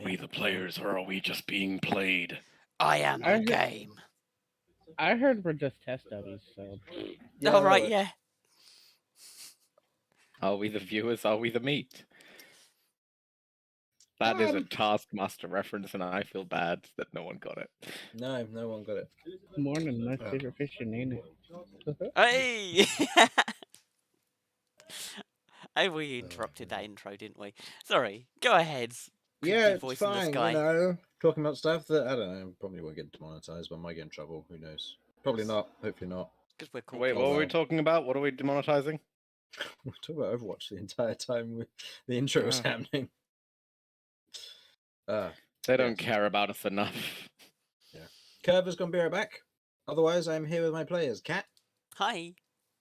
we the players, or are we just being played? I am the heard- game. I heard we're just test dummies, so All right, yeah. Are we the viewers? Are we the meat? That is a Taskmaster reference, and I feel bad that no one got it. No, no one got it. morning, my favorite fish, ain't it? Hey! Oh, we interrupted that intro, didn't we? Sorry. Go ahead. Yeah, creepy it's voice in the fine. sky. You know, talking about stuff that I don't know, probably won't get demonetized, but might get in trouble. Who knows? Probably not. Hopefully not. Because we're cool. Wait, what were we talking about? What are we demonetizing? We're talking about Overwatch the entire time the intro was happening. They don't care about us enough. Curve is gonna be right back. Otherwise, I'm here with my players: Cat, Hi.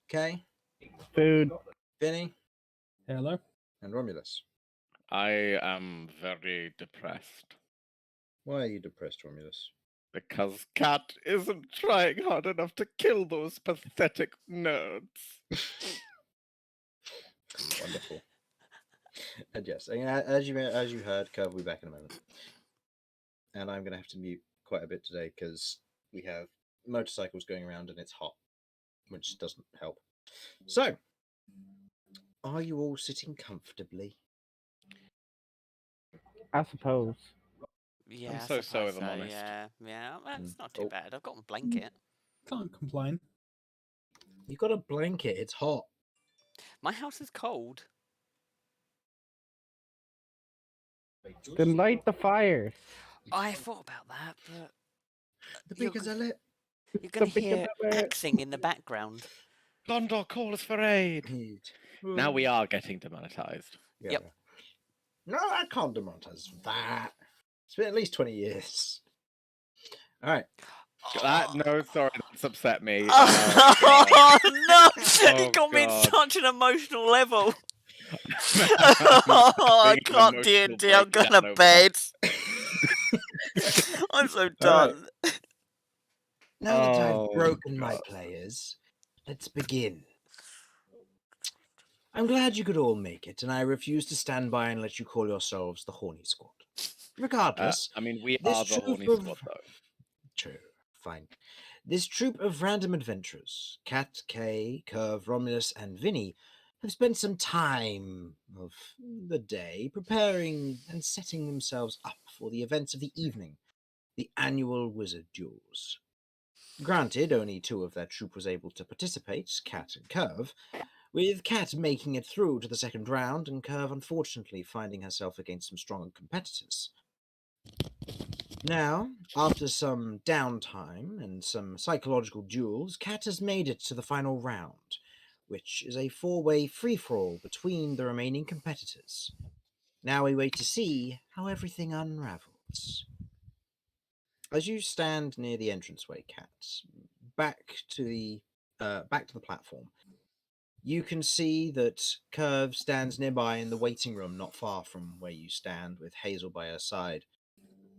Kay, Food. Vinny, Hello. and Romulus. I am very depressed Why are you depressed, Romulus? because Cat isn't trying hard enough to kill those pathetic nerds. Wonderful. And yes, as you heard, Curve will be back in a moment. And I'm going to have to mute quite a bit today because we have motorcycles going around and it's hot, which doesn't help. So, are you all sitting comfortably? I suppose. Yeah, I'm I so suppose if I'm honest. Yeah, well, it's not too Oh. bad. I've got a blanket. Can't complain. You got a blanket. It's hot. My house is cold. Then light the fires. I thought about that, but The You're beacons g- are lit. you're going to The hear big- axing in the background. Gondor, call us for aid. Now we are getting demonetized. Yeah. Yep. No, I can't demonetize for that. It's been at least 20 years. All right. No, sorry, that's upset me. Oh, no! You Oh, got me in God. such an emotional level. I'm I having an can't emotional D&D. I'm going breakdown to over bed. I'm so done. Now that Oh, I've broken my God. players, let's begin. I'm glad you could all make it, and I refuse to stand by and let you call yourselves the Horny Squad. Regardless, I mean, we this are the troop horny of- squad, though. True, fine. This troop of random adventurers, Cat, Kay, Curve, Romulus, and Vinny, have spent some time of the day preparing and setting themselves up for the events of the evening, the annual Wizard Duels. Granted, only two of their troop was able to participate, Cat and Curve, with Cat making it through to the second round and Curve unfortunately finding herself against some stronger competitors. Now, after some downtime and some psychological duels, Cat has made it to the final round, which is a four-way free-for-all between the remaining competitors. Now we wait to see how everything unravels. As you stand near the entranceway, Cat, back to the platform, you can see that Curve stands nearby in the waiting room, not far from where you stand, with Hazel by her side.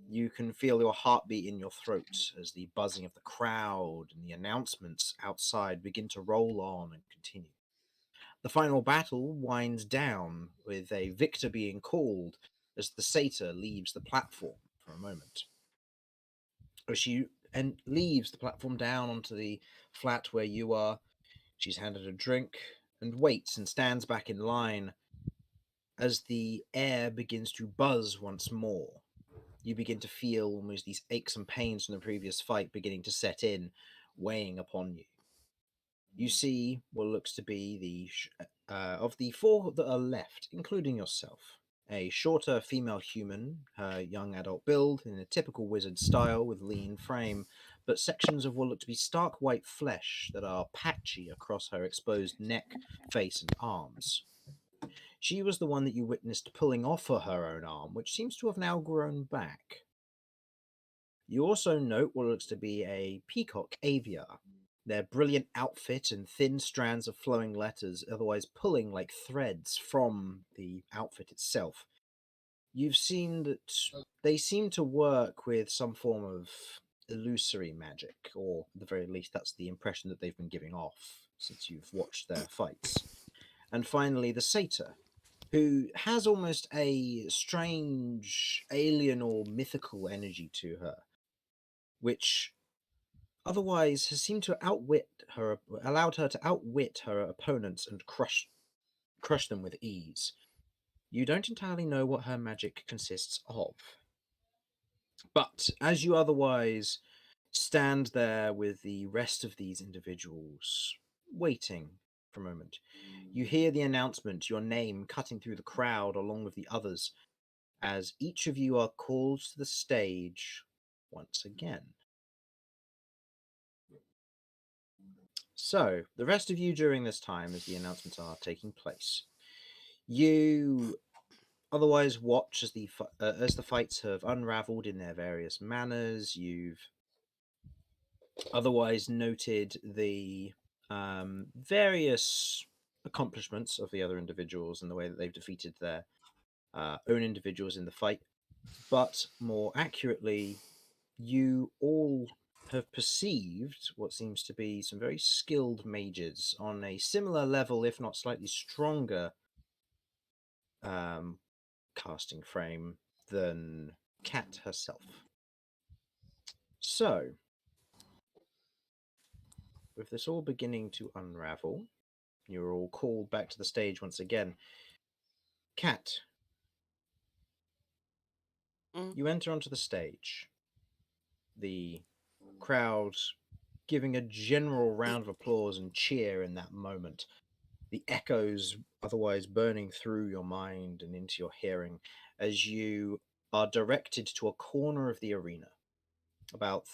You can feel your heartbeat in your throat as the buzzing of the crowd and the announcements outside begin to roll on and continue. The final battle winds down with a victor being called as the satyr leaves the platform for a moment. As she leaves the platform down onto the flat where you are, she's handed a drink and waits and stands back in line as the air begins to buzz once more. You begin to feel almost these aches and pains from the previous fight beginning to set in, weighing upon you. You see what looks to be of the four that are left, including yourself, a shorter female human, her young adult build in a typical wizard style with lean frame, but sections of what look to be stark white flesh that are patchy across her exposed neck, face, and arms. She was the one that you witnessed pulling off her own arm, which seems to have now grown back. You also note what looks to be a peacock aviar, their brilliant outfit and thin strands of flowing letters otherwise pulling like threads from the outfit itself. You've seen that they seem to work with some form of illusory magic, or at the very least that's the impression that they've been giving off since you've watched their fights. And finally, the satyr, who has almost a strange alien or mythical energy to her, which otherwise has seemed to allowed her to outwit her opponents and crush them with ease. You don't entirely know what her magic consists of. But as you otherwise stand there with the rest of these individuals, waiting for a moment, you hear the announcement, your name cutting through the crowd along with the others, as each of you are called to the stage once again. So, the rest of you during this time, as the announcements are taking place, you otherwise watch as the fights have unraveled in their various manners. You've otherwise noted the various accomplishments of the other individuals and the way that they've defeated their own individuals in the fight. But more accurately, you all have perceived what seems to be some very skilled mages on a similar level, if not slightly stronger, casting frame than Cat herself. So, with this all beginning to unravel, you're all called back to the stage once again. Cat, you enter onto the stage. The crowd giving a general round of applause and cheer in that moment. The echoes otherwise burning through your mind and into your hearing as you are directed to a corner of the arena, about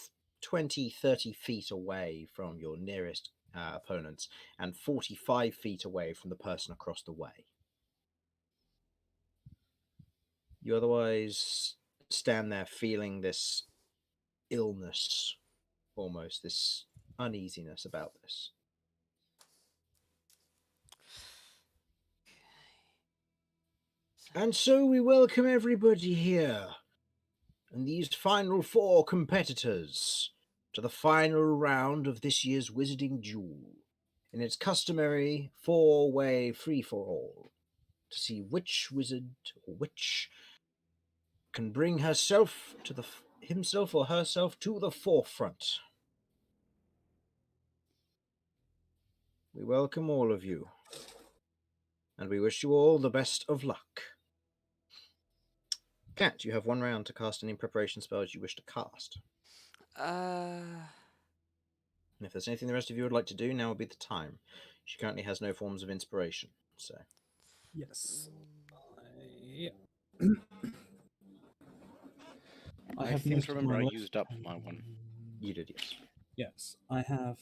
20-30 feet away from your nearest opponents and 45 feet away from the person across the way. You otherwise stand there feeling this illness, almost this uneasiness about this. And so we welcome everybody here, and these final 4 competitors, to the final round of this year's Wizarding Duel, in its customary 4-way free-for-all, to see which wizard or witch can bring himself or herself to the forefront. We welcome all of you, and we wish you all the best of luck. Cat, you have 1 round to cast any preparation spells you wish to cast. And if there's anything the rest of you would like to do, now would be the time. She currently has no forms of inspiration, so... Yes. I have seem most to of remember my I list. used up my one. You did, yes. Yes, I have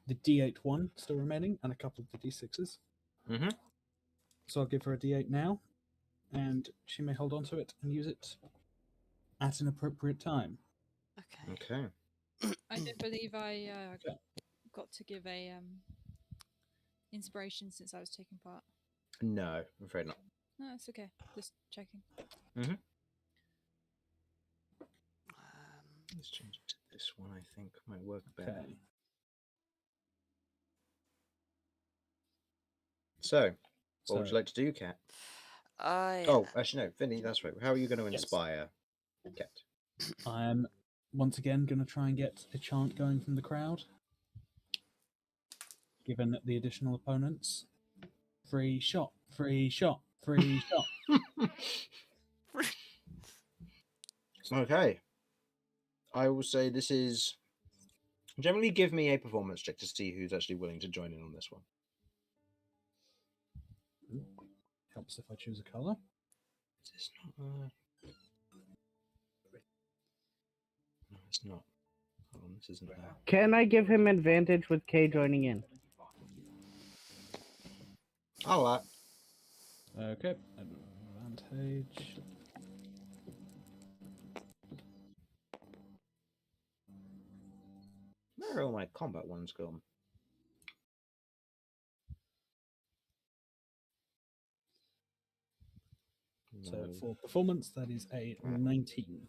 the D8 one still remaining and a couple of the D6s. Mm-hmm. So I'll give her a D8 now, and she may hold on to it and use it at an appropriate time. Okay. I don't believe I Okay. got to give a inspiration since I was taking part. No, I'm afraid not. No, it's okay. Just checking. Mm-hmm. Let's change it to this one, I think. Might work better. Okay. So, what So would you like to do, Cat? Oh, actually, no, Vinny, that's right. How are you going to Yes. inspire Cat? I'm once again going to try and get a chant going from the crowd, given the additional opponents. Free shot, free shot, free shot. Okay. I will say this is... Generally give me a performance check to see who's actually willing to join in on this one. Helps if I choose a color. Is this not... No, it's not. Hold on, this isn't there. Can I give him advantage with Kay joining in? I'll Okay. Advantage. Where are all my combat ones gone? So No. for performance, that is a 19.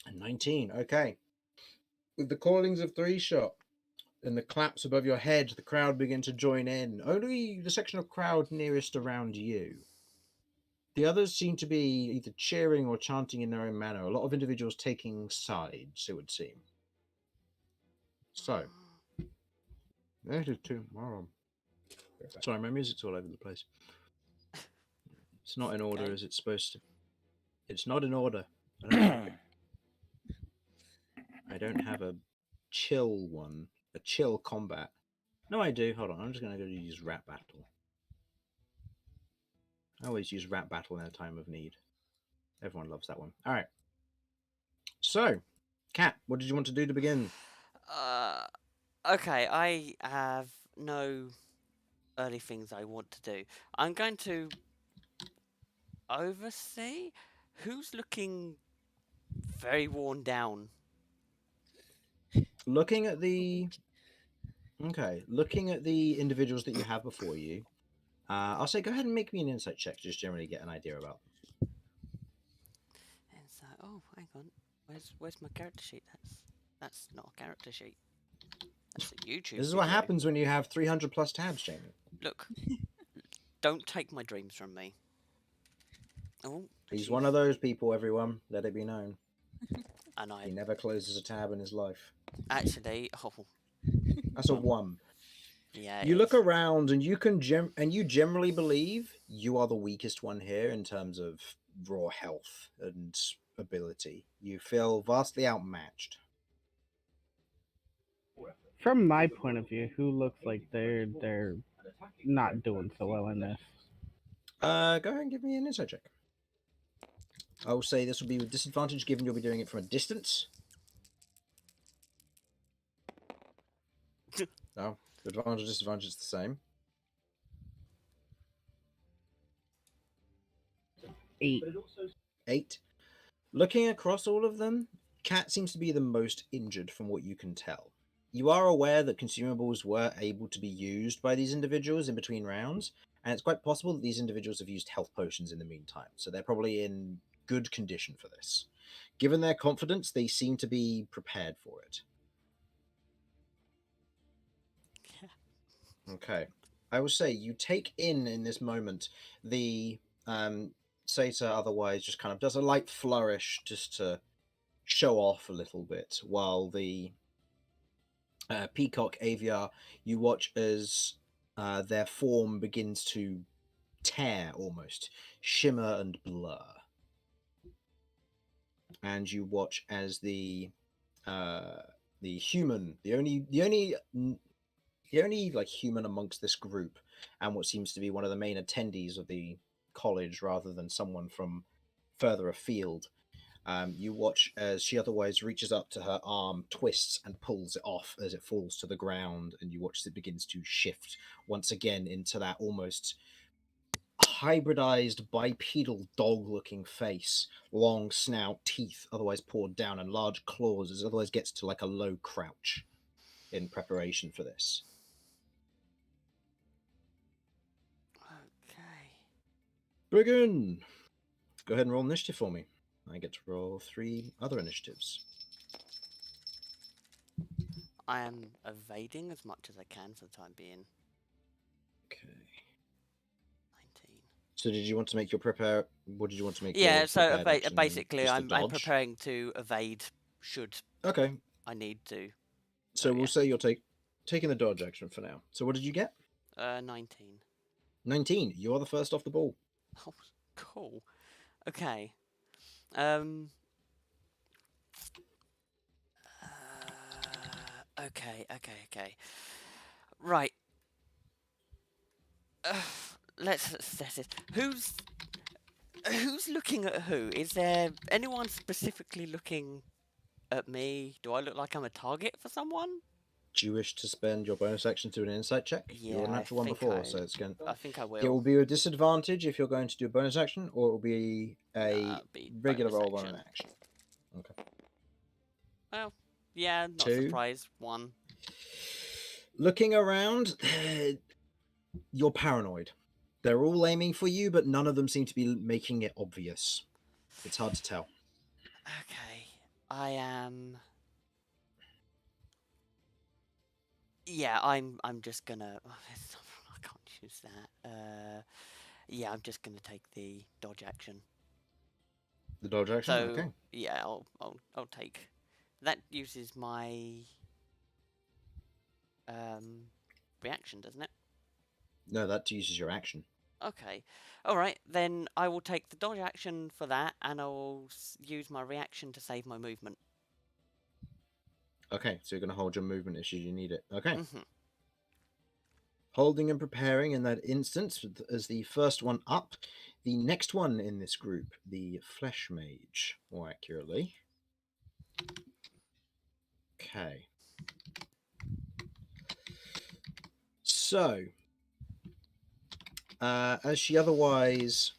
A 19, okay. With the callings of 3 shot, and the claps above your head, the crowd begin to join in. Only the section of crowd nearest around you. The others seem to be either cheering or chanting in their own manner. A lot of individuals taking sides, it would seem. So, that is too. Wow. Sorry, my music's all over the place. It's not in order Okay. as it's supposed to. It's not in order. I don't have a chill one, a chill combat. No, I do. Hold on, I'm just going to go use Rap Battle. I always use Rap Battle in a time of need. Everyone loves that one. All right. So, Kat, what did you want to do to begin? Okay, I have no early things I want to do. I'm going to oversee who's looking very worn down. Looking at the individuals that you have before you, I'll say go ahead and make me an insight check to just generally get an idea about them. And so, oh, hang on, where's my character sheet? That's not a character sheet. That's a YouTube. This is what video. happens when you have 300 plus tabs, Jamie. Look, don't take my dreams from me. Oh, He's one of those people, everyone. Let it be known. And He I never closes a tab in his life. actually, oh, That's a 1. yeah. You it look is. around and you generally believe you are the weakest one here in terms of raw health and ability. You feel vastly outmatched. From my point of view, who looks like they're not doing so well in this? Go ahead and give me an insight check. I will say this will be with disadvantage given you'll be doing it from a distance. No, advantage, disadvantage is the same. 8. 8. Looking across all of them, Cat seems to be the most injured from what you can tell. You are aware that consumables were able to be used by these individuals in between rounds, and it's quite possible that these individuals have used health potions in the meantime, so they're probably in good condition for this. Given their confidence, they seem to be prepared for it. Okay. I will say you take in this moment the Sata otherwise just kind of does a light flourish just to show off a little bit, while the Peacock Aviar, you watch as their form begins to tear almost, shimmer and blur. And you watch as the human, the only like human amongst this group, and what seems to be one of the main attendees of the college rather than someone from further afield. You watch as she otherwise reaches up to her arm, twists and pulls it off as it falls to the ground, and you watch as it begins to shift once again into that almost hybridized bipedal dog-looking face, long snout, teeth otherwise poured down, and large claws as it otherwise gets to like a low crouch in preparation for this. Okay. Begin! Go ahead and roll initiative for me. I get to roll 3 other initiatives. I am evading as much as I can for the time being. Okay. 19. So did you want to make your prepare? What did you want to make? Yeah, your so prepared action? basically, Just a I'm dodge? preparing to evade should Okay, I need to. so we'll yeah. say you're taking the dodge action for now. So what did you get? 19. 19. You're the first off the ball. Oh, cool. Okay. Okay. Right. Let's assess it. Who's looking at who? Is there anyone specifically looking at me? Do I look like I'm a target for someone? Do you wish to spend your bonus action to an insight check? Yeah, You're a I natural one think before, so it's going. I think I will. It will be a disadvantage if you're going to do a bonus action, or it will be a Nah, be regular bonus roll on an action. action. Okay. Well, yeah, not 2. surprised. 1. Looking around, you're paranoid. They're all aiming for you, but none of them seem to be making it obvious. It's hard to tell. Okay, I am. Yeah, I'm just gonna. I can't choose that. Yeah, I'm just gonna take the dodge action. The dodge action. So Okay. yeah, I'll take. That uses my reaction, doesn't it? No, that uses your action. Okay. All right, then I will take the dodge action for that, and I'll use my reaction to save my movement. Okay, so you're going to hold your movement should you need it. Okay. Mhm. Holding and preparing in that instance as the first one up. The next one in this group, the Flesh Mage, more accurately. Okay. So, as she otherwise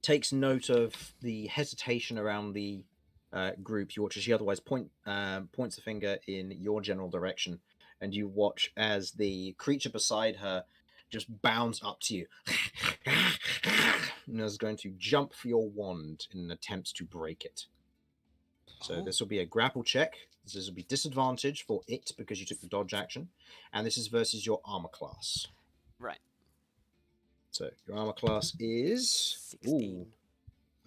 takes note of the hesitation around the group, you watch as she otherwise points the finger in your general direction, and you watch as the creature beside her just bounds up to you and is going to jump for your wand in an attempt to break it. So Oh. this will be a grapple check. This will be disadvantage for it because you took the dodge action, and this is versus your armor class. Right. So your armor class is 16.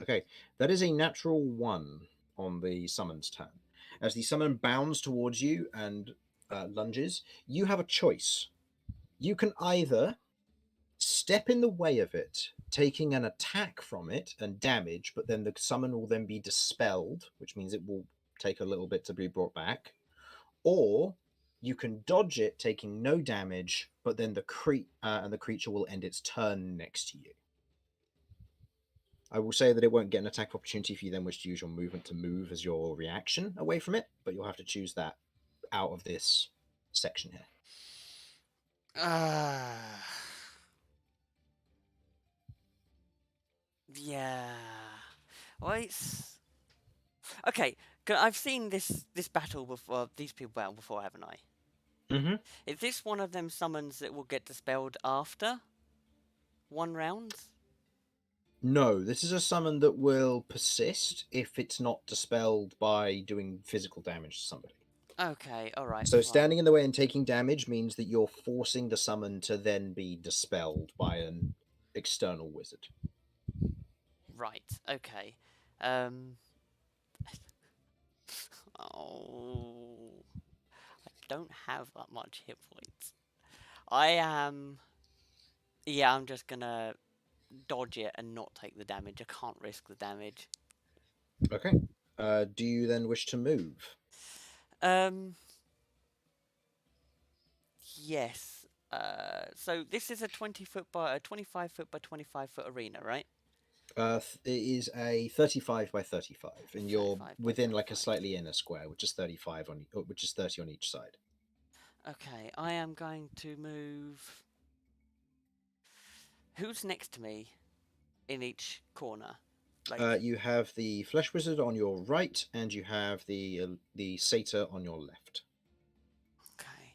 Okay, that is a natural 1 on the summon's turn. As the summon bounds towards you and lunges, you have a choice. You can either step in the way of it, taking an attack from it and damage, but then the summon will then be dispelled, which means it will take a little bit to be brought back, or you can dodge it, taking no damage, but then the creature will end its turn next to you. I will say that it won't get an attack opportunity if you then wish to use your movement to move as your reaction away from it, but you'll have to choose that out of this section here. Yeah. Well, it's okay. I've seen this battle before. These people battle before, haven't I? Mm-hmm. Is this one of them summons that will get dispelled after one round? No, this is a summon that will persist if it's not dispelled by doing physical damage to somebody. Okay, all right. So fine. standing in the way and taking damage means that you're forcing the summon to then be dispelled by an external wizard. Right. Okay. Oh, I don't have that much hit points. I am. Yeah, I'm just gonna dodge it and not take the damage. I can't risk the damage. Okay. Do you then wish to move? Yes. So this is a 20-foot by a 25-foot by 25-foot arena, right? It is a 35 by 35, and you're 35 by within like a 35. slightly inner square, which is 35 which is 30 on each side. Okay, I am going to move. Who's next to me in each corner? Like, You have the flesh wizard on your right, and you have the satyr on your left. okay.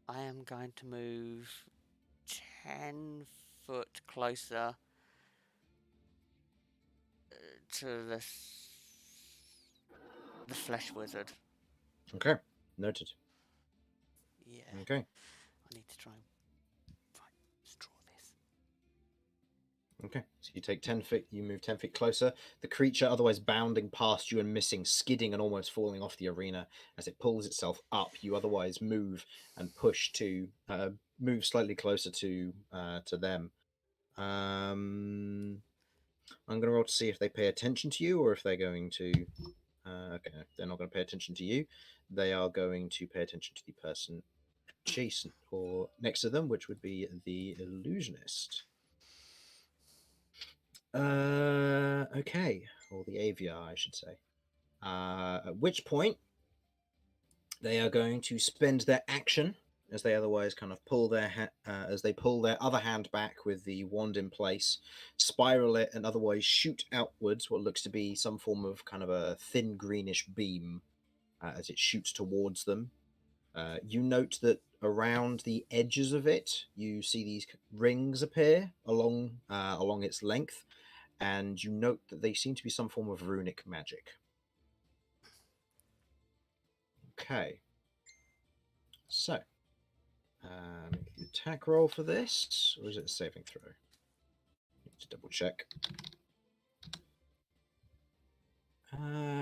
I am going to move 10 foot closer to the flesh wizard. Okay, noted. Yeah, Okay, I need to try and let's draw this. okay. So you take 10 feet. You move 10 feet closer. The creature, otherwise bounding past you and missing, skidding and almost falling off the arena as it pulls itself up. You otherwise move and push to move slightly closer to them. I'm going to roll to see if they pay attention to you or if they're going to. Okay, they're not going to pay attention to you. They are going to pay attention to the person adjacent or next to them, which would be the illusionist. Okay, or the aviar, I should say. At which point, they are going to spend their action as they otherwise kind of pull their as they pull their other hand back with the wand in place, spiral it, and otherwise shoot outwards what looks to be some form of kind of a thin greenish beam as it shoots towards them. You note that around the edges of it, you see these rings appear along its length, and you note that they seem to be some form of runic magic. Okay. So, make the attack roll for this, or is it a saving throw? Need to double check.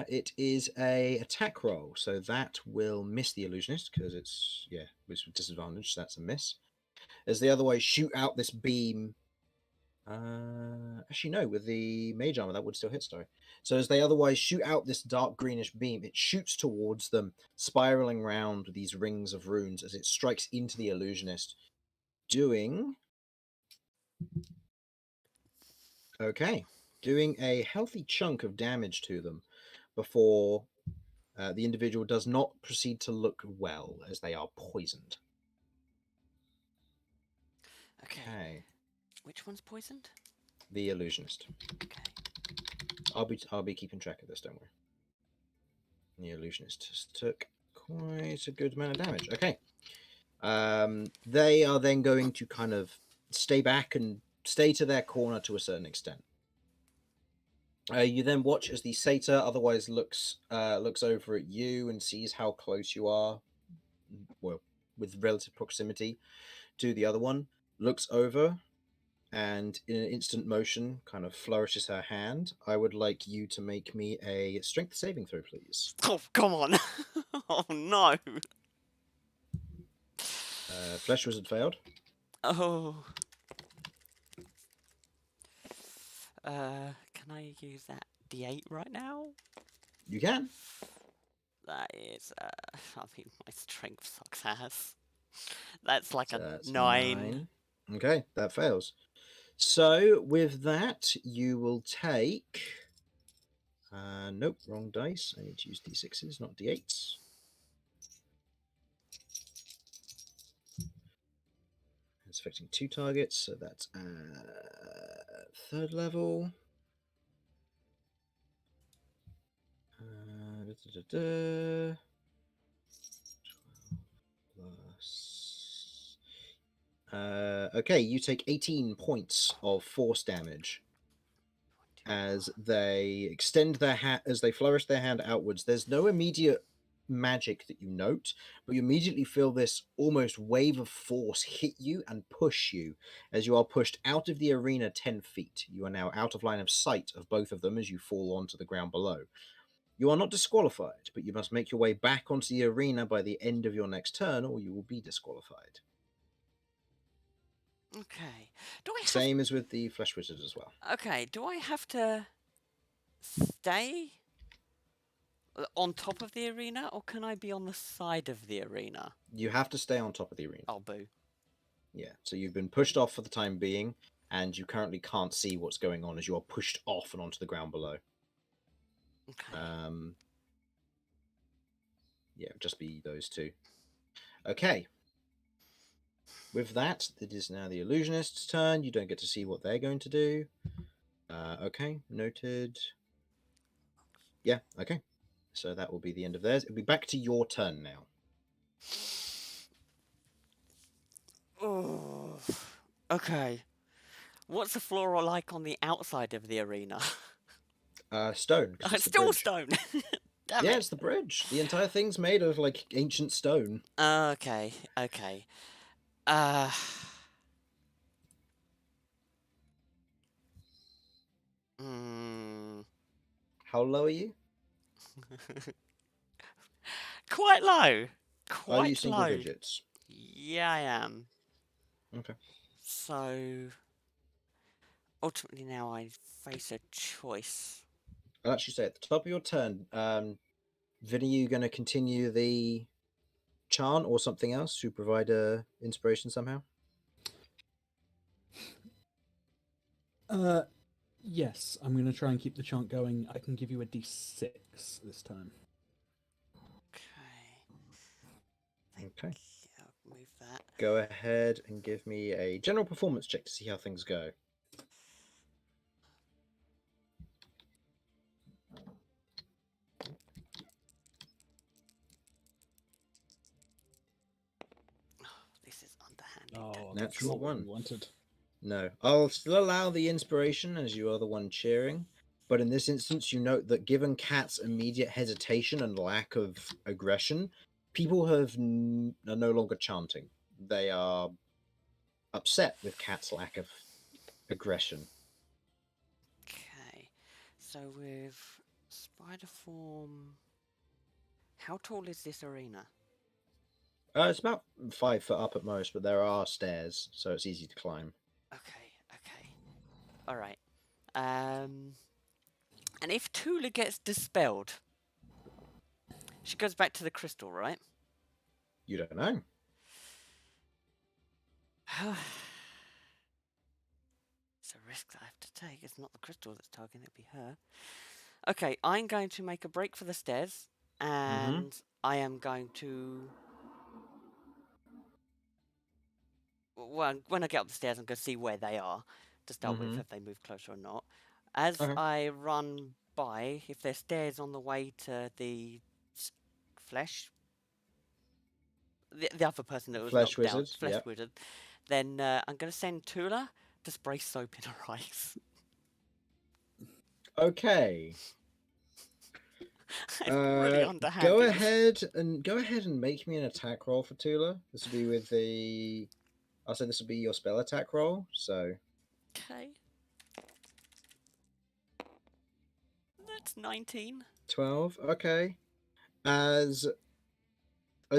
It is a attack roll, so that will miss the illusionist because it's with disadvantage. So that's a miss. As they otherwise shoot out this beam. Actually, no, with the mage armor that would still hit. Sorry. So as they otherwise shoot out this dark greenish beam, it shoots towards them, spiraling round with these rings of runes as it strikes into the illusionist, doing a healthy chunk of damage to them before the individual does not proceed to look well as they are poisoned. Okay. Which one's poisoned? The illusionist. Okay. I'll be keeping track of this, don't worry. The illusionist took quite a good amount of damage. Okay. They are then going to kind of stay back and stay to their corner to a certain extent. You then watch as the satyr otherwise looks over at you and sees how close you are, well, with relative proximity to the other one, looks over, and in an instant motion kind of flourishes her hand. I would like you to make me a strength saving throw, please. Oh, come on. Oh, no. Flesh Wizard failed. Oh. Can I use that D8 right now? You can. That is, I mean, my strength sucks ass. That's like So a that's 9. Okay, that fails. So with that, you will take. Nope, wrong dice. I need to use d6s, not d8s. It's affecting 2 targets, so that's third level. Da. 12 plus. Okay, you take 18 points of force damage as they extend their hand, as they flourish their hand outwards. There's no immediate magic that you note, but you immediately feel this almost wave of force hit you and push you as you are pushed out of the arena 10 feet. You are now out of line of sight of both of them as you fall onto the ground below. You are not disqualified, but you must make your way back onto the arena by the end of your next turn, or you will be disqualified. Okay. Do I have... Same as with the Flesh Wizard as well. Okay, do I have to stay on top of the arena, or can I be on the side of the arena? You have to stay on top of the arena. Oh, boo. Yeah, so you've been pushed off for the time being, and you currently can't see what's going on as you are pushed off and onto the ground below. Okay. Yeah, just be those two. Okay. With that, it is now the illusionist's turn. You don't get to see what they're going to do. Okay, noted. Yeah, okay. So that will be the end of theirs. It'll be back to your turn now. Oh. Okay. What's the floor like on the outside of the arena? Stone. 'Cause It's the still bridge. stone. Damn Yeah, it. it's the bridge. The entire thing's made of like ancient stone. Okay. Okay. How low are you? Quite low. Are you Quite single low. digits? Yeah, I am. Okay. So ultimately now I face a choice. I'll actually say at the top of your turn, Vin, are you going to continue the chant or something else to provide inspiration somehow? Yes, I'm going to try and keep the chant going. I can give you a d6 this time. Okay. Yeah, I'll move that. Go ahead and give me a general performance check to see how things go. This is underhanded. Oh, Natural that's not what one. we wanted. No. I'll still allow the inspiration as you are the one cheering, but in this instance you note that given Kat's immediate hesitation and lack of aggression, people are no longer chanting. They are upset with Cat's lack of aggression. Okay. So with spider form, how tall is this arena? It's about 5 foot up at most, but there are stairs, so it's easy to climb. Okay. Okay. All right. And if Tula gets dispelled, she goes back to the crystal, right? You don't know. It's a risk that I have to take. It's not the crystal that's targeting, it'll be her. Okay, I'm going to make a break for the stairs, and I am going to. Well, when I get up the stairs, I'm going to see where they are to start with, if they move closer or not. As Okay. I run by, if there's stairs on the way to the flesh, the other person that was Flesh knocked down, wizard, flesh yep. wizard, then I'm going to send Tula to spray soap in her eyes. Okay. It's really underhanded. Go ahead and make me an attack roll for Tula. This will be with the. I'll say this will be your spell attack roll. So. Okay. That's 19. 12. Okay. As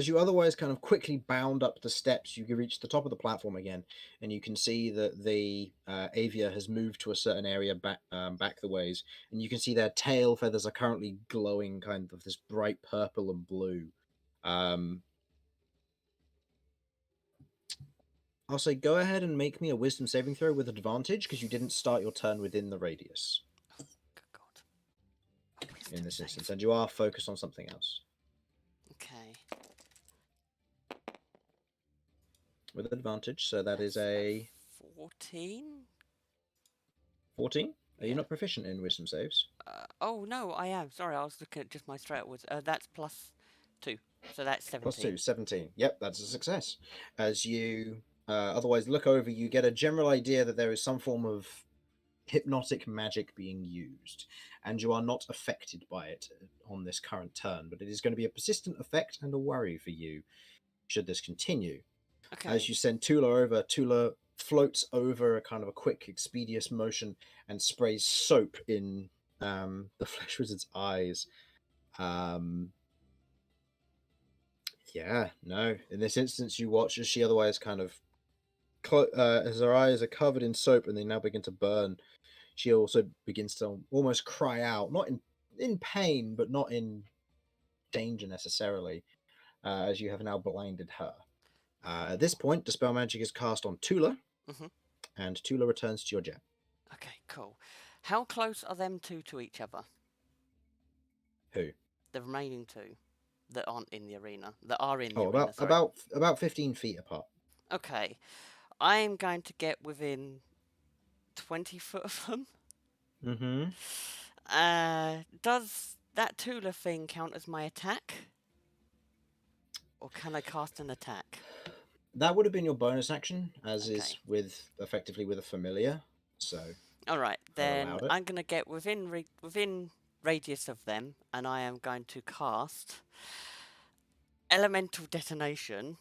you otherwise kind of quickly bound up the steps, you reach the top of the platform again, and you can see that the Avia has moved to a certain area back the ways, and you can see their tail feathers are currently glowing kind of this bright purple and blue. I'll say go ahead and make me a wisdom saving throw with advantage, because you didn't start your turn within the radius. Oh, good God. In this instance, and you are focused on something else. Okay. With advantage, so that is a 14? 14. Are you Yeah. not proficient in wisdom saves? Oh, no, I am. Sorry, I was looking at just my straight upwards. That's plus 2. So that's 17. Plus 2, 17. Yep, that's a success. As you otherwise look over, you get a general idea that there is some form of hypnotic magic being used, and you are not affected by it on this current turn, but it is going to be a persistent effect and a worry for you should this continue. Okay. As you send Tula over, Tula floats over a kind of a quick, expeditious motion and sprays soap in the Flesh Wizard's eyes. Yeah, no. In this instance, you watch as she otherwise kind of, as her eyes are covered in soap and they now begin to burn, she also begins to almost cry out, not in pain, but not in danger necessarily, as you have now blinded her. At this point, Dispel Magic is cast on Tula, and Tula returns to your jet. Okay, cool. How close are them two to each other? Who? The remaining two that aren't in the arena, that are in the arena. About 15 feet apart. Okay, I'm going to get within 20 foot of them. Does that Tula thing count as my attack? Or can I cast an attack? That would have been your bonus action, as Okay. is effectively with a familiar. So. All right, then allowed it. I'm going to get within radius of them, and I am going to cast Elemental Detonation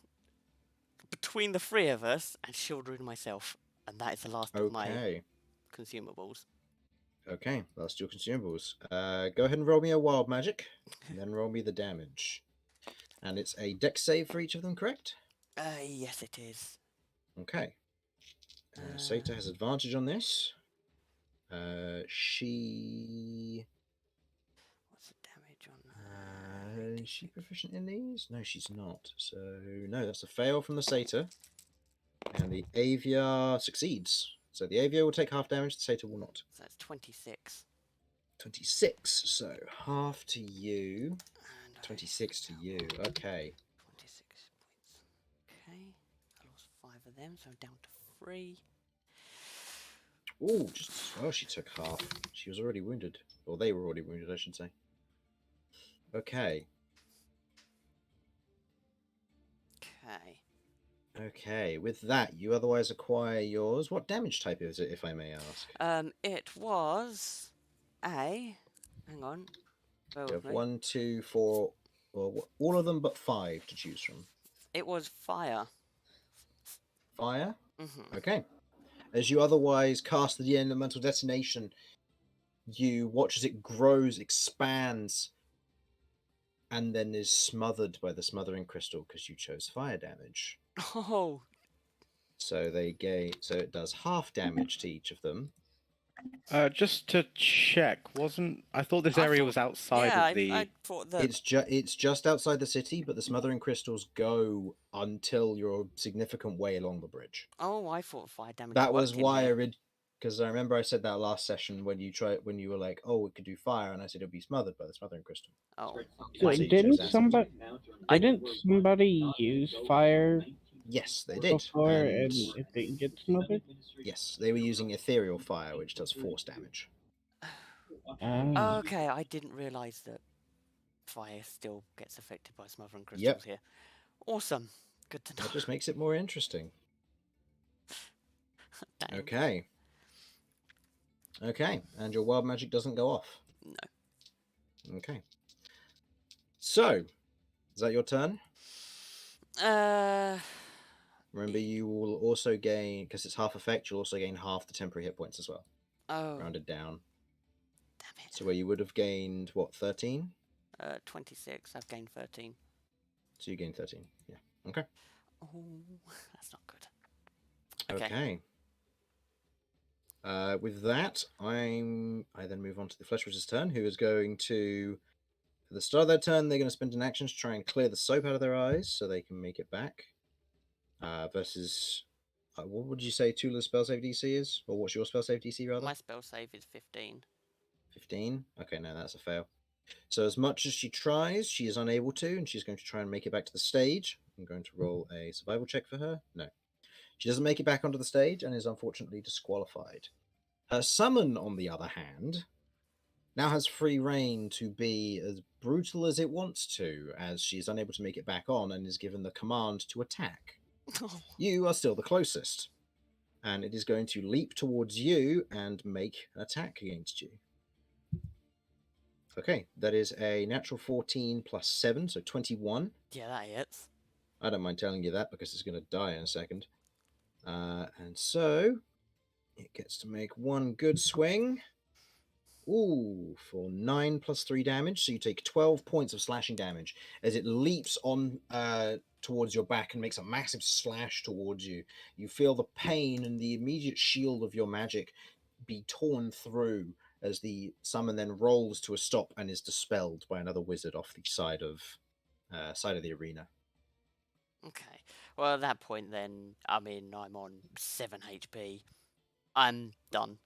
between the three of us and shield rid myself, and that is the last of my consumables. Okay, that's your consumables. Go ahead and roll me a wild magic, and then roll me the damage. And it's a dex save for each of them, correct? Yes, it is. Okay. Saita has advantage on this. She... What's the damage on is she proficient in these? No, she's not. So, no, that's a fail from the Satyr. And the Avia succeeds. So the Avia will take half damage, the Satyr will not. So that's 26. 26, so half to you. And 26 to you, okay. 26 points. Okay. I lost 5 of them, so I'm down to 3. Oh, she took half. She was already wounded. Or they were already wounded, I should say. Okay. Okay, with that, you otherwise acquire yours. What damage type is it, if I may ask? It was a... Hang on. You have 1, 2, 4... or all of them but 5 to choose from. It was fire. Fire. Hmm. Okay. As you otherwise cast the elemental detonation, you watch as it grows, expands, and then is smothered by the smothering crystal because you chose fire damage. Oh, So it does half damage to each of them. Just to check, I thought this I area thought- was outside yeah, of the. I thought that. It's just outside the city, but the smothering crystals go until you're a significant way along the bridge. Oh, I thought fire damage. That was worked in why here. because I remember I said that last session when you were like, "Oh, it could do fire," and I said it'll be smothered by the smothering crystal. Oh, So Wait, didn't choose somebody use fire Yes, they did. before and it didn't get smothered? Yes, they were using ethereal fire, which does force damage. Oh. okay. I didn't realise that fire still gets affected by smothering crystals Yep. here. Awesome. Good to know. That just makes it more interesting. Dang. Okay. Okay, and your wild magic doesn't go off. No. Okay. So, is that your turn? Remember, you will also gain, because it's half effect, you'll also gain half the temporary hit points as well. Oh, Rounded down. damn it. So where you would have gained, what, 13? 26. I've gained 13. So you gain 13. Yeah. Okay. Oh, that's not good. Okay. Okay. With that, I then move on to the Flesh Wizard's turn, who is going to, for the start of their turn, they're going to spend an action to try and clear the soap out of their eyes so they can make it back. Versus, what would you say Tula's spell save DC is? Or what's your spell save DC, rather? My spell save is 15. 15? Okay, no, that's a fail. So as much as she tries, she is unable to, and she's going to try and make it back to the stage. I'm going to roll a survival check for her. No. She doesn't make it back onto the stage and is unfortunately disqualified. Her summon, on the other hand, now has free reign to be as brutal as it wants to, as she is unable to make it back on and is given the command to attack. You are still the closest, and it is going to leap towards you and make an attack against you. Okay, that is a natural 14 plus 7, so 21. Yeah, that hits. I don't mind telling you that because it's going to die in a second. And so it gets to make one good swing. Ooh, for 9 plus 3 damage. So you take 12 points of slashing damage as it leaps on towards your back and makes a massive slash towards you. You feel the pain and the immediate shield of your magic be torn through as the summon then rolls to a stop and is dispelled by another wizard off the side of the arena. Okay. Well, at that point, then, I mean, I'm on 7 HP. I'm done.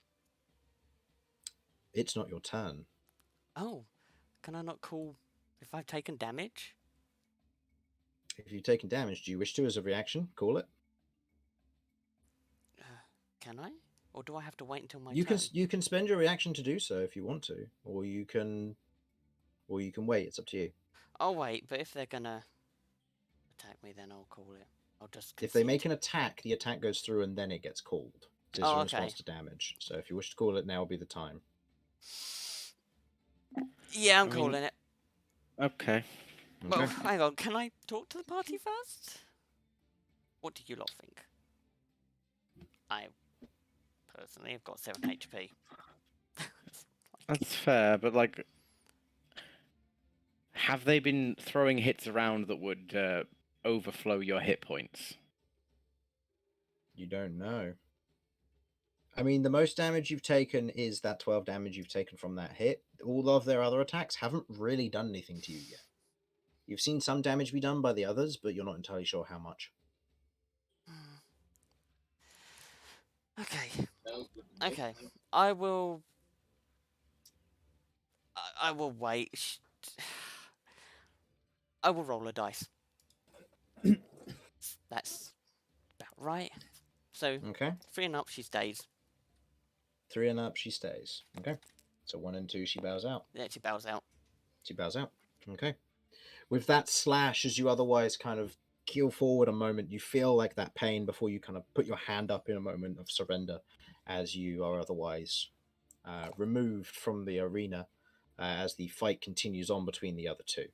It's not your turn. Oh, can I not call if I've taken damage? If you've taken damage, do you wish to, as a reaction, call it? Can I? Or do I have to wait until my You turn? can spend your reaction to do so if you want to, or you can wait. It's up to you. I'll wait, but if they're gonna attack me, then I'll call it. I'll just. If they concede. make an attack, the attack goes through and then it gets called. It's Oh, in okay. response to damage. So if you wish to call it, now will be the time. Yeah, I'm I mean- calling it. Okay. Well, Okay. hang on. Can I talk to the party first? What do you lot think? I personally have got 7 HP. That's fair, but like, have they been throwing hits around that would overflow your hit points? You don't know. I mean, the most damage you've taken is that 12 damage you've taken from that hit. All of their other attacks haven't really done anything to you yet. You've seen some damage be done by the others, but you're not entirely sure how much. Okay. Okay. I will. I will wait. I will roll a dice. That's about right. So Okay. 3 and up, she stays. 3 and up, she stays. Okay. So 1 and 2, she bows out. Then she bows out. She bows out. Okay. With that slash, as you otherwise kind of keel forward a moment, you feel like that pain before you kind of put your hand up in a moment of surrender as you are otherwise removed from the arena as the fight continues on between the other two.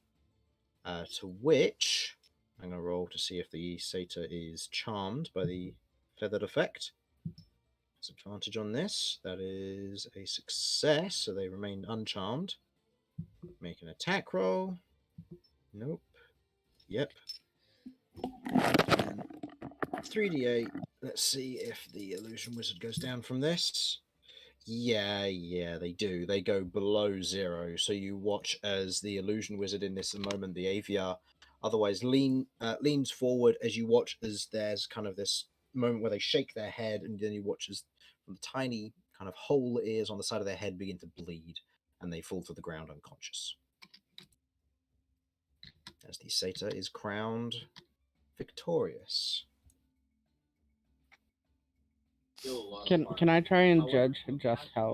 To which I'm going to roll to see if the satyr is charmed by the feathered effect. There's advantage on this. That is a success, so they remain uncharmed. Make an attack roll. Nope. Yep. And 3d8. Let's see if the illusion wizard goes down from this. Yeah, they do. They go below 0. So you watch as the illusion wizard in this moment, the aviar, otherwise leans forward as you watch as there's kind of this moment where they shake their head, and then you watch as from the tiny kind of hole ears on the side of their head begin to bleed, and they fall to the ground unconscious. As the satyr is crowned victorious. Can I try and judge just I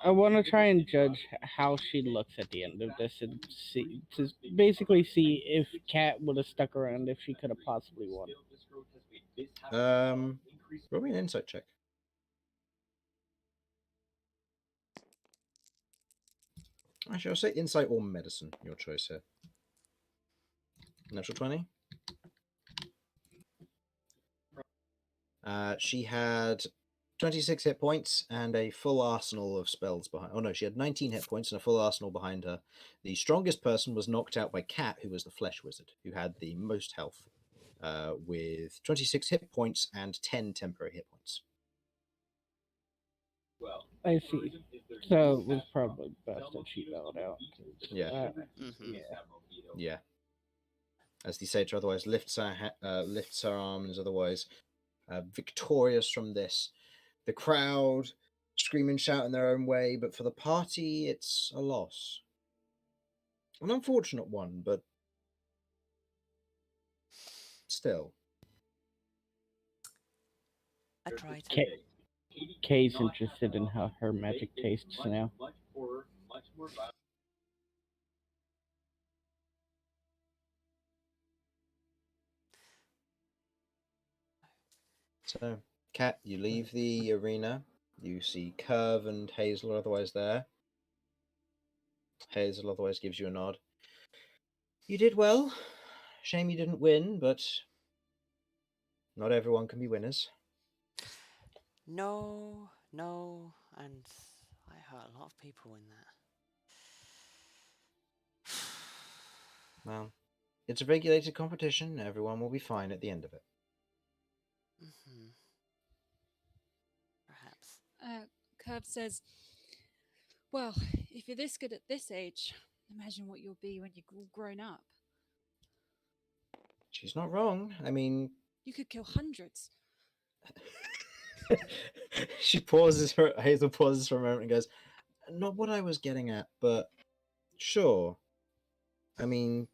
want to try and judge how she looks at the end of this and see to basically see if Kat would have stuck around if she could have possibly won. Roll me an insight check. Actually, I'll say insight or medicine. Your choice here. Natural 20. She had 26 hit points and a full arsenal of spells behind. Oh no, she had 19 hit points and a full arsenal behind her. The strongest person was knocked out by Kat, who was the flesh wizard, who had the most health, with 26 hit points and 10 temporary hit points. I see. So it was probably best that she bailed out. Yeah. Yeah. As the satyr otherwise lifts her arms, otherwise victorious from this. The crowd scream and shout in their own way, but for the party, it's a loss. An unfortunate one, but still. I tried. Kay's interested in how her magic tastes now. So, Kat, you leave the arena. You see Curve and Hazel are otherwise there. Hazel otherwise gives you a nod. You did well. Shame you didn't win, but not everyone can be winners. No, and I hurt a lot of people in that. Well, it's a regulated competition. Everyone will be fine at the end of it. Perhaps. Curve says, well, if you're this good at this age, imagine what you'll be when you're all grown up. She's not wrong. I mean... You could kill hundreds. Hazel pauses for a moment and goes, not what I was getting at, but sure. I mean,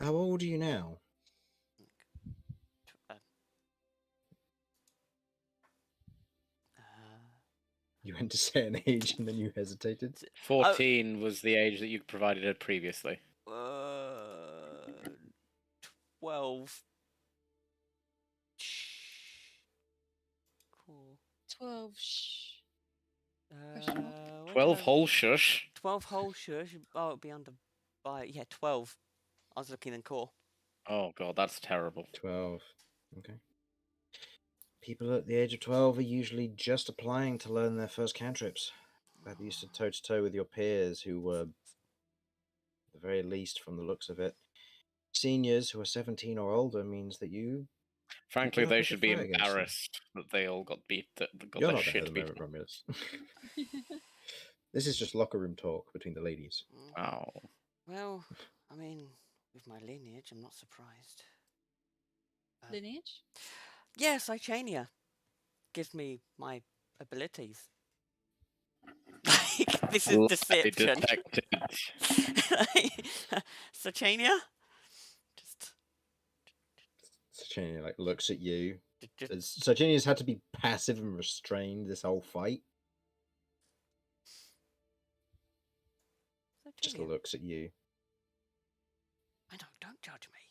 how old are you now? You went to say an age and then you hesitated. 14 was the age that you provided her previously. 12. Cool. 12. Shh. 12 whole shush. 12 whole shush. Oh, it'd be under by 12. I was looking in core. Oh god, that's terrible. 12. Okay. People at the age of 12 are usually just applying to learn their first cantrips. That you stood toe to toe with your peers who were, at the very least, from the looks of it, seniors who are 17 or older means that you... Frankly, they should be embarrassed that they all got beat. That got You're their not shit there at the beat. moment, Romulus. This is just locker room talk between the ladies. Oh. Well, I mean, with my lineage, I'm not surprised. Lineage? Yes, Icania gives me my abilities. This is deception. Sachania? Sachania looks at you. Sachania's had to be passive and restrained this whole fight. Just looks at you. I know, don't judge me.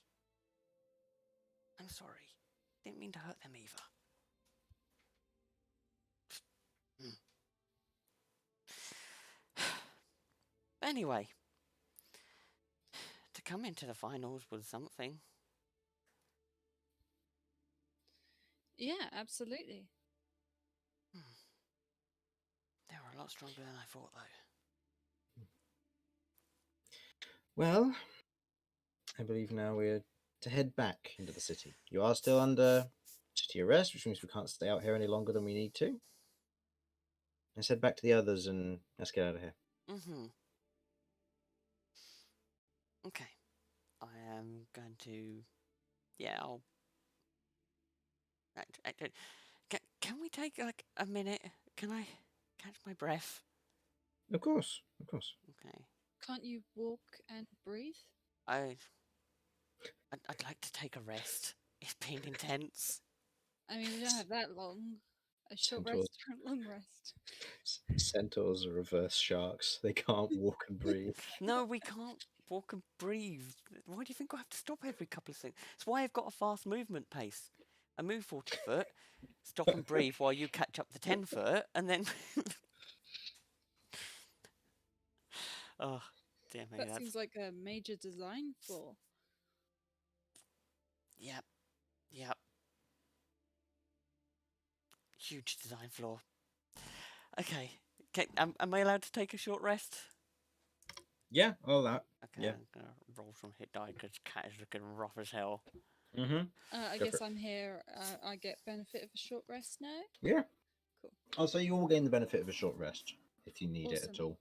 I'm sorry. Didn't mean to hurt them either. Anyway, come into the finals with something. Yeah, absolutely. They were a lot stronger than I thought, though. Well, I believe now we're to head back into the city. You are still under city arrest, which means we can't stay out here any longer than we need to. Let's head back to the others and let's get out of here. Mm-hmm. Okay. I am going to... Yeah, I'll... Actually, can we take, like, a minute? Can I catch my breath? Of course, of course. Okay. Can't you walk and breathe? I'd like to take a rest. It's been intense. I mean, we don't have that long. A short Centaurs. rest or a long rest. Centaurs are reverse sharks. They can't walk and breathe. No, we can't walk and breathe. Why do you think I have to stop every couple of seconds? That's why I've got a fast movement pace. I move 40 foot, stop and breathe while you catch up to 10 foot, and then... Oh, dear me. That seems like a major design flaw. Yep. Yep. Huge design flaw. Okay. Am I allowed to take a short rest? Yeah, all that. Okay, Yeah. I'm gonna roll some hit die because Cat is looking rough as hell. Mm-hmm. I Go guess for it. I'm here. I get benefit of a short rest now. Yeah. Cool. I'll say you all gain the benefit of a short rest if you need it at Awesome. all.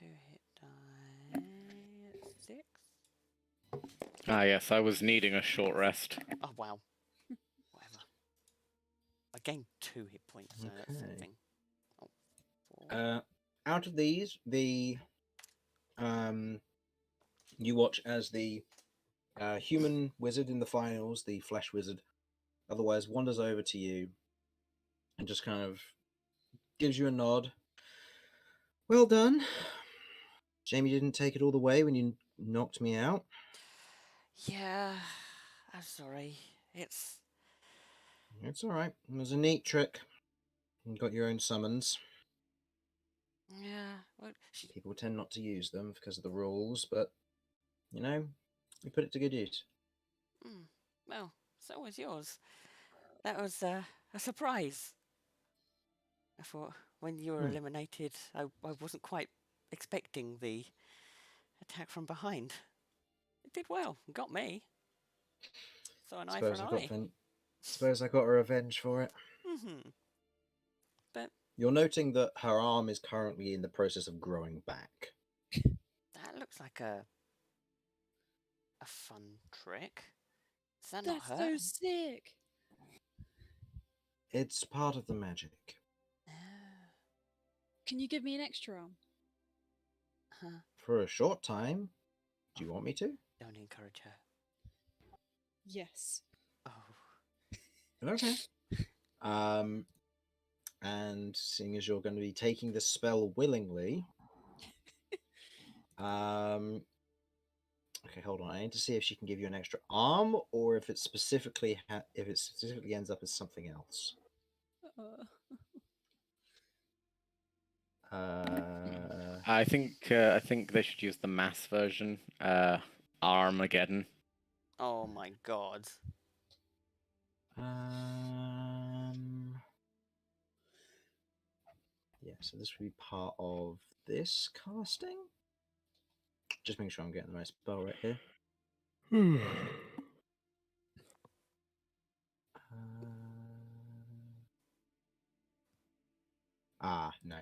2 hit die. 6. Ah, yes, I was needing a short rest. Oh wow. Whatever. I gained 2 hit points, so that's Okay. something. Oh, 4. Out of these, you watch as the human wizard in the finals, the flesh wizard, otherwise wanders over to you and just kind of gives you a nod. Well done. Jamie didn't take it all the way when you knocked me out. Yeah, I'm sorry. It's It's all right. It was a neat trick. You got your own summons. yeah. Well, People tend not to use them because of the rules, but you know, you put it to good use. well, so was yours. That was a surprise. I thought when you were eliminated, I wasn't quite expecting the attack from behind. It did well. Got me. So an eye for an eye. Suppose I got a revenge for it. Mm-hmm. But You're noting that her arm is currently in the process of growing back. that looks like a fun trick. Does that not That's hurt? so sick. It's part of the magic. Can you give me an extra arm? Huh. For a short time. Do you want me to? Don't encourage her. Yes. Oh. Okay. And seeing as you're going to be taking the spell willingly, okay, hold on. I need to see if she can give you an extra arm, or if it specifically ends up as something else. I think they should use the mass version. Armageddon. Oh my god. Yeah, so this would be part of this casting. Just making sure I'm getting the right spell right here. No.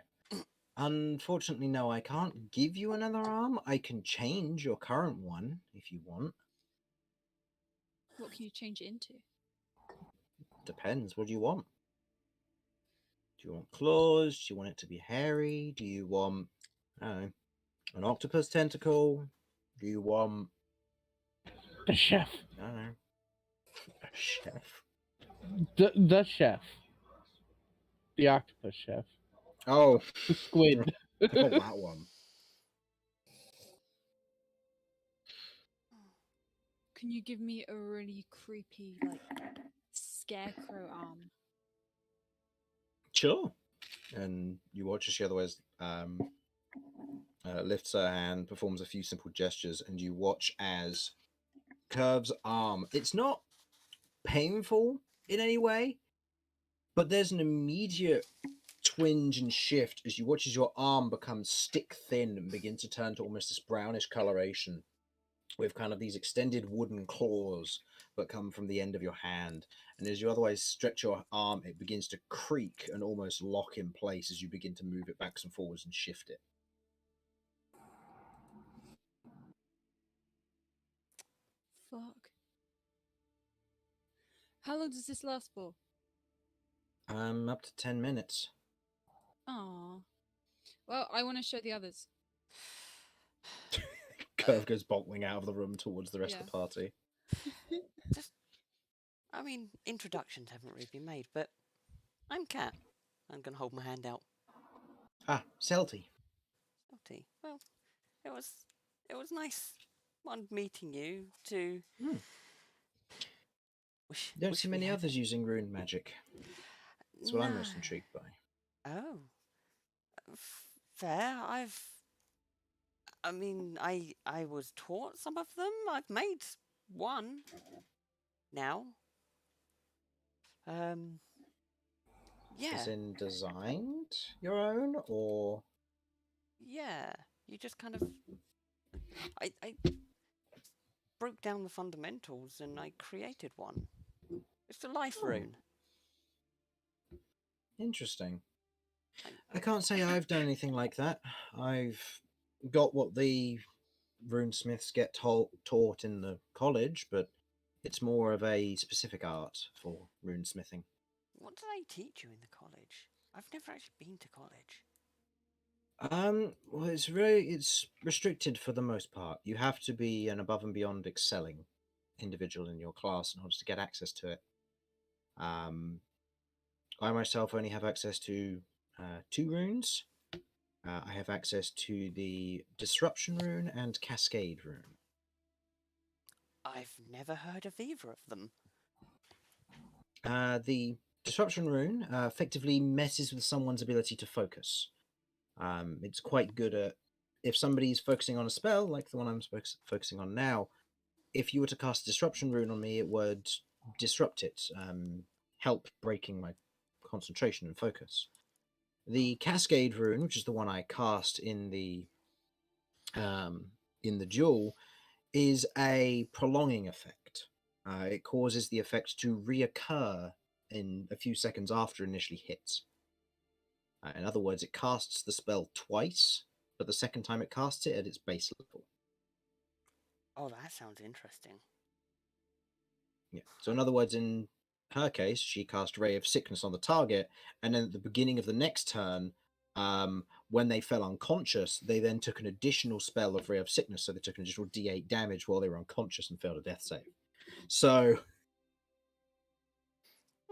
Unfortunately, no, I can't give you another arm. I can change your current one if you want. What can you change it into? Depends. What do you want? Do you want claws? Do you want it to be hairy? Do you want, I don't know, an octopus tentacle? Do you want, The chef. I don't know, a chef? The chef. The octopus chef. Oh, The squid. oh, that one. Can you give me a really creepy, like, scarecrow arm? Sure. And you watch as she otherwise lifts her hand, performs a few simple gestures, and you watch as Curve's arm. It's not painful in any way, but there's an immediate twinge and shift as you watch as your arm becomes stick thin and begins to turn to almost this brownish coloration with kind of these extended wooden claws that come from the end of your hand. And as you otherwise stretch your arm, it begins to creak and almost lock in place as you begin to move it backs and forwards and shift it. Fuck. How long does this last for? Up to 10 minutes. Aw. Well, I want to show the others. Curve goes bottling out of the room towards the rest of Yeah. the party. I mean, introductions haven't really been made, but I'm Kat. I'm going to hold my hand out. Ah, Celty. Salty. Well, it was nice one meeting you too. Hmm. Wish, You don't wish see we many had- others using rune magic. That's what I'm most No. intrigued by. Oh, fair. I mean, I was taught some of them. I've made one now. Yeah, As in designed your own, or yeah. You just kind of, I broke down the fundamentals and I created one. It's a life Oh. rune. interesting. I can't say I've done anything like that. I've got what the runesmiths get taught in the college, but it's more of a specific art for runesmithing. What do they teach you in the college? I've never actually been to college. Well, it's restricted for the most part. You have to be an above and beyond excelling individual in your class in order to get access to it. I myself only have access to 2 runes. I have access to the Disruption rune and Cascade rune. I've never heard of either of them. The Disruption rune effectively messes with someone's ability to focus. It's quite good at, if somebody's focusing on a spell, like the one I'm focusing on now, if you were to cast a Disruption rune on me, it would disrupt it, help breaking my concentration and focus. The Cascade rune, which is the one I cast in the duel, is a prolonging effect. It causes the effect to reoccur in a few seconds after it initially hits. In other words, it casts the spell twice, but the second time it casts it at its base level. Oh, that sounds interesting. Yeah. So in other words, in her case, she cast Ray of Sickness on the target, and then at the beginning of the next turn, when they fell unconscious, they then took an additional spell of Ray of Sickness, so they took an additional D8 damage while they were unconscious and failed a death save. So,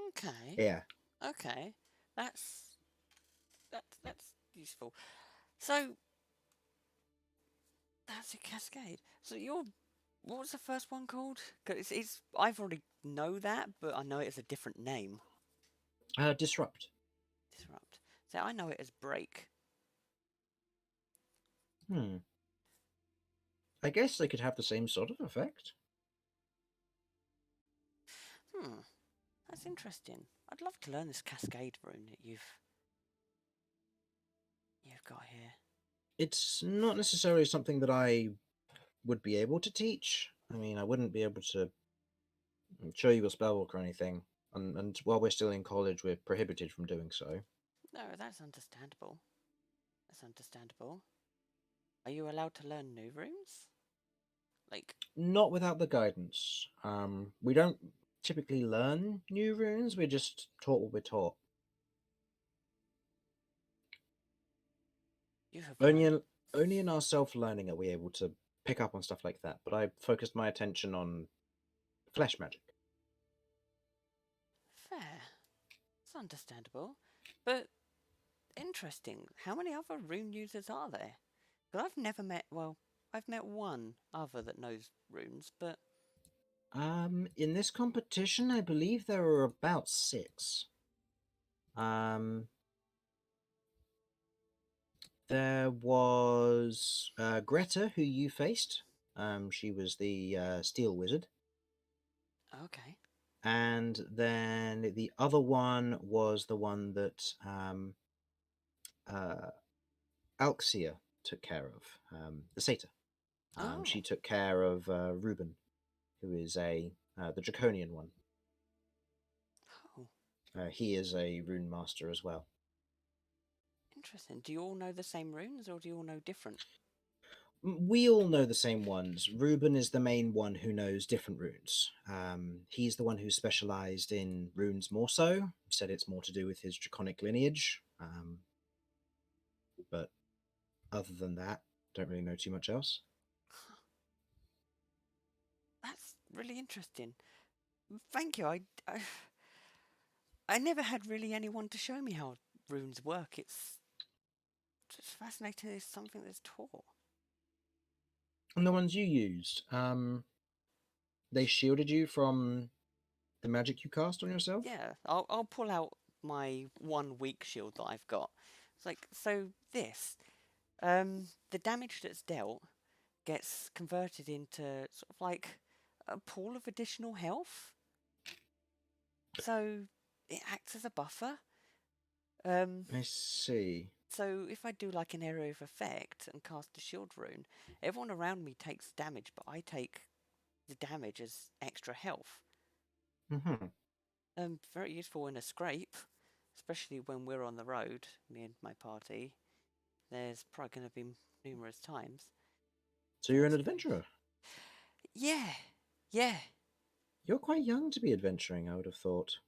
Okay. yeah. Okay. That's useful. So that's a cascade. So what was the first one called? 'Cause it's I've already know that, but I know it as a different name. Disrupt. Disrupt. So I know it as break. I guess they could have the same sort of effect. That's interesting. I'd love to learn this cascade rune that you've got here. It's not necessarily something that I would be able to teach. I mean, I wouldn't be able to show you a spellbook or anything. And while we're still in college, we're prohibited from doing so. No, that's understandable. That's understandable. Are you allowed to learn new runes? Like, Not without the guidance. We don't typically learn new runes, we're just taught what we're taught. you have Only in our self-learning are we able to pick up on stuff like that, but I focused my attention on flesh magic. Fair. It's understandable. But interesting. How many other rune users are there? Because I've never met, I've met one other that knows runes, but In this competition, I believe there are about 6. There There was Greta, who you faced. She was the steel wizard. Okay. And then the other one was the one that Alxia took care of, the satyr. Oh. She took care of Reuben, who is the draconian one. Oh, He is a rune master as well. interesting. Do you all know the same runes, or do you all know different? We all know the same ones. Reuben is the main one who knows different runes. He's the one who specialized in runes more so. Said it's more to do with his draconic lineage. But other than that, don't really know too much else. That's really interesting. Thank you. I never had really anyone to show me how runes work. It's just fascinating. It's something that's taught. And the ones you used, they shielded you from the magic you cast on yourself? Yeah, I'll pull out my 1 weak shield that I've got. It's like, so this, the damage that's dealt gets converted into sort of like a pool of additional health. So it acts as a buffer. I see. So if I do like an area of effect and cast a shield rune, everyone around me takes damage, but I take the damage as extra health. Mm-hmm. Very useful in a scrape, especially when we're on the road, me and my party. There's probably going to be numerous times. So you're an adventurer? Yeah, yeah, You're quite young to be adventuring, I would have thought.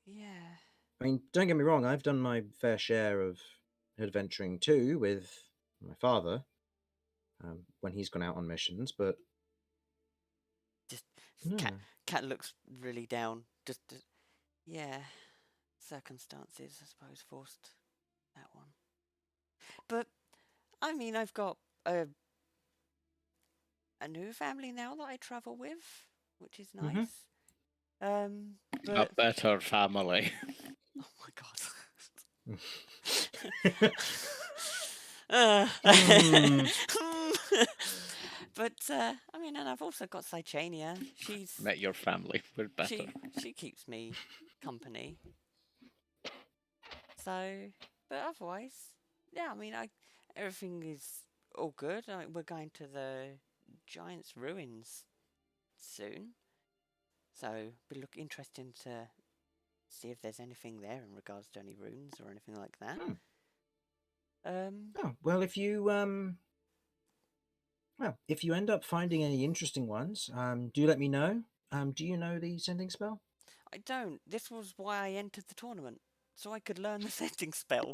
yeah. I mean, don't get me wrong, I've done my fair share of adventuring too with my father when he's gone out on missions, but Just no. cat looks really down. Just yeah, circumstances, I suppose, forced that one. But I mean, I've got a new family now that I travel with, which is nice. A But better family. oh my god. But I mean, and I've also got Sychania. She's Met your family. We're better. she keeps me company. So, but otherwise, yeah. I mean, everything is all good. We're going to the Giant's Ruins soon, so it'll look interesting to see if there's anything there in regards to any runes or anything like that. Oh, well, if you end up finding any interesting ones, do let me know. Do you know the sending spell? I don't. This was why I entered the tournament, so I could learn the sending spell.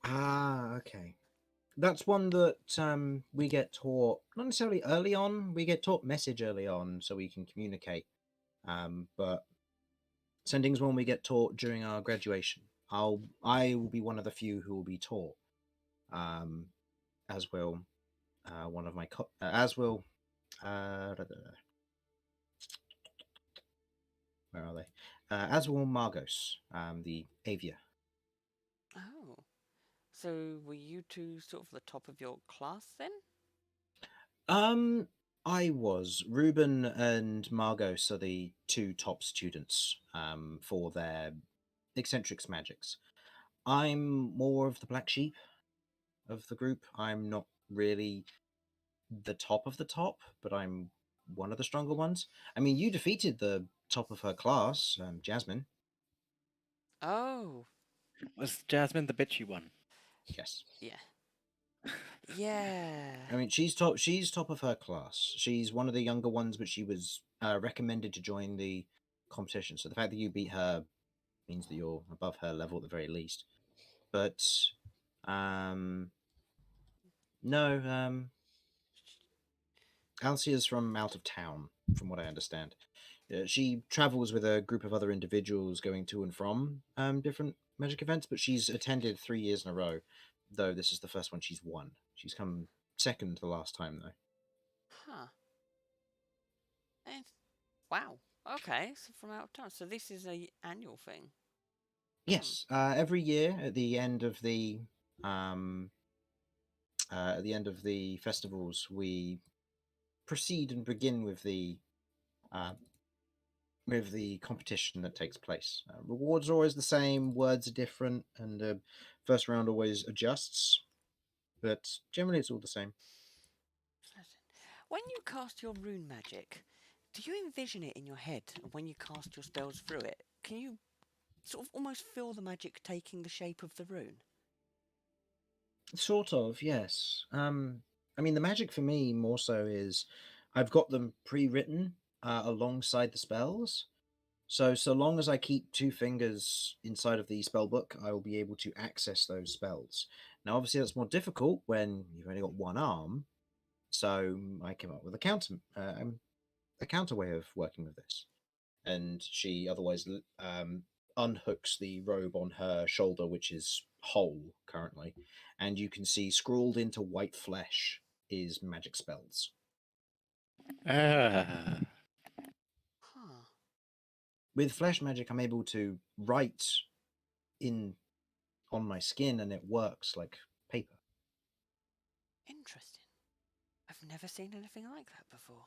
Ah, okay. That's one that we get taught, not necessarily early on, we get taught message early on so we can communicate. But sending's one we get taught during our graduation. I will be one of the few who will be taught. As will one of my as will where are they? As will Margos, the Avia. Oh, so were you two sort of the top of your class then? I was. Ruben and Margos are the two top students for their eccentrics magics. I'm more of the black sheep of the group. I'm not really the top of the top, but I'm one of the stronger ones. I mean, you defeated the top of her class, Jasmine. Oh, Was Jasmine the bitchy one? Yes. yeah. Yeah. I mean, she's top. She's top of her class. She's one of the younger ones, but she was recommended to join the competition. So the fact that you beat her means that you're above her level at the very least. But no, Alcia's from out of town, from what I understand. She travels with a group of other individuals going to and from different magic events, but she's attended 3 years in a row, though this is the first one she's won. She's come second the last time, though. Huh. And, wow. Okay, so from out of town. So this is a annual thing. Yes, every year at the end of the at the end of the festivals, we proceed and begin with the competition that takes place. Rewards are always the same, words are different, and the first round always adjusts, but generally it's all the same. When you cast your rune magic, do you envision it in your head? And when you cast your spells through it, can you sort of almost feel the magic taking the shape of the rune? Sort of, yes. I mean, the magic for me more so is I've got them pre-written alongside the spells. So long as I keep 2 fingers inside of the spell book, I will be able to access those spells. Now, obviously, that's more difficult when you've only got one arm. So I came up with a counter way of working with this. And she otherwise unhooks the robe on her shoulder, which is whole currently, and you can see scrawled into white flesh is magic spells. Ah. Huh. With flesh magic, I'm able to write in on my skin, and it works like paper. Interesting. I've never seen anything like that before.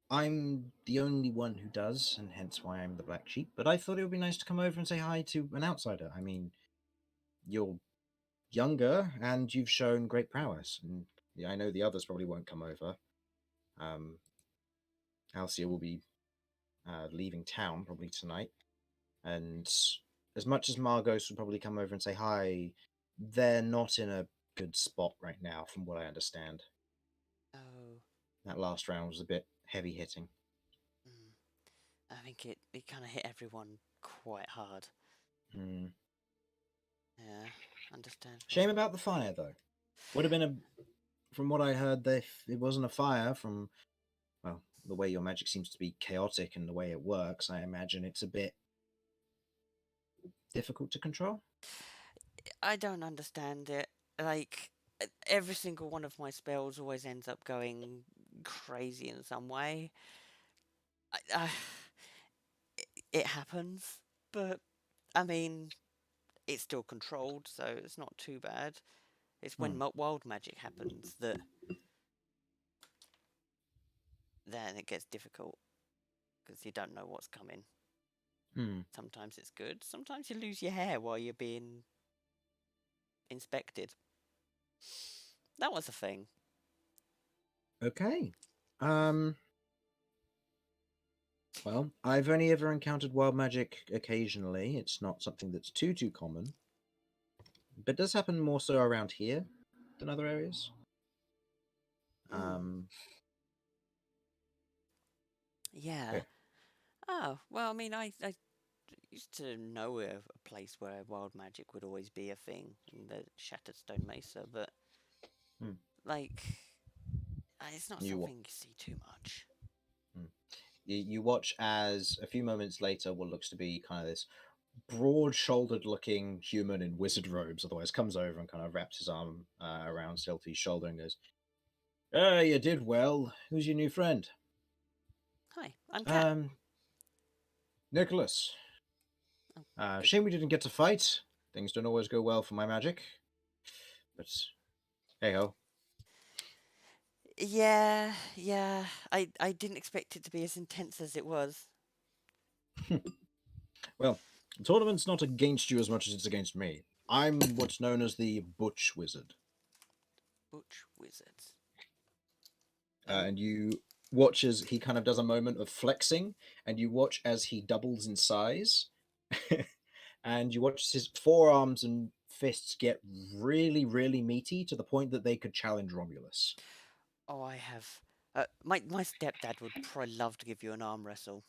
I'm the only one who does, and hence why I'm the black sheep. But I thought it would be nice to come over and say hi to an outsider. I mean, you're younger and you've shown great prowess, and yeah, I know the others probably won't come over. Alcia will be leaving town probably tonight, and as much as Margos would probably come over and say hi, they're not in a good spot right now, from what I understand. Oh. That last round was a bit heavy hitting. I think it kind of hit everyone quite hard. Hmm. Yeah, understand. Shame about the fire, though. Would have been from what I heard, it wasn't a fire. From the way your magic seems to be chaotic and the way it works, I imagine it's a bit difficult to control. I don't understand it. Like, every single one of my spells always ends up going crazy in some way. It happens, but I mean, it's still controlled, so it's not too bad. It's when wild magic happens that then it gets difficult because you don't know what's coming. Sometimes it's good. Sometimes you lose your hair while you're being inspected. That was a thing. Okay. Well, I've only ever encountered wild magic occasionally. It's not something that's too common. But it does happen more so around here than other areas. Yeah. Okay. Oh, well, I mean, I used to know a place where wild magic would always be a thing in the Shattered Stone Mesa, but like, it's not something you see too much. You watch as a few moments later what looks to be kind of this broad-shouldered looking human in wizard robes otherwise comes over and kind of wraps his arm around Silty's shoulder and goes, you did well. Who's your new friend? Hi, I'm Kat. Nicholas. Shame we didn't get to fight. Things don't always go well for my magic. But hey-ho. Yeah. I didn't expect it to be as intense as it was. Well, the tournament's not against you as much as it's against me. I'm what's known as the Butch Wizard. Butch Wizards. And you watch as he kind of does a moment of flexing, and you watch as he doubles in size, and you watch his forearms and fists get really, really meaty to the point that they could challenge Romulus. Oh, I have. My stepdad would probably love to give you an arm wrestle.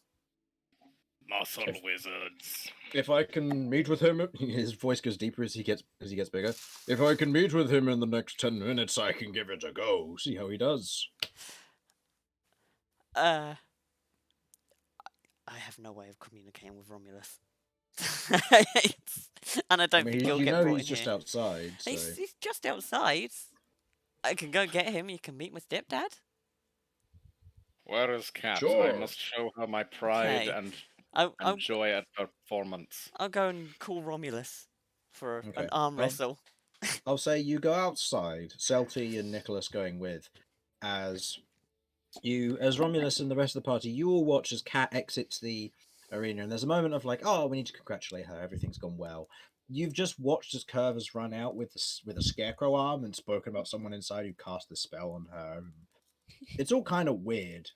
Muscle wizards. If I can meet with him, his voice goes deeper as he gets bigger. If I can meet with him in the next 10 minutes, I can give it a go. See how he does. I have no way of communicating with Romulus. And I don't think he'll get brought he's in just here. outside. So. He's just outside. I can go get him. You can meet my stepdad. Where is Kat? Sure. I must show her my pride Okay. and joy at her performance. I'll go and call Romulus for Okay. an arm wrestle. I'll say you go outside, Celty and Nicholas going with, as Romulus and the rest of the party, you all watch as Kat exits the arena, and there's a moment of like, oh, we need to congratulate her, everything's gone well. You've just watched as Curve has run out with a scarecrow arm and spoken about someone inside who cast the spell on her. It's all kind of weird.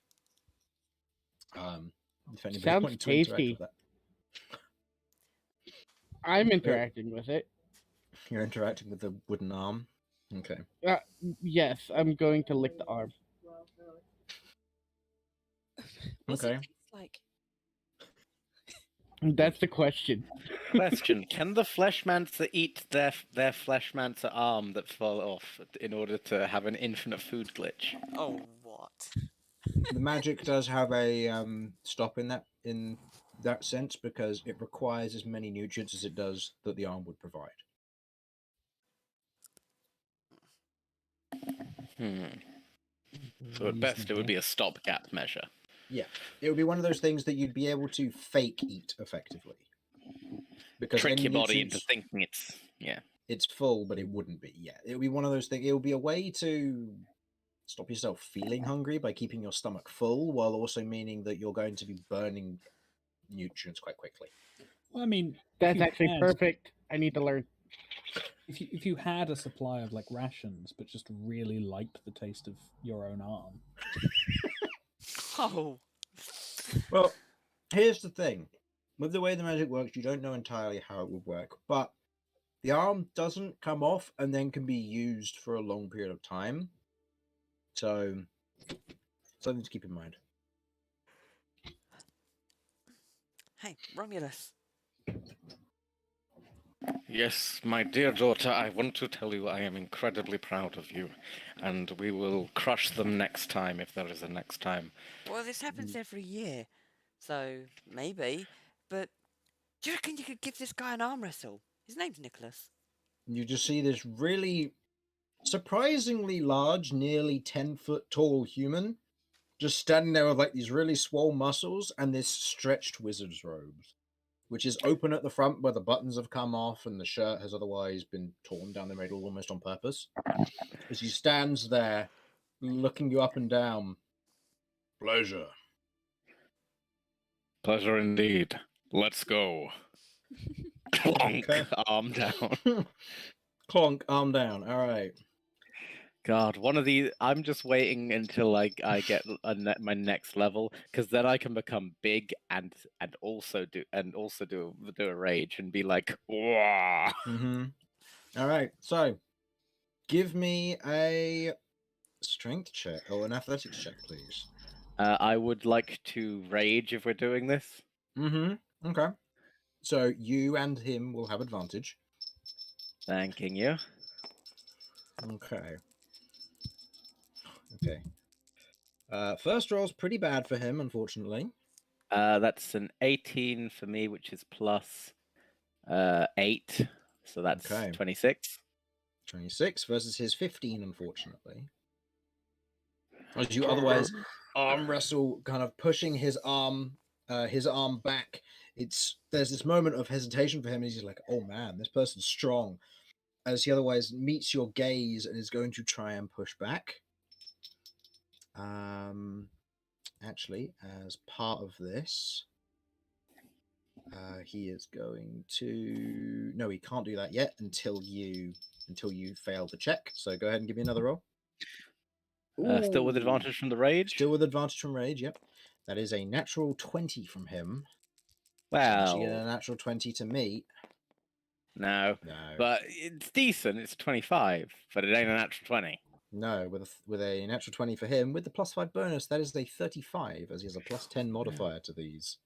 If anybody Sounds wanted to interact tasty. with that. I'm interacting with it. You're interacting with the wooden arm. Okay. Yes, I'm going to lick the arm. What's Okay. it taste like? That's the question. Question: can the Fleshmancer eat their Fleshmancer arm that fell off in order to have an infinite food glitch? Oh, what? The magic does have a stop in that sense because it requires as many nutrients as it does that the arm would provide. So at best, it would be a stopgap measure. Yeah, it would be one of those things that you'd be able to fake eat effectively. Because Trick any your body into nutrients- thinking it's full, but it wouldn't be. Yeah, it would be one of those things. It would be a way to stop yourself feeling hungry by keeping your stomach full, while also meaning that you're going to be burning nutrients quite quickly. Well, I mean, That's actually perfect. I need to learn. If you had a supply of like rations, but just really liked the taste of your own arm, Oh. Well, here's the thing. With the way the magic works, you don't know entirely how it would work, but the arm doesn't come off and then can be used for a long period of time. So, something to keep in mind. Hey, Romulus. Yes, my dear daughter, I want to tell you I am incredibly proud of you, and we will crush them next time if there is a next time. Well, this happens every year, so maybe. But do you reckon you could give this guy an arm wrestle? His name's Nicholas. You just see this really surprisingly large, nearly 10-foot tall human just standing there with like these really swole muscles and this stretched wizard's robes, which is open at the front where the buttons have come off and the shirt has otherwise been torn down the middle almost on purpose. As he stands there, looking you up and down. Pleasure. Pleasure indeed. Let's go. Clonk, Okay. arm down. Clonk, arm down. All right. God, one of these. I'm just waiting until I get my next level, because then I can become big and also do a rage and be like, wah. Mm-hmm. All right. So, give me a strength check or an athletics check, please. I would like to rage if we're doing this. Mm-hmm. Okay. So you and him will have advantage. Thanking you. Okay. Okay. First roll's pretty bad for him, unfortunately. That's an 18 for me, which is plus 8, so that's Okay. 26. 26 versus his 15, unfortunately. As you otherwise arm wrestle, kind of pushing his arm back. There's this moment of hesitation for him, and he's like, "Oh man, this person's strong." As he otherwise meets your gaze and is going to try and push back. Actually, as part of this, he is going to. No, he can't do that yet until you fail the check. So go ahead and give me another roll. Still with advantage from the rage? Still with advantage from rage, yep. That is a natural 20 from him. Actually, get a Well, natural 20 to meet. no. No. But it's decent. It's 25, but it ain't a natural 20. No, with a natural 20 for him, with the +5 bonus, that is a 35, as he has a +10 modifier to these.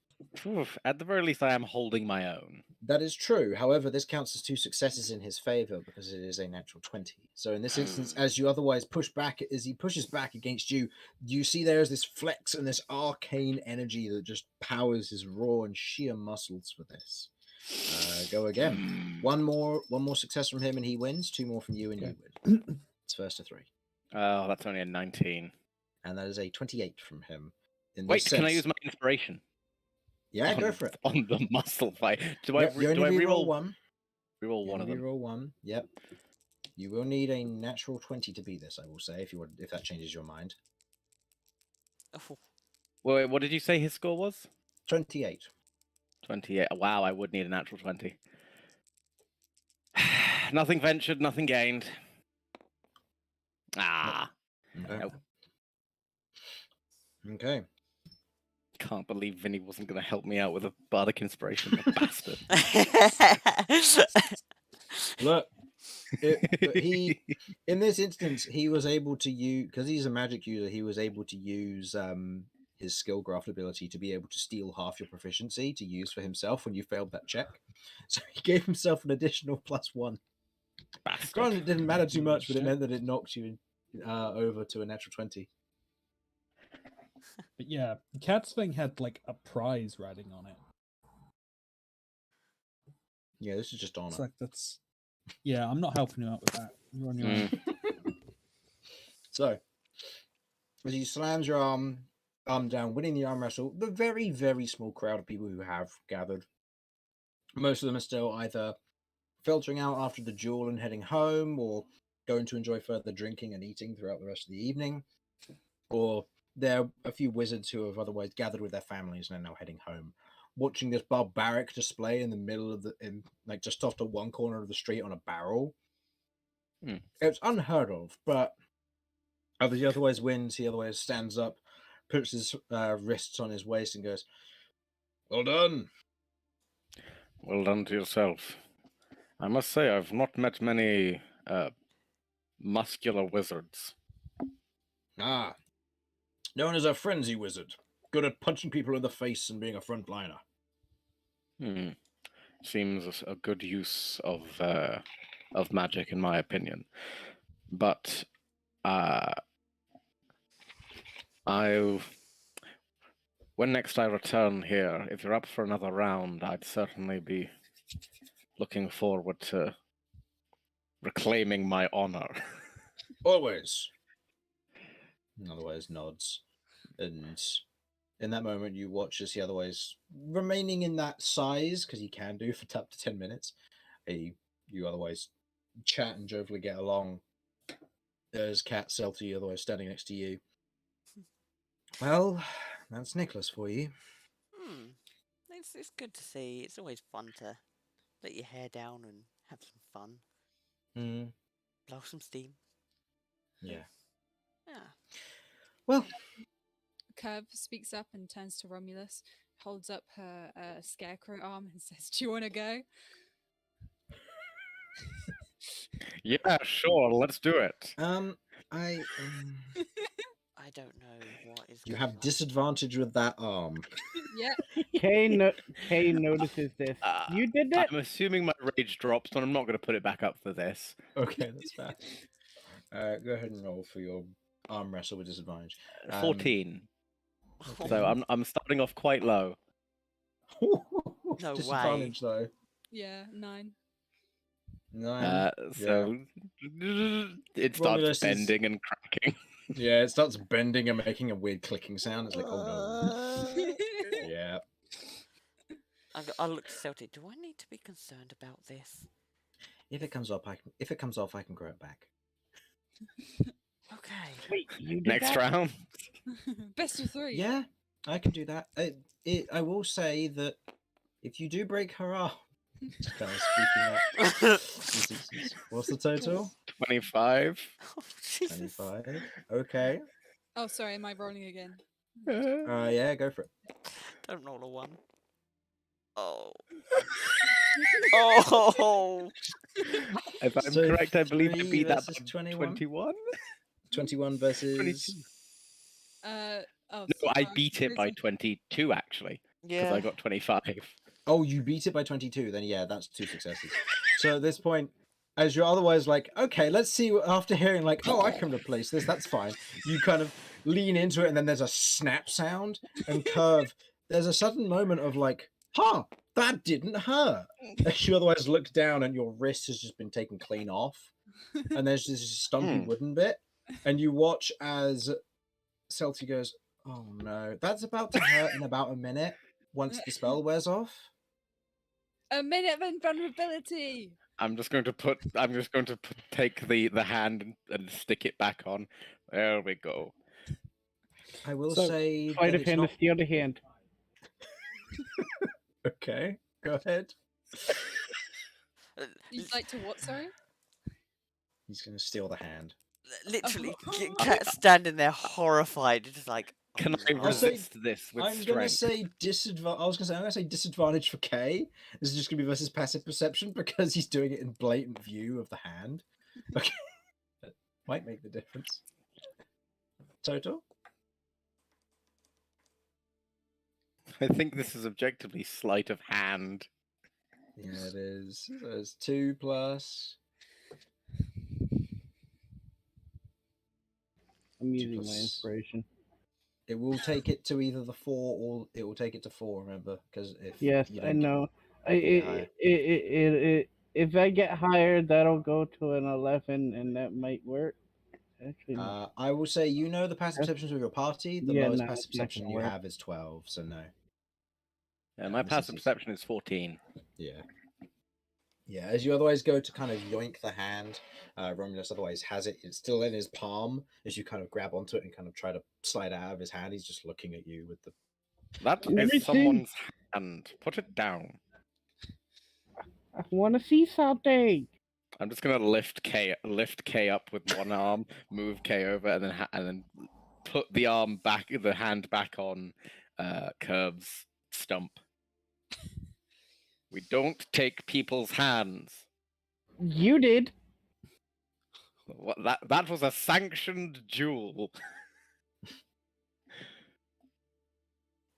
Oof, at the very least, I am holding my own. That is true. However, this counts as 2 successes in his favor because it is a natural 20. So in this instance, as you otherwise push back, as he pushes back against you, you see there is this flex and this arcane energy that just powers his raw and sheer muscles for this. Go again. One more success from him and he wins. 2 more from you and you win. It's first to 3. Oh, that's only a 19. And that is a 28 from him. Wait, can I use my inspiration? Yeah, go for it. On the muscle fight. Do Yep, I reroll one? Reroll one of them. Reroll one. Yep. You will need a natural 20 to beat this, I will say, if that changes your mind. Oh, Wait, what did you say his score was? 28. 28. Wow, I would need a natural 20. Nothing ventured, nothing gained. Ah, Okay. nope. Okay. Can't believe Vinny wasn't going to help me out with a bardic inspiration, the bastard. Look, but in this instance, he was able to use, because he's a magic user, he was able to use his skill graft ability to be able to steal half your proficiency to use for himself when you failed that check. So he gave himself an additional +1. Bastard. Granted, it didn't matter too much, but it Shit. meant that it knocked you over to a natural 20. But yeah, Cat's thing had like a prize riding on it. Yeah, this is just honor. It's like that's. Yeah, I'm not helping you out with that. You're on your own. So, as he slams your arm down, winning the arm wrestle, the very, very small crowd of people who have gathered, most of them are still either filtering out after the duel and heading home, or going to enjoy further drinking and eating throughout the rest of the evening, or there are a few wizards who have otherwise gathered with their families and are now heading home, watching this barbaric display in the middle of just off to one corner of the street on a barrel. It's unheard of, but as he otherwise wins, he otherwise stands up, puts his wrists on his waist and goes, "Well done." Well done to yourself. I must say, I've not met many muscular wizards. Ah, known as a frenzy wizard, good at punching people in the face and being a frontliner. Seems a good use of magic, in my opinion. But when next I return here, if you're up for another round, I'd certainly be looking forward to reclaiming my honor. Always. Otherwise nods. And in that moment, you watch as he otherwise, remaining in that size, because he can do for up to 10 minutes, you otherwise chat and jovially get along. There's Cat Celty otherwise standing next to you. Well, that's Nicholas for you. It's good to see. It's always fun to let your hair down and have some fun. Blow some steam. Yeah. Yeah. Well, Curve speaks up and turns to Romulus, holds up her scarecrow arm and says, "Do you want to go?" Yeah, sure, let's do it. I don't know what is. You going have on. disadvantage with that arm. Yeah. Kay notices this. You did that? I'm assuming my rage drops, but I'm not going to put it back up for this. Okay, that's fair. Go ahead and roll for your arm wrestle with disadvantage. 14. So I'm starting off quite low. No disadvantage though. Yeah, 9. 9. So it starts Romulus bending and cracking. Yeah, it starts bending and making a weird clicking sound. It's like, oh no. Yeah. I look to Celtic. Do I need to be concerned about this? If it comes off, I can grow it back. Okay. Wait, you did Next that? round. Best of 3. Yeah, I can do that. I will say that if you do break her arm, kind of speaking up. What's the total? 25. Oh, Jesus. 25. Okay. Oh, sorry, am I rolling again? Yeah, go for it. Don't roll a 1. Oh. Oh. If I'm So correct, I believe I 3 beat that versus by 21? 21. 21 versus 22. Oh, No, I beat it by 22 actually, because Yeah. I got 25. Oh, you beat it by 22. Then yeah, that's 2 successes. So at this point, as you're otherwise like, okay, let's see. After hearing like, oh, I can replace this. That's fine. You kind of lean into it, and then there's a snap sound and curve. There's a sudden moment of like, huh, that didn't hurt. As you otherwise look down, and your wrist has just been taken clean off, and there's this stumpy wooden bit, and you watch as Celty goes, oh no, that's about to hurt in about a minute once the spell wears off. A minute of invulnerability. I'm just going to take the hand and stick it back on. There we go. I will So, say Sleight that of it's hand not to steal the hand. okay. Go ahead. You'd like to what? Sorry. He's going to steal the hand. Literally, Cat standing there horrified, just like. Can "Oh, I no." I'll say- resist this with I'm gonna strength? say I was gonna say I'm gonna say disadvantage for K. This is just gonna be versus passive perception because he's doing it in blatant view of the hand. Okay, that might make the difference. Total. I think this is objectively sleight of hand. Yeah, it is. There's 2 plus. I'm using my plus- inspiration. It will take it to either the 4 or it will take it to 4. Remember, because if Yes, you I don't know. get higher. If I get higher, that'll go to an 11, and that might work. Actually, no. I will say you know the passive That's- perceptions of your party. The yeah, lowest no, passive it's not perception gonna you work. have is 12. So no. My this passive is- perception is 14. Yeah. Yeah, as you otherwise go to kind of yoink the hand, Romulus otherwise has it. It's still in his palm. As you kind of grab onto it and kind of try to slide it out of his hand, he's just looking at you with the. That Let me is see. someone's hand. Put it down. I want to see something. I'm just gonna lift K up with one arm, move K over, and then put the hand back on Curb's stump. We don't take people's hands. You did. What, that was a sanctioned duel.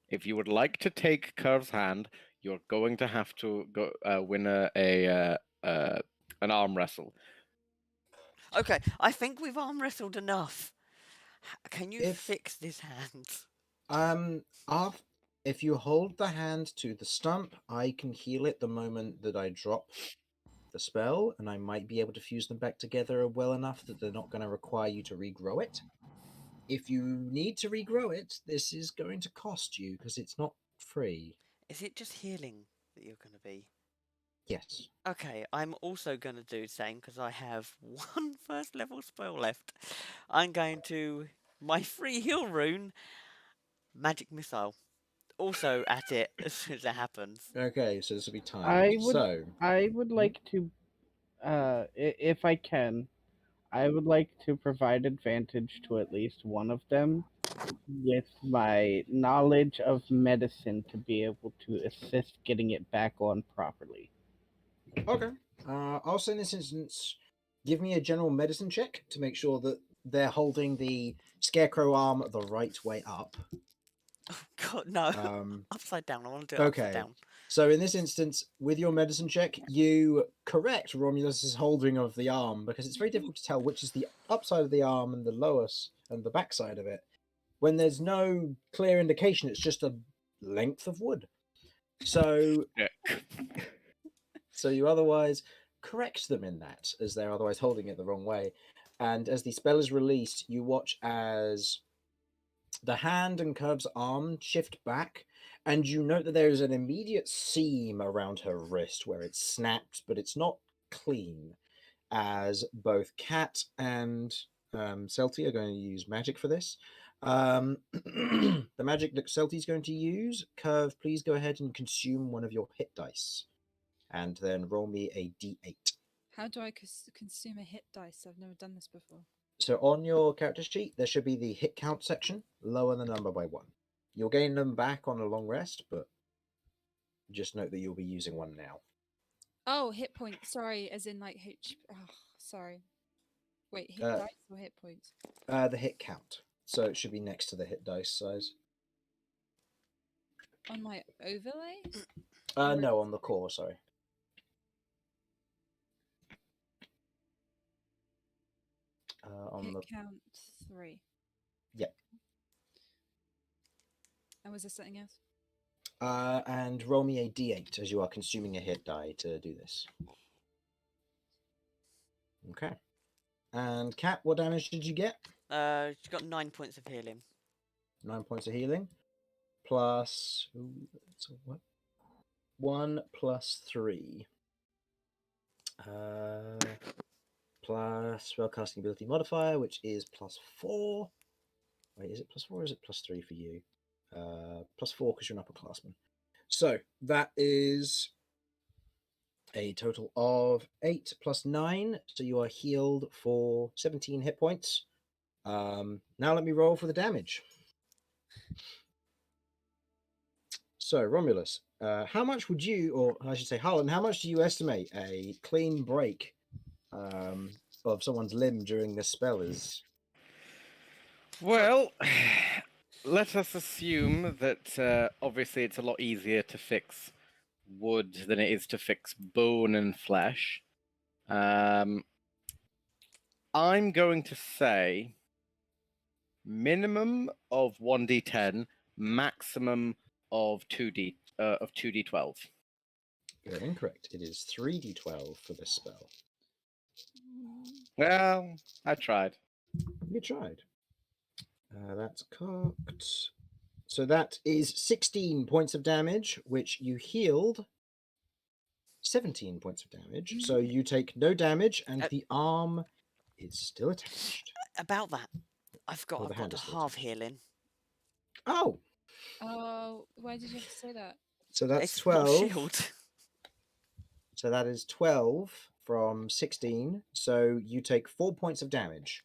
If you would like to take Curve's hand, you're going to have to go win an arm wrestle. Okay, I think we've arm wrestled enough. Can you fix this hand? If you hold the hand to the stump, I can heal it the moment that I drop the spell, and I might be able to fuse them back together well enough that they're not going to require you to regrow it. If you need to regrow it, this is going to cost you because it's not free. Is it just healing that you're going to be? Yes. Okay, I'm also going to do the same because I have one first level spell left. I'm going to my free heal rune, magic missile. Also at it as soon as it happens. Okay, so this will be timed. I would like to, if I can, I would like to provide advantage to at least one of them with my knowledge of medicine to be able to assist getting it back on properly. Okay. I'll say in this instance, give me a general medicine check to make sure that they're holding the scarecrow arm the right way up. Oh god, no. Upside down. I want to do it upside down. So in this instance, with your medicine check, you correct Romulus's holding of the arm because it's very difficult to tell which is the upside of the arm and the lowest and the backside of it. When there's no clear indication, it's just a length of wood. So, so you otherwise correct them in that, as they're otherwise holding it the wrong way. And as the spell is released, you watch as the hand and Curb's arm shift back, and you note that there is an immediate seam around her wrist where it's snapped, but it's not clean, as both Cat and Celti are going to use magic for this. The magic that Celti's going to use, Curve, please go ahead and consume one of your hit dice, and then roll me a d8. How do I consume a hit dice? I've never done this before. So on your character sheet, there should be the hit count section. Lower the number by 1. You'll gain them back on a long rest, but just note that you'll be using one now. Oh, hit points. Sorry, as in like H. Oh, sorry. Wait, hit dice or hit points? The hit count. So it should be next to the hit dice size. On my overlay? No, on the core, sorry. On hit the count 3. Yep. And was there something else? And roll me a d8 as you are consuming a hit die to do this. Okay. And Cat, what damage did you get? She's got 9 points of healing. 9 points of healing. Plus... Ooh, so what? 1 plus 3. Plus spellcasting ability modifier, which is +4. Wait, is it +4 or is it +3 for you? +4 because you're an upperclassman. So that is a total of 8 plus 9. So you are healed for 17 hit points. Now let me roll for the damage. So Romulus, how much would you, or I should say Harlan, how much do you estimate a clean break of someone's limb during this spell is? Well, let us assume that obviously it's a lot easier to fix wood than it is to fix bone and flesh. I'm going to say minimum of 1d10, maximum of 2d12. You're incorrect. It is 3d12 for this spell. Well, I tried. You tried. That's cocked. So that is 16 points of damage, which you healed 17 points of damage. So you take no damage, and the arm is still attached. About that, I forgot Or the I've got hand to is still halve attached. healing. Oh, why did you have to say that? So that's It's not 12. shield. So that is 12 from 16. So you take 4 points of damage.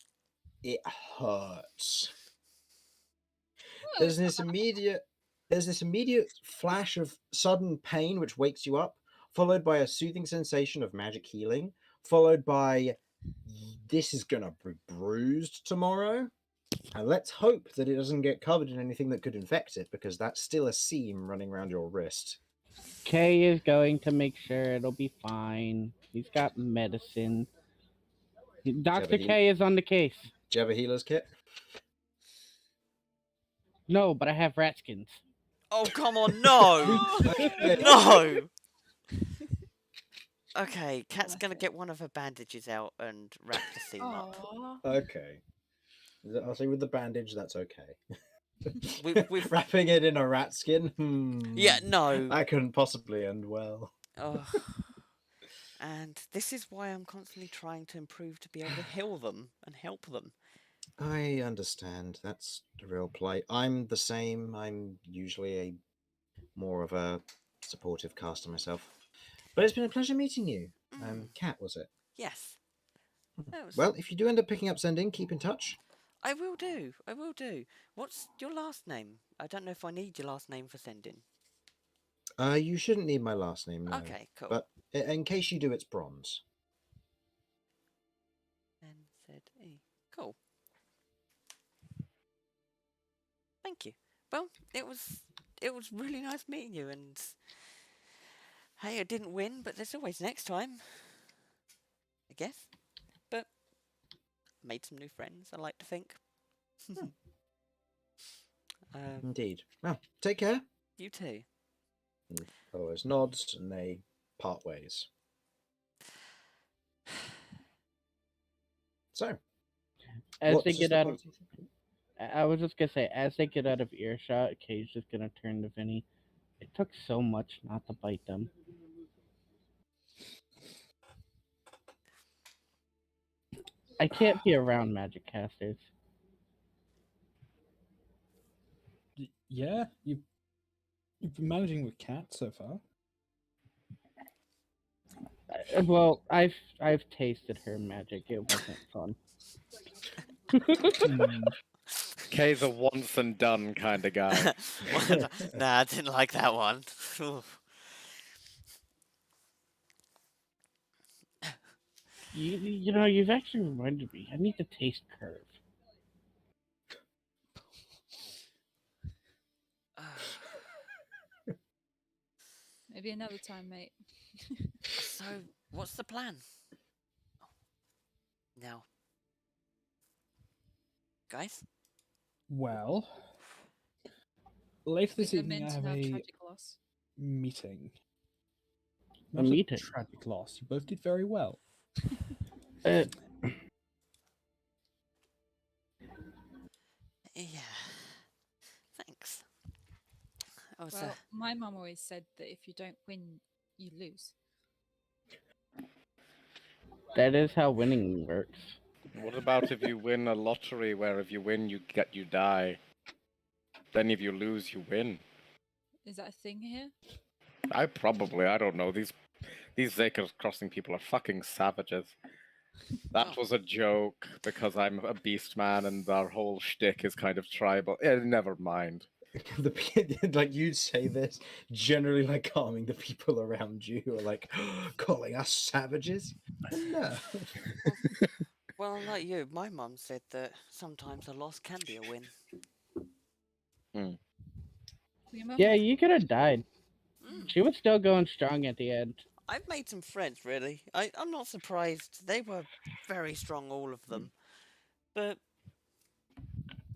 It hurts. Oh, There's this immediate flash of sudden pain which wakes you up, followed by a soothing sensation of magic healing, followed by this is gonna be bruised tomorrow. And let's hope that it doesn't get covered in anything that could infect it, because that's still a seam running around your wrist. Kay is going to make sure it'll be fine. He's got medicine. Dr. K is on the case. Do you have a healer's kit? No, but I have rat skins. Oh, come on, no! Okay. No! Okay, Kat's gonna get one of her bandages out and wrap the seam up. Aw. Okay. I'll say with the bandage, that's okay. We've Wrapping it in a rat skin? Yeah, no. That couldn't possibly end well. Oh. And this is why I'm constantly trying to improve to be able to heal them and help them. I understand. That's the real plight. I'm the same. I'm usually more of a supportive caster myself. But it's been a pleasure meeting you. Kat, was it? Yes. That was... Well, if you do end up picking up sending, keep in touch. I will do. I will do. What's your last name? I don't know if I need your last name for sending. You shouldn't need my last name, no. Okay, cool. But in case you do, it's Bronze. NZE. Cool. Thank you. Well, it was really nice meeting you, and hey, I didn't win, but there's always next time, I guess. But made some new friends, I like to think. Indeed. Well, take care. You too. And Otherwise nods, and they part ways. So, As what's they just get the out of, party? I was just gonna say, as they get out of earshot, Kay's just gonna turn to Vinny. It took so much not to bite them. I can't be around magic casters. Yeah, you've been managing with Cat so far. Well, I've tasted her magic. It wasn't fun. Kay's a once and done kind of guy. Nah, I didn't like that one. You know, you've actually reminded me. I need to taste Curve. Maybe another time, mate. So, what's the plan? Now, guys? Well, later this We evening I lament have our a tragic loss. meeting. A Not meeting? tragic loss. You both did very well. Yeah. Thanks. That was, Well, my mum always said that if you don't win, you lose. That is how winning works. What about if you win a lottery where if you win you die? Then if you lose you win. Is that a thing here? I don't know. These Zakers crossing people are fucking savages. That was a joke because I'm a beast man and our whole shtick is kind of tribal. Never mind. Like you'd say this, generally like calming the people around you who are like calling us savages. No. Well, unlike you, my mum said that sometimes a loss can be a win. Your mum Yeah, has- you could have died. Mm. She was still going strong at the end. I've made some friends, really. I'm not surprised. They were very strong, all of them. But,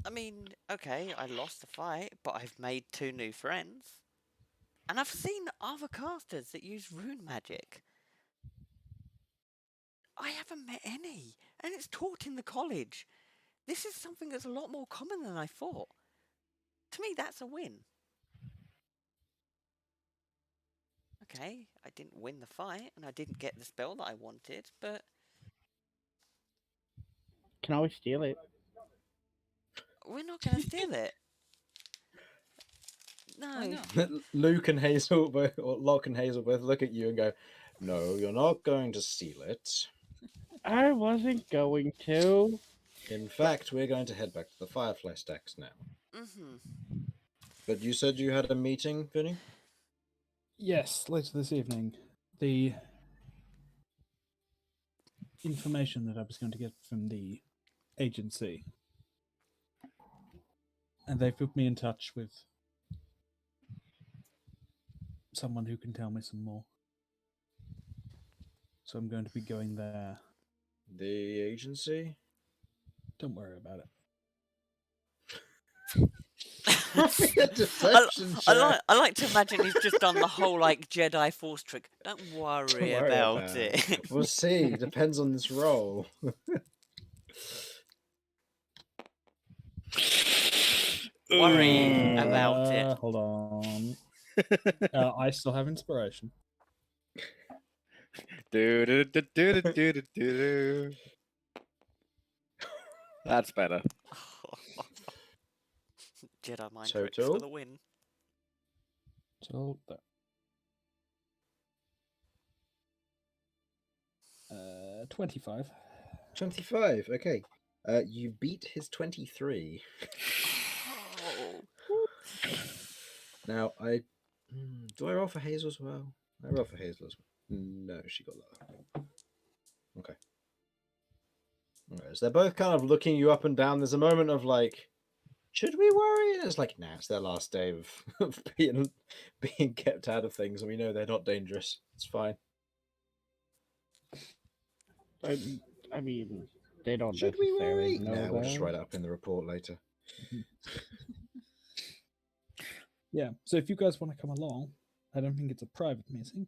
I mean, okay, I lost the fight, but I've made 2 new friends. And I've seen other casters that use rune magic. I haven't met any, and it's taught in the college. This is something that's a lot more common than I thought. To me, that's a win. Okay, I didn't win the fight, and I didn't get the spell that I wanted, but Can always steal it. we're not going to steal it. Why No. not? Luke and Hazel, or Locke and Hazel both look at you and go, "No, you're not going to steal it. I wasn't going to. In fact, we're going to head back to the Firefly Stacks now." Mm-hmm. But you said you had a meeting, Vinny? Yes, later this evening. The information that I was going to get from the agency. And they've put me in touch with someone who can tell me some more. So I'm going to be going there. The agency? Don't worry about it. Deception check. I like to imagine he's just done the whole like Jedi Force trick. Don't worry, Don't worry about it. We'll see. Depends on this roll. Worrying about it. Hold on. I still have inspiration. Do. That's better. Jedi mind tricks Total? for the win. So that. 25. 25, okay. You beat his 23. Oh. Now, do I roll for Hazel as well? I roll for Hazel as well. No, she got lower. Okay. Alright, so they're both kind of looking you up and down. There's a moment of like, should we worry? And it's like, nah, it's their last day of being kept out of things, and we know they're not dangerous. It's fine. I mean, they don't Should we necessarily worry? know Nah, we'll just that. write it up in the report later. Yeah, so if you guys want to come along, I don't think it's a private meeting.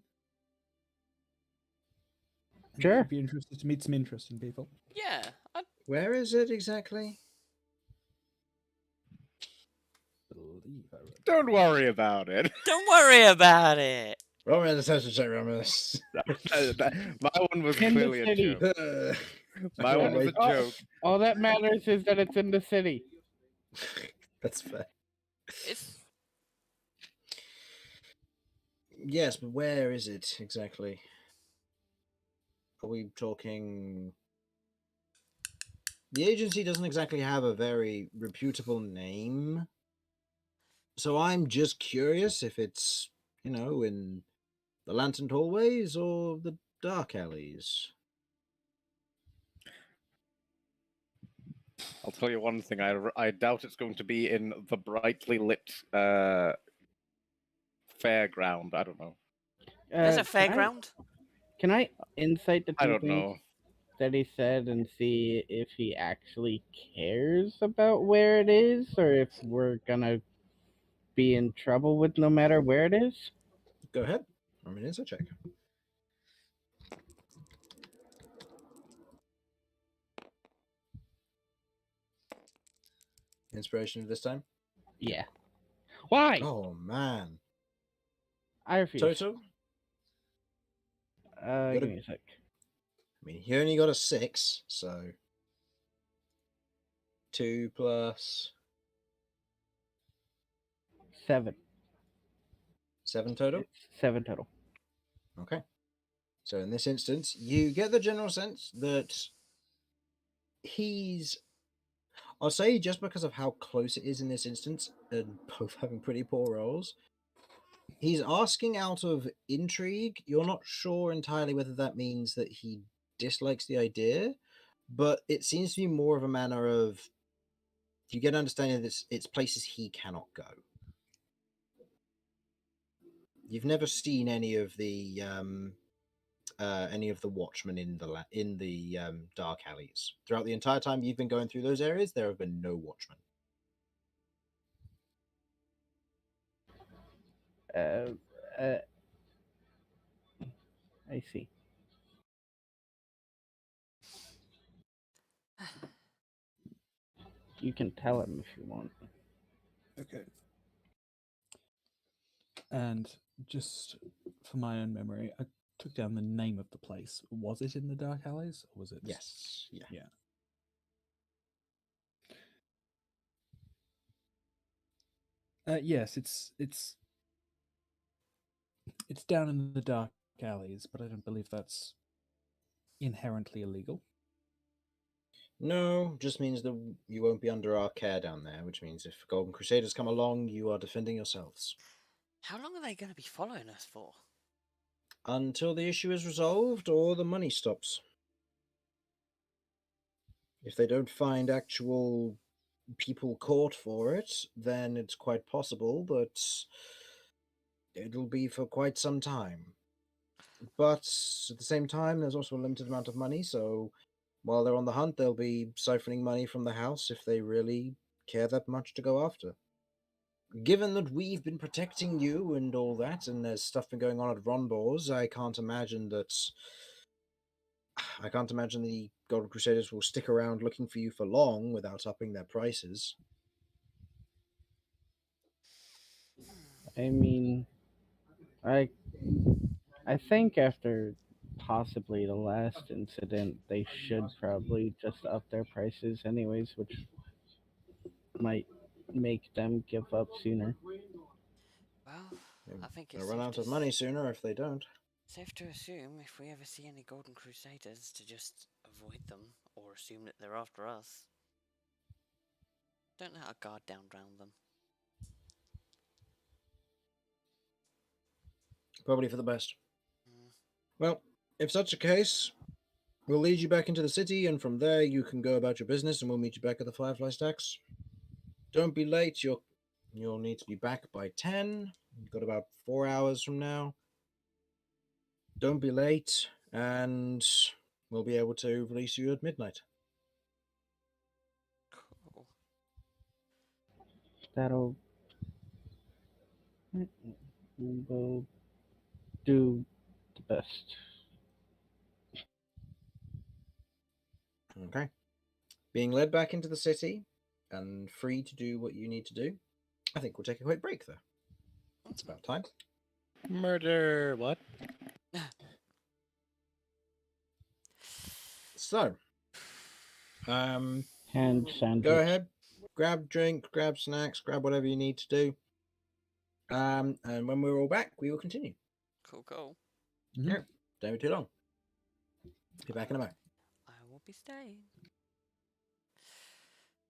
And Sure. I'd be interested to meet some interesting people. Yeah. Where is it exactly? Believe I read. Don't worry about it. Don't worry about it. Roll me a deception check, Romulus. My one was In the clearly a city. joke. My one was a Oh. joke. All that matters is that it's in the city. That's fair. It's Yes, but where is it exactly? Are we talking? The agency doesn't exactly have a very reputable name. So I'm just curious if it's, in the lantern hallways or the dark alleys. I'll tell you one thing. I doubt it's going to be in the brightly lit fairground. I don't know. there's a Can fairground. Can I insight the I two don't things know. that he said and see if he actually cares about where it is, or if we're gonna be in trouble with no matter where it is? Go ahead. I'm an insight check. Inspiration this time? Yeah. Why? Oh, man. I refuse. Total? Give me a sec. mean, he only got a 6, so 2 plus 7. 7 total. It's 7 total. Okay. So in this instance, you get the general sense that he's, I'll say just because of how close it is in this instance, and both having pretty poor rolls, he's asking out of intrigue. You're not sure entirely whether that means that he dislikes the idea, but it seems to be more of a manner of, you get an understanding that it's places he cannot go. You've never seen any of the watchmen in the dark alleys. Throughout the entire time you've been going through those areas, there have been no watchmen. I see. You can tell him if you want. Okay. And just for my own memory, I took down the name of the place. Was it in the dark alleys, or was it? Yes. Yeah. Yeah. Yes, it's down in the dark alleys, but I don't believe that's inherently illegal. No, just means that you won't be under our care down there, which means if Golden Crusaders come along, you are defending yourselves. How long are they going to be following us for? Until the issue is resolved or the money stops. If they don't find actual people caught for it, then it's quite possible that it'll be for quite some time. But at the same time, there's also a limited amount of money, so while they're on the hunt, they'll be siphoning money from the house if they really care that much to go after. Given that we've been protecting you and all that, and there's stuff been going on at Ronbor's, I can't imagine the Golden Crusaders will stick around looking for you for long without upping their prices. I mean, I think after possibly the last incident, they should probably just up their prices anyways, which might make them give up sooner. Well, I think They'll it's run out of money sooner if they don't. safe to assume if we ever see any Golden Crusaders to just avoid them or assume that they're after us. Don't let our guard down round them. Probably for the best. Mm. Well, if such a case, we'll lead you back into the city, and from there you can go about your business, and we'll meet you back at the Firefly Stacks. Don't be late. You'll need to be back by 10. You've got about 4 hours from now. Don't be late, and we'll be able to release you at midnight. Cool. That'll we'll do the best. Okay. Being led back into the city and free to do what you need to do, I think we'll take a quick break there. It's about time. Murder. What? So, Hand sandwich. go ahead, grab drink, grab snacks, grab whatever you need to do. And when we're all back, we will continue. Cool. Mhm. Yeah, don't be too long. Be back in a moment. I will be staying.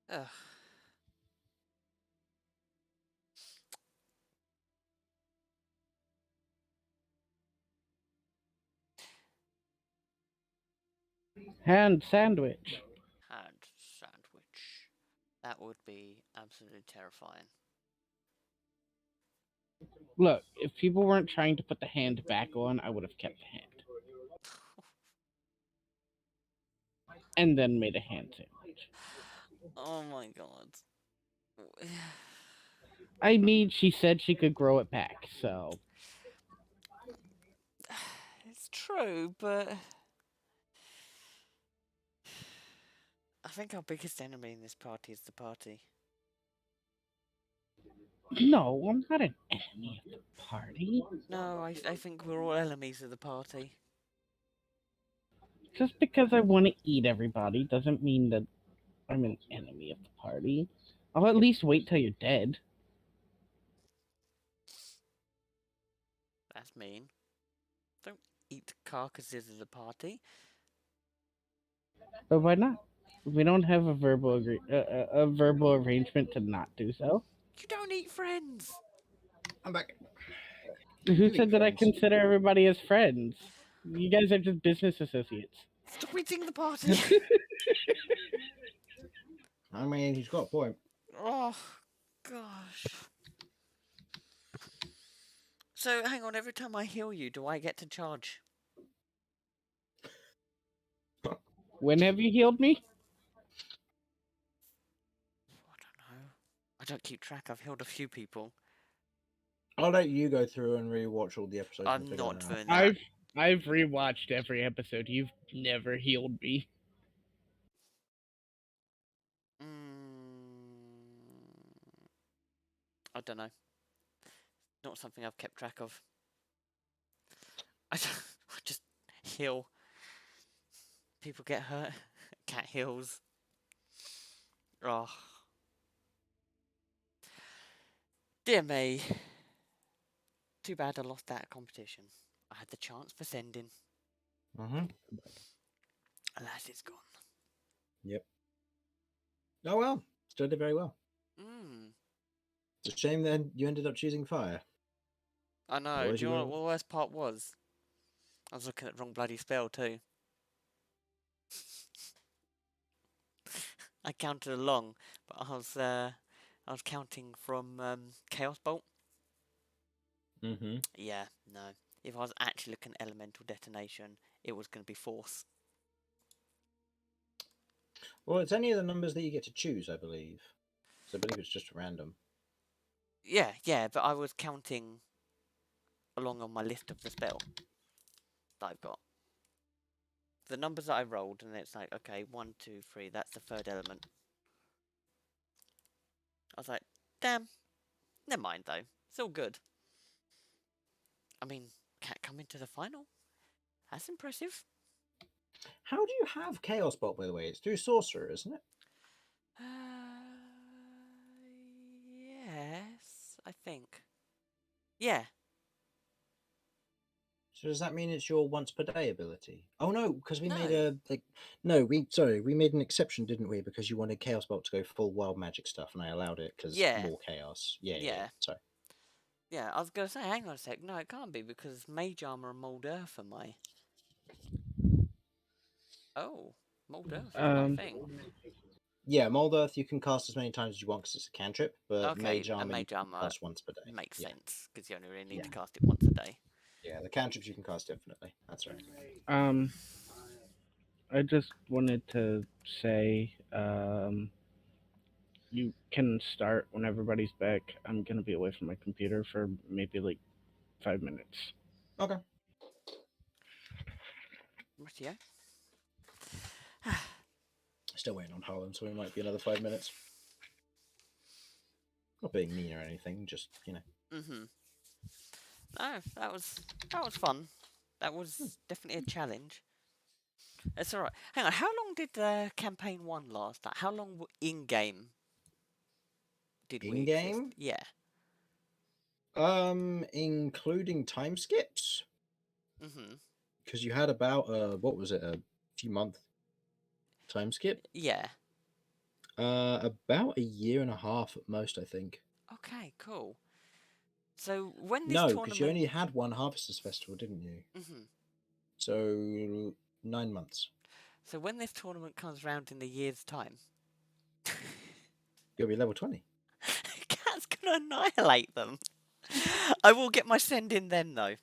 Ugh. Hand sandwich. Hand sandwich. That would be absolutely terrifying. Look, if people weren't trying to put the hand back on, I would have kept the hand. And then made a hand sandwich. Oh my god. I mean, she said she could grow it back, so. It's true, but I think our biggest enemy in this party is the party. No, I'm not an enemy of the party. No, I think we're all enemies of the party. Just because I want to eat everybody doesn't mean that I'm an enemy of the party. I'll at least wait till you're dead. That's mean. Don't eat carcasses of the party. But why not? We don't have a a verbal arrangement to not do so. You don't eat friends. I'm back. Who Do said eat that I friends. consider everybody as friends? You guys are just business associates. Stop eating the party. I mean, he's got a point. Oh, gosh. So, hang on, every time I heal you, do I get to charge? When have you healed me? I don't know. I don't keep track. I've healed a few people. I'll let you go through and rewatch all the episodes. I'm and figure not that out. doing that. I've rewatched every episode. You've never healed me. I don't know. Not something I've kept track of. I just heal. People get hurt. Cat heals. Oh. Dear me. Too bad I lost that competition. I had the chance for sending. Mm-hmm. Alas, it's gone. Yep. Oh well, still did very well. It's a shame then you ended up choosing fire. I know. Otherwise Do you you know what would've- the worst part was? I was looking at the wrong bloody spell too. I counted along, but I was counting from Chaos Bolt. Mm-hmm. Yeah, no. If I was actually looking at elemental detonation, it was going to be force. Well, it's any of the numbers that you get to choose, I believe. So I believe it's just random. Yeah, but I was counting along on my list of the spell that I've got. The numbers that I rolled, and it's like, okay, 1, 2, 3, that's the third element. I was like, damn, never mind though, it's all good. I mean, Cat coming to the final? That's impressive. How do you have Chaos Bolt, by the way? It's through Sorcerer, isn't it? Yes, I think. Yeah. So does that mean it's your once per day ability? Oh no, because we made No. a we made an exception, didn't we? Because you wanted Chaos Bolt to go full wild magic stuff, and I allowed it because Yeah. more chaos. Yeah. Yeah. Sorry. Yeah, I was going to say, hang on a sec. No, it can't be because Mage Armor and Mold Earth are my... Oh, Mold Earth is my thing. Yeah, Mold Earth you can cast as many times as you want because it's a cantrip, but Okay, Mage and Armor you Mage can Armor cast once per day. makes Yeah. sense because you only really need to Yeah. cast it once a day. Yeah, the cantrips you can cast definitely. That's right. I just wanted to say, you can start when everybody's back. I'm gonna be away from my computer for maybe like 5 minutes. Okay. Rightio. Still waiting on Harlan, so it might be another 5 minutes. Not being mean or anything, just No, that was fun. That was definitely a challenge. It's alright. Hang on, how long did campaign 1 last? Like, how long in game did we exist? In-game? Yeah. Including time skips? Because you had about what was it, a few month time skip? Yeah. About a year and a half at most, I think. Okay, cool. So when this No, tournament... because you only had one Harvesters Festival, didn't you? So 9 months. So when this tournament comes round in a year's time... You'll be level 20. Cat's gonna annihilate them. I will get my send in then, though.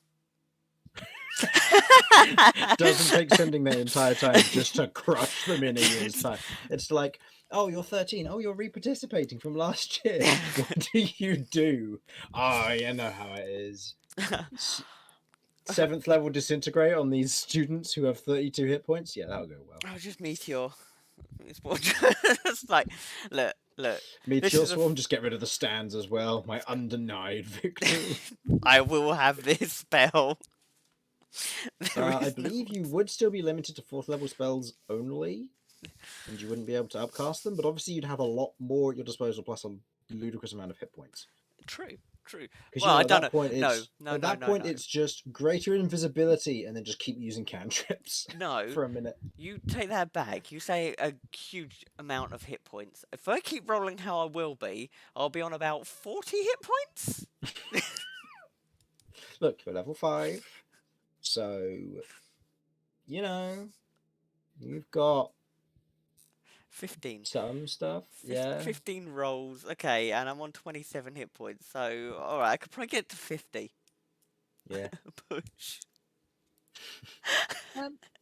Doesn't take sending the entire time just to crush them in a year's time. It's like, oh, you're 13. Oh, you're re-participating from last year. What do you do? Oh, you know how it is. 7th level disintegrate on these students who have 32 hit points. Yeah, that'll go well. I'll just Meteor. It's like, look. Meteor Swarm, just get rid of the stands as well. My undenied victory. I will have this spell. I believe you would still be limited to 4th level spells only, and you wouldn't be able to upcast them, but obviously you'd have a lot more at your disposal plus a ludicrous amount of hit points. True. Because Well, I at don't that know. point, it's No, at that no, point no. it's just greater invisibility, and then just keep using cantrips No. for a minute. You take that back. You say a huge amount of hit points. If I keep rolling how I will be, I'll be on about 40 hit points. Look, you're level 5, so you've got 15. some stuff. Yeah. 15 rolls. Okay, and I'm on 27 hit points. So, alright, I could probably get to 50. Yeah. Push.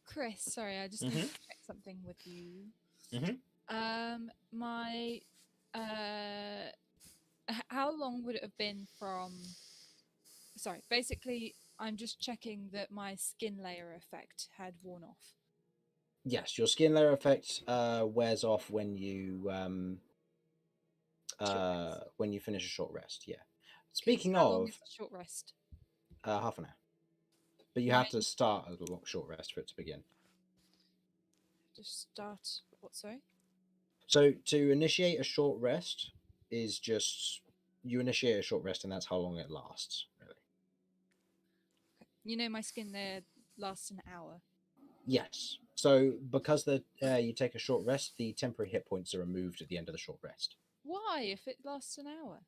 Chris, sorry, I just need to check something with you. My how long would it have been from? Sorry, basically, I'm just checking that my skin layer effect had worn off. Yes, your skin layer effect wears off when you finish a short rest. Yeah. Speaking How long of, is the short rest? half an hour. But you have to start a long short rest for it to begin. Just start. What? Sorry. So to initiate a short rest is just you initiate a short rest, and that's how long it lasts. Really. You know, my skin there lasts an hour. Yes. So because you take a short rest, the temporary hit points are removed at the end of the short rest. Why, if it lasts an hour?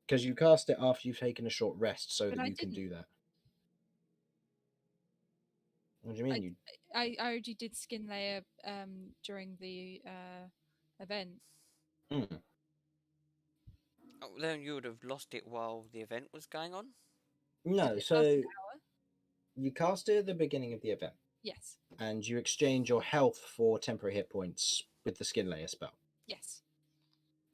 Because you cast it after you've taken a short rest, so But that I you can didn't. do that. What do you mean? I already did skin layer during the event. Mm. Oh, then you would have lost it while the event was going on? No, Did it so last an hour? you cast it at the beginning of the event, Yes. and you exchange your health for temporary hit points with the skin layer spell. Yes.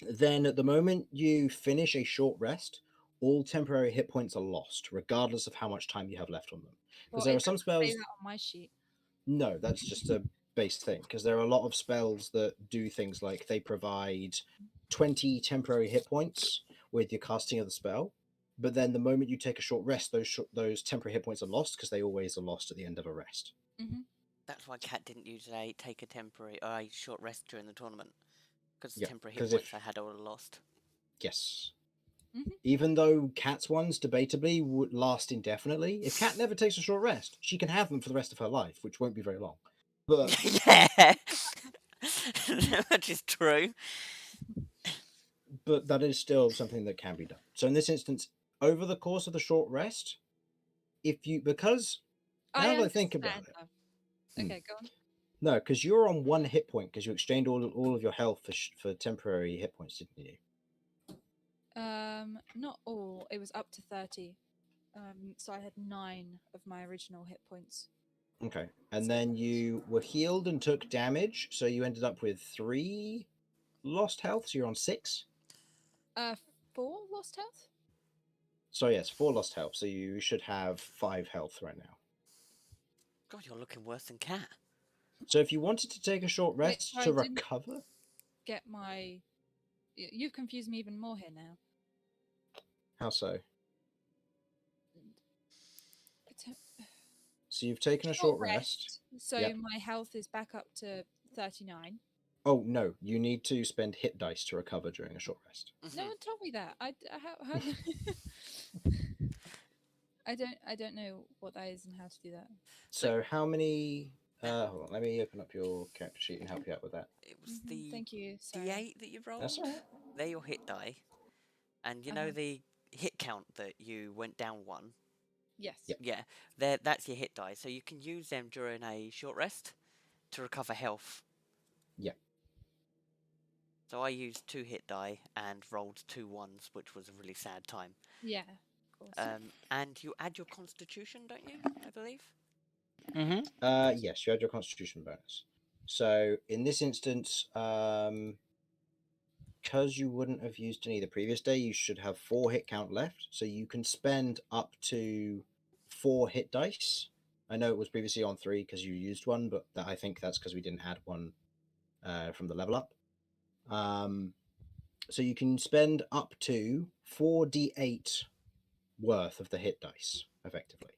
Then at the moment you finish a short rest, all temporary hit points are lost, regardless of how much time you have left on them. Because Well, there it are some doesn't spells. say that on my sheet. No, that's just a base thing. Because there are a lot of spells that do things like they provide 20 temporary hit points with your casting of the spell, but then the moment you take a short rest, those temporary hit points are lost because they always are lost at the end of a rest. Mm-hmm. That's why Cat didn't use take a temporary or a short rest during the tournament. Because the Yeah, temporary hit 'cause points if- I had all lost. Yes. Mhm. Even though Cat's ones debatably would last indefinitely, if Cat never takes a short rest, she can have them for the rest of her life, which won't be very long. But Yeah! Which is true. but that is still something that can be done. So in this instance, over the course of the short rest, because now that I think about it, Okay, go on. no, because you're on 1 hit point because you exchanged all of your health for temporary hit points, didn't you? Not all. It was up to 30. So I had 9 of my original hit points. Okay, and then you were healed and took damage, so you ended up with 3 lost health. So you're on 6. 4 lost health. So yes, 4 lost health. So you should have 5 health right now. God, you're looking worse than Cat. So if you wanted to take a short Wait, rest so I to didn't- recover, Get my. You've confused me even more here now. how so? It's So you've taken a short rest. So Yep. my health is back up to 39. Oh no, you need to spend hit dice to recover during a short rest. No one told me that. How I don't know what that is and how to do that. So how many? Hold on, let me open up your character sheet and help you out with that. It was the Thank you. Sorry. D8 that you rolled. That's all right. They're your hit die. And you know the hit count that you went down 1? Yes. Yep. Yeah, that's your hit die. So you can use them during a short rest to recover health. Yeah. So I used 2 hit die and rolled 2 ones, which was a really sad time. Yeah. Of course. And you add your constitution, don't you? I believe. Yes, you had your constitution bonus. So in this instance, because you wouldn't have used any the previous day, you should have 4 hit count left. So you can spend up to 4 hit dice. I know it was previously on 3 because you used one, but I think that's because we didn't add one from the level up. So you can spend up to 4d8 worth of the hit dice, effectively.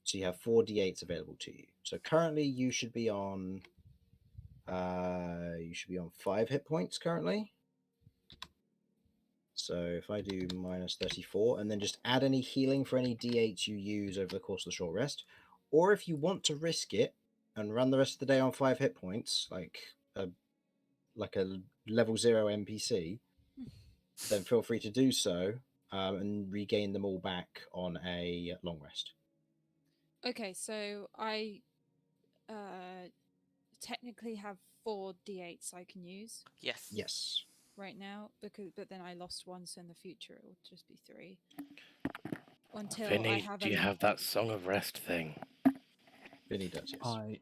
So you have 4d8s available to you. So currently you should be on 5 hit points currently. So if I do minus 34 and then just add any healing for any d8s you use over the course of the short rest, or if you want to risk it and run the rest of the day on 5 hit points, like a level 0 NPC, then feel free to do so and regain them all back on a long rest. Okay, so I technically have 4 d8s I can use Yes. Yes. right now, but then I lost one, so in the future it will just be 3. Until I Vinny, have do you have that Song of Rest thing? Vinny does, yes. I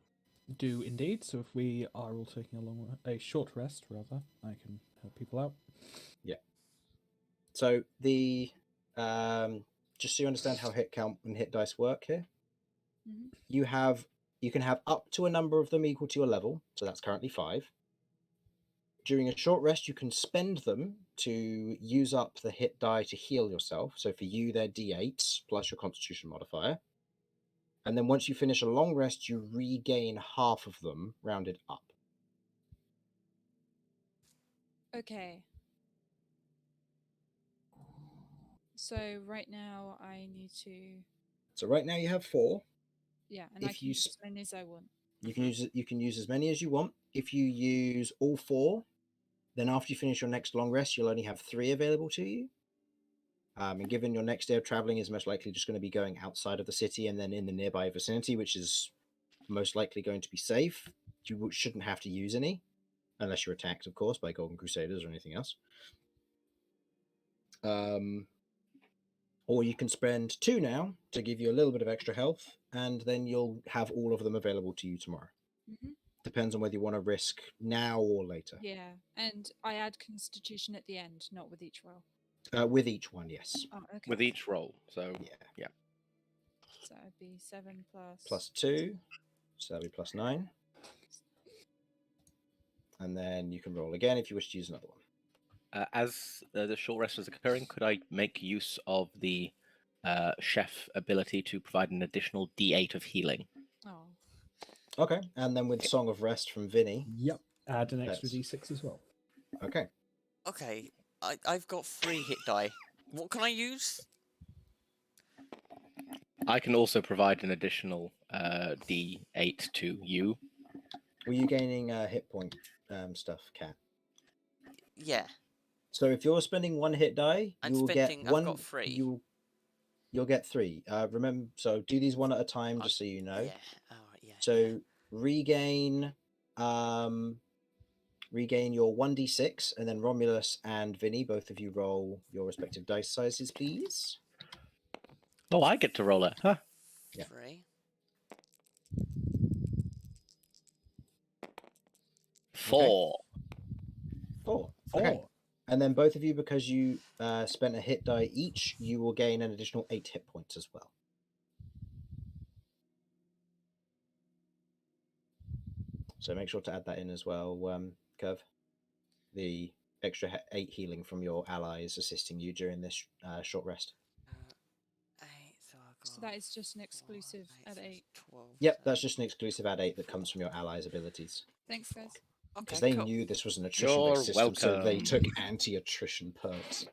do indeed. So if we are all taking a short rest, rather, I can help people out. So the just so you understand how hit count and hit dice work here, Mhm. you can have up to a number of them equal to your level, so that's currently 5. During a short rest, you can spend them to use up the hit die to heal yourself. So for you, they're d8s plus your Constitution modifier. And then once you finish a long rest, you regain half of them rounded up. Okay. So right now I need to, So right now you have 4. yeah, and I If can you use as many as I want. You can use as many as you want. If you use all 4, then after you finish your next long rest, you'll only have 3 available to you. And given your next day of traveling is most likely just going to be going outside of the city and then in the nearby vicinity, which is most likely going to be safe, you shouldn't have to use any, unless you're attacked, of course, by Golden Crusaders or anything else. Or you can spend 2 now to give you a little bit of extra health, and then you'll have all of them available to you tomorrow. Hmm. Depends on whether you want to risk now or later. Yeah, and I add Constitution at the end, not with each roll. With each one, yes. Oh, okay. With each roll. So Yeah. So it'd be 7 Plus 2, so that'll be plus 9. And then you can roll again if you wish to use another one. As the short rest is occurring, could I make use of the chef ability to provide an additional d8 of healing? Oh, Okay, and then with Song of Rest from Vinny. Yep. Add an extra That's- d6 as well. Okay. Okay, I've got 3 hit die. What can I use? I can also provide an additional d8 to you. Were you gaining hit point stuff, Cat? Yeah, So if you're spending 1 hit die, I'm you will get spending- I've 1. got 3. You'll get 3. Remember, so do these one at a time, just so you know. yeah. All right, yeah. So regain your 1d6, and then Romulus and Vinny, both of you roll your respective dice sizes, please. Oh, I get to roll it, huh? Yeah. 3. 4. 4. 4. Okay. And then both of you, because you spent a hit die each, you will gain an additional 8 hit points as well. So make sure to add that in as well, Curve. The extra 8 healing from your allies assisting you during this short rest. 8, so I got... so that is just an 4, exclusive at so 8. it's 12. Yep, so- that's just an exclusive add 8 that comes from your allies' abilities. Thanks, guys. Because Okay, they cool. knew this was an attrition You're based system, so they welcome. took anti-attrition perks.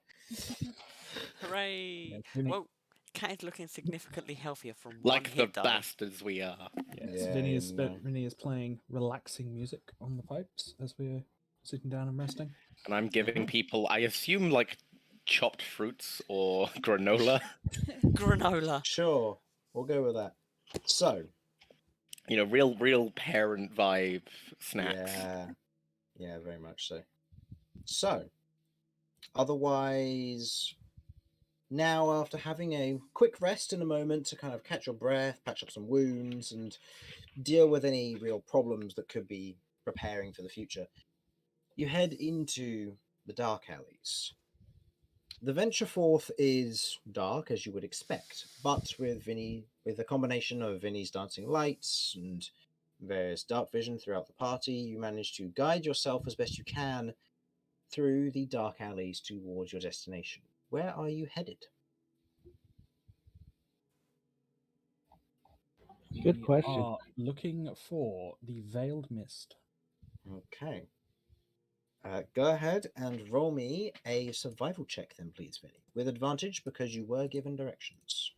Hooray! Yes, Vinny. Well, Cat is looking significantly healthier from 1 Like the hit die. bastards we are. Yes, Yeah, Vinny, is no. Vinny is playing relaxing music on the pipes as we're sitting down and resting. And I'm giving Mhm. people, I assume, like chopped fruits or granola. Granola. Sure, we'll go with that. So, You know, real parent vibe snacks. yeah, very much so. So, otherwise, now after having a quick rest in a moment to kind of catch your breath, patch up some wounds, and deal with any real problems that could be preparing for the future, you head into the dark alleys. The venture forth is dark, as you would expect, but with a combination of Vinny's dancing lights and various dark vision throughout the party, you manage to guide yourself as best you can through the dark alleys towards your destination. Where are you headed? Good We question. are looking for the Veiled Mist. Okay. Go ahead and roll me a survival check then, please, Vinny. With advantage because you were given directions.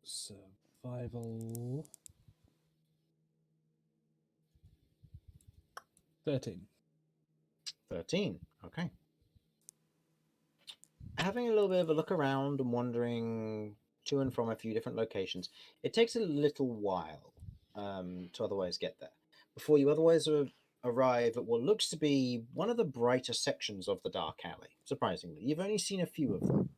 Survival 13. 13. Okay. Having a little bit of a look around and wandering to and from a few different locations, it takes a little while to otherwise get there. Before you otherwise arrive at what looks to be one of the brighter sections of the dark alley, surprisingly. You've only seen a few of them.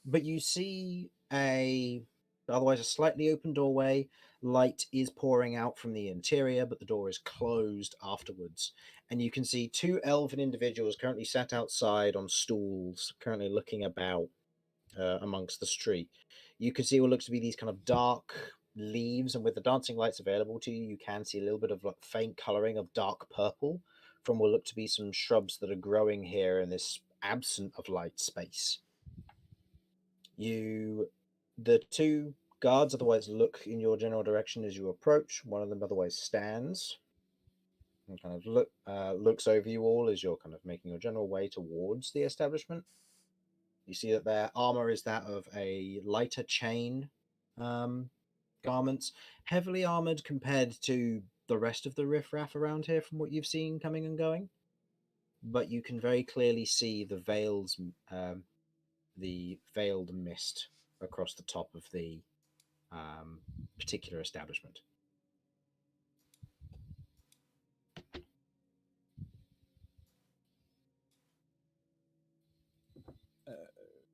But you see otherwise a slightly open doorway. Light is pouring out from the interior, but the door is closed afterwards. And you can see two elven individuals currently sat outside on stools, currently looking about amongst the street. You can see what looks to be these kind of dark leaves, and with the dancing lights available to you, you can see a little bit of like faint coloring of dark purple from what look to be some shrubs that are growing here in this absent of light space. The two guards otherwise look in your general direction as you approach. One of them otherwise stands and kind of looks over you all as you're kind of making your general way towards the establishment. You see that their armor is that of a lighter chain garments, heavily armored compared to the rest of the riffraff around here from what you've seen coming and going. But you can very clearly see the veiled mist across the top of the particular establishment.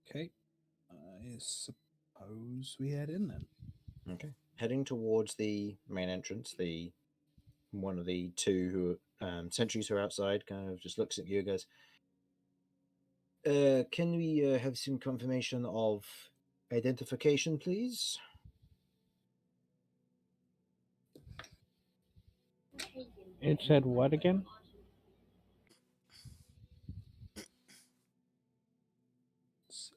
Okay. I suppose we head in then. Okay. Heading towards the main entrance, one of the two sentries who are outside kind of just looks at you and goes, can we have some confirmation of identification, please? It said what again? It's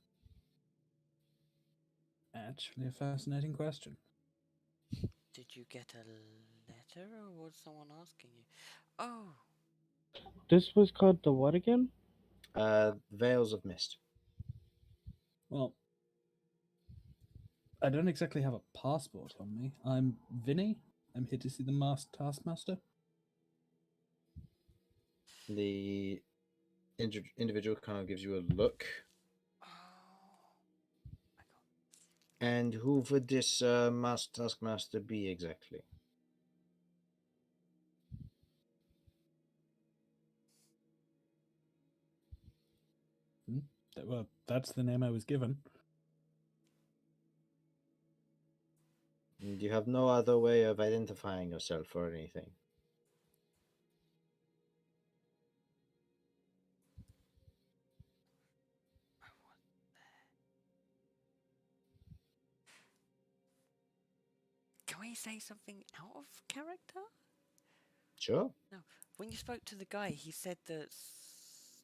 actually a fascinating question. Did you get a letter or was someone asking you? Oh, This was called the what again? Veils of Mist. Well, I don't exactly have a passport on me. I'm Vinny. I'm here to see the masked taskmaster. The individual kind of gives you a look. my God. And who would this masked taskmaster be exactly? Well, that's the name I was given. And you have no other way of identifying yourself or anything? Can we say something out of character? Sure. No. When you spoke to the guy, he said that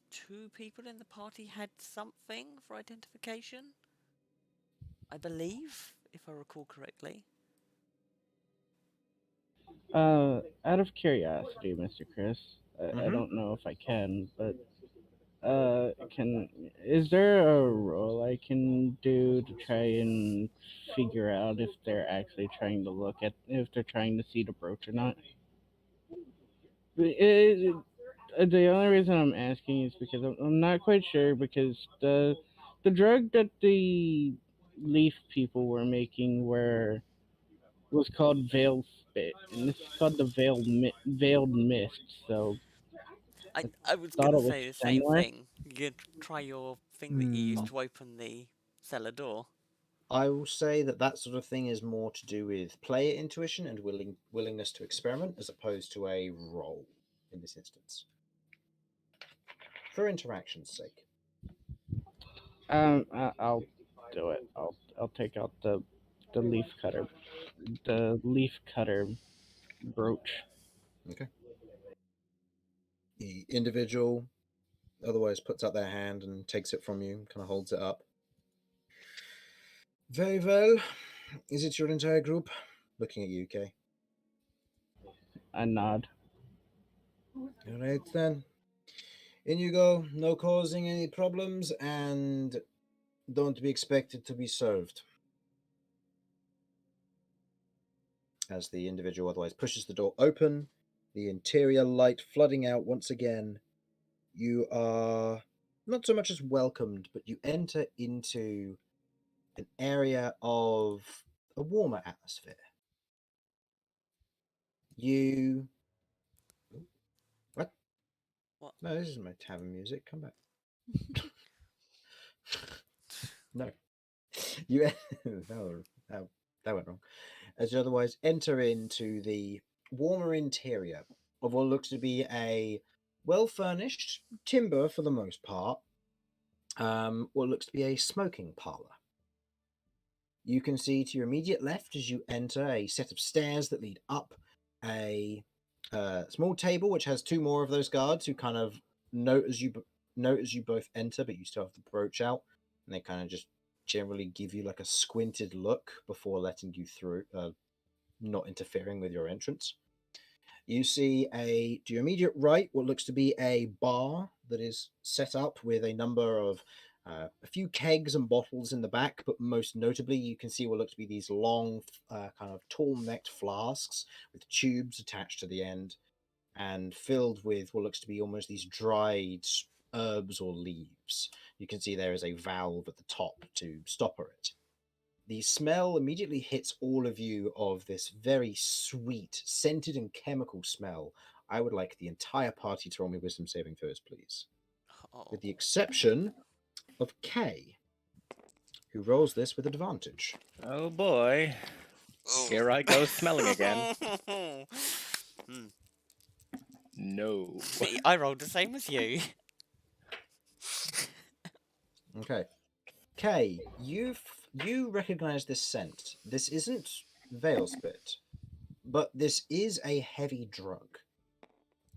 two people in the party had something for identification. I believe, if I recall correctly. Out of curiosity, Mr. Chris, I don't know if I can, but is there a role I can do to try and figure out if they're actually trying to if they're trying to see the brooch or not? The only reason I'm asking is because I'm not quite sure, because the drug that the leaf people were making was called veiled spit, and this is called the veiled mist. So I was thought gonna it was say the same similar. thing. You could try your thing that you used to open the cellar door. I will say that sort of thing is more to do with player intuition and willingness to experiment as opposed to a role in this instance. For interaction's sake. I'll do it. I'll take out the leaf cutter, the leaf cutter brooch. Okay. The individual otherwise puts out their hand and takes it from you, kind of holds it up. Very well. Is it your entire group? Looking at you, Kay. I nod. All right then. In you go. No causing any problems, and don't be expected to be served. As the individual otherwise pushes the door open, the interior light flooding out once again, you are not so much as welcomed, but you enter into an area of a warmer atmosphere. You. What? What? No, this isn't my tavern music. Come back. No. You. That went wrong. As you otherwise enter into the warmer interior of what looks to be a well furnished timber for the most part, what looks to be a smoking parlor. You can see to your immediate left as you enter a set of stairs that lead up a small table which has two more of those guards who kind of note as you both enter, but you still have the brooch out, and they kind of just generally give you like a squinted look before letting you through, not interfering with your entrance. You see to your immediate right what looks to be a bar that is set up with a number of a few kegs and bottles in the back, but most notably you can see what looks to be these long kind of tall-necked flasks with tubes attached to the end and filled with what looks to be almost these dried herbs or leaves. You can see there is a valve at the top to stopper it. The smell immediately hits all of you of this very sweet, scented and chemical smell. I would like the entire party to roll me wisdom saving throws, please. Oh. With the exception of Kay, who rolls this with advantage. Oh boy. Here I go smelling again. No. I rolled the same as you. Okay. Kay, you recognize this scent. This isn't veil spit, but this is a heavy drug.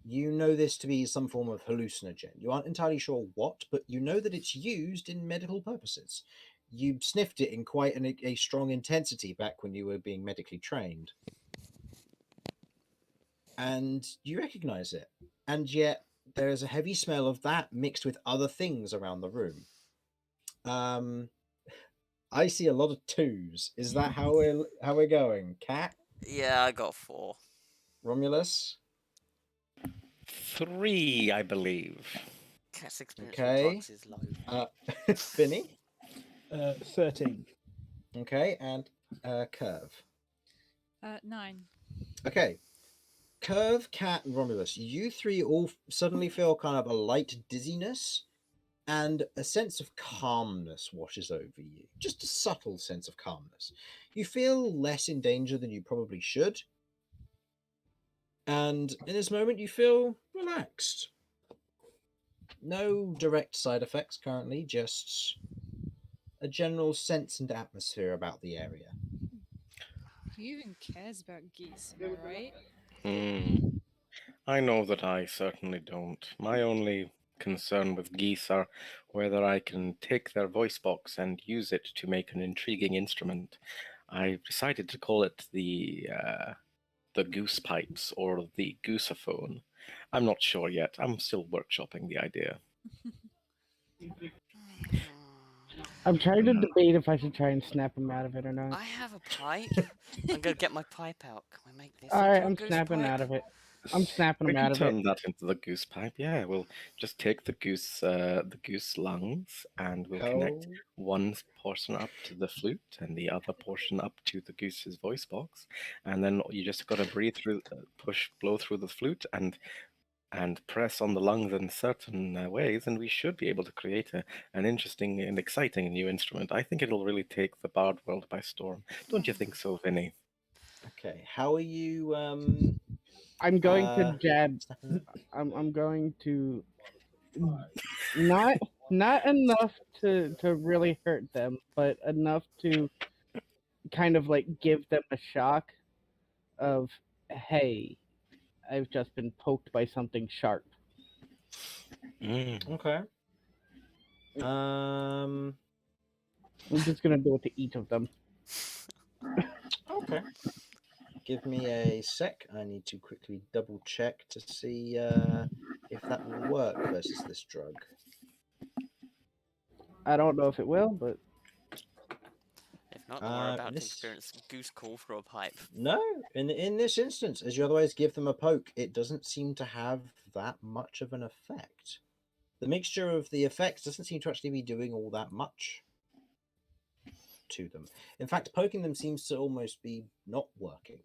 You know this to be some form of hallucinogen. You aren't entirely sure what, but you know that it's used in medical purposes. You sniffed it in quite a strong intensity back when you were being medically trained. And you recognize it. And yet there is a heavy smell of that mixed with other things around the room. I see a lot of twos. Is that how we're going? Cat? Yeah, I got 4. Romulus? 3, I believe. Cat's experience Okay. with drugs is low. Finny? 13. Okay, and Curve. 9. Okay. Curve, Cat, and Romulus, you three all suddenly feel kind of a light dizziness, and a sense of calmness washes over you. Just a subtle sense of calmness. You feel less in danger than you probably should, and in this moment you feel relaxed. No direct side effects currently, just a general sense and atmosphere about the area. Who even cares about geese, am I right? I know that I certainly don't. My only concern with geese are whether I can take their voice box and use it to make an intriguing instrument. I've decided to call it the goose pipes or the gooseophone. I'm not sure yet. I'm still workshopping the idea. I'm trying to debate if I should try and snap him out of it or not. I have a pipe. I'm gonna get my pipe out. Can we make this Alright, into a I'm goose snapping pipe? out of it. I'm snapping We him can out of it. turn that into the goose pipe. Yeah, we'll just take the goose lungs, and we'll connect one portion up to the flute and the other portion up to the goose's voice box, and then you just got to breathe through, blow through the flute, and press on the lungs in certain ways, and we should be able to create an interesting and exciting new instrument. I think it'll really take the bard world by storm. Don't you think so, Vinny? Okay, how are you? I'm going to jab. snapping it? I'm going to not enough to really hurt them, but enough to kind of like give them a shock of, hey, I've just been poked by something sharp. Okay. I'm just gonna do it to each of them. Okay. Give me a sec. I need to quickly double check to see if that will work versus this drug. I don't know if it will, but If not, then we're about to this- experience goose call through a pipe. No, in this instance, as you otherwise give them a poke, it doesn't seem to have that much of an effect. The mixture of the effects doesn't seem to actually be doing all that much to them. In fact, poking them seems to almost be not working.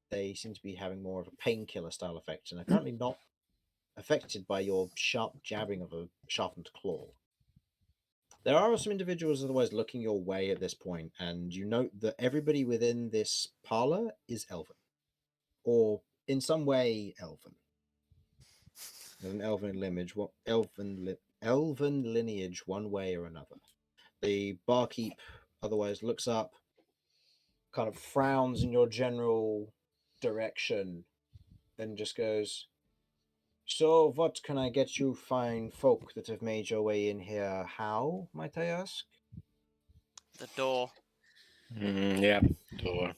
They seem to be having more of a painkiller style effect, and are currently not affected by your sharp jabbing of a sharpened claw. There are some individuals otherwise looking your way at this point, and you note that everybody within this parlor is elven, or in some way elven. There's an elven lineage, elven lineage, one way or another. The barkeep otherwise looks up, kind of frowns in your general direction, and just goes, "So, what can I get you fine folk that have made your way in here? How, might I ask?" The door. Yeah, door.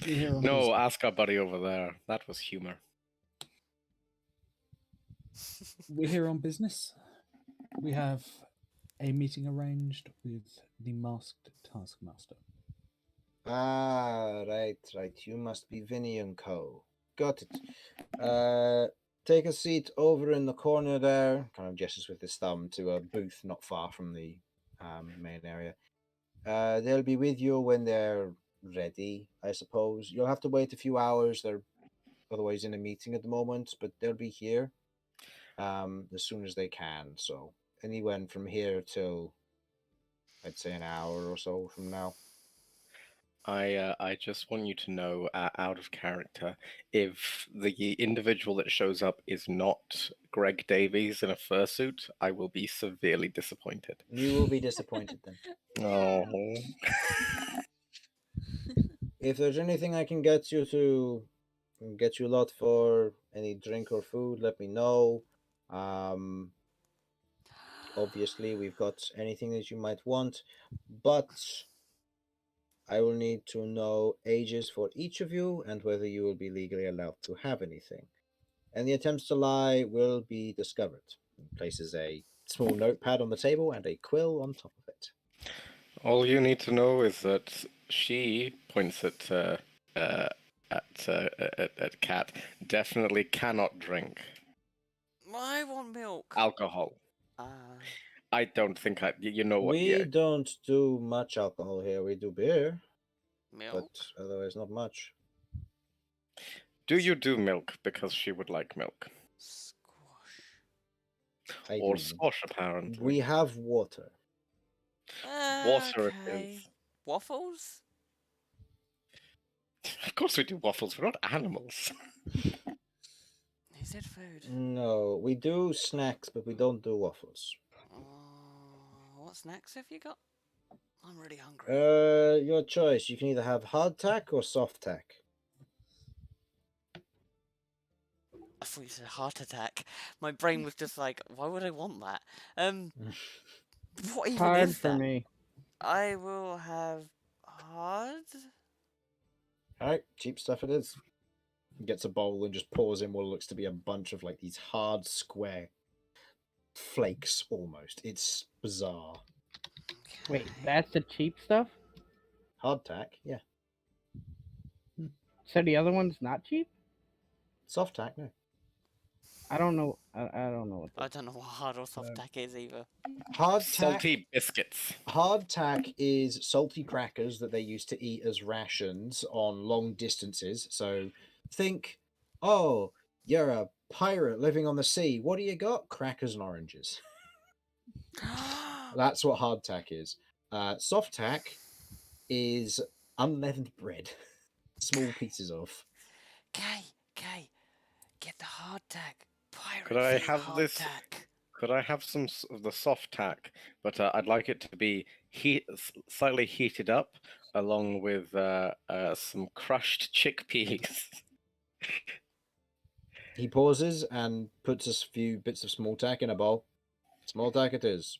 We're here on No, business. ask our buddy over there. That was humor. We're here on business. We have a meeting arranged with the masked taskmaster. Ah, right. You must be Vinny and Co. Got it. Take a seat over in the corner there. Kind of gestures with his thumb to a booth not far from the main area. They'll be with you when they're ready, I suppose. You'll have to wait a few hours. They're otherwise in a meeting at the moment, but they'll be here as soon as they can. So anywhere from here till, I'd say, an hour or so from now. I just want you to know, out of character, if the individual that shows up is not Greg Davies in a fursuit, I will be severely disappointed. You will be disappointed then. Oh. If there's anything I can get you a lot for, any drink or food, let me know. Obviously, we've got anything that you might want, but I will need to know ages for each of you and whether you will be legally allowed to have anything. Any attempts to lie will be discovered. He places a small notepad on the table and a quill on top of it. All you need to know is that she points at Cat. Definitely cannot drink I want milk. alcohol. Uh, I don't think you know what. We don't do much alcohol here. We do beer, milk? but otherwise not much. Do you do milk? Because she would like milk. Squash. I Or do. squash, apparently. We have water. Water it Okay. is. Waffles? Of course we do waffles. We're not animals. He said food. No, we do snacks, but we don't do waffles. What snacks have you got? I'm really hungry. Your choice. You can either have hardtack or soft tack. I thought you said heart attack. My brain was just like, why would I want that? What even hard is for that? me. I will have hard. Alright, cheap stuff it is. He gets a bowl and just pours in what looks to be a bunch of like these hard square flakes almost. It's bizarre. Wait, that's the cheap stuff? Hardtack, yeah. So the other one's not cheap? Soft tack, no. I don't know. I don't know what. I don't know what hard or soft tack is either. Hardtack. Salty biscuits. Hardtack is salty crackers that they used to eat as rations on long distances. So think, oh, you're a pirate living on the sea. What do you got? Crackers and oranges. That's what hardtack is. Soft tack is unleavened bread. Small pieces of. Kay, get the hard tack. Pirate Could I food have hard this? tack. Could I have some of the soft tack? But I'd like it to be slightly heated up, along with some crushed chickpeas. He pauses and puts a few bits of small tack in a bowl. Small attack it is.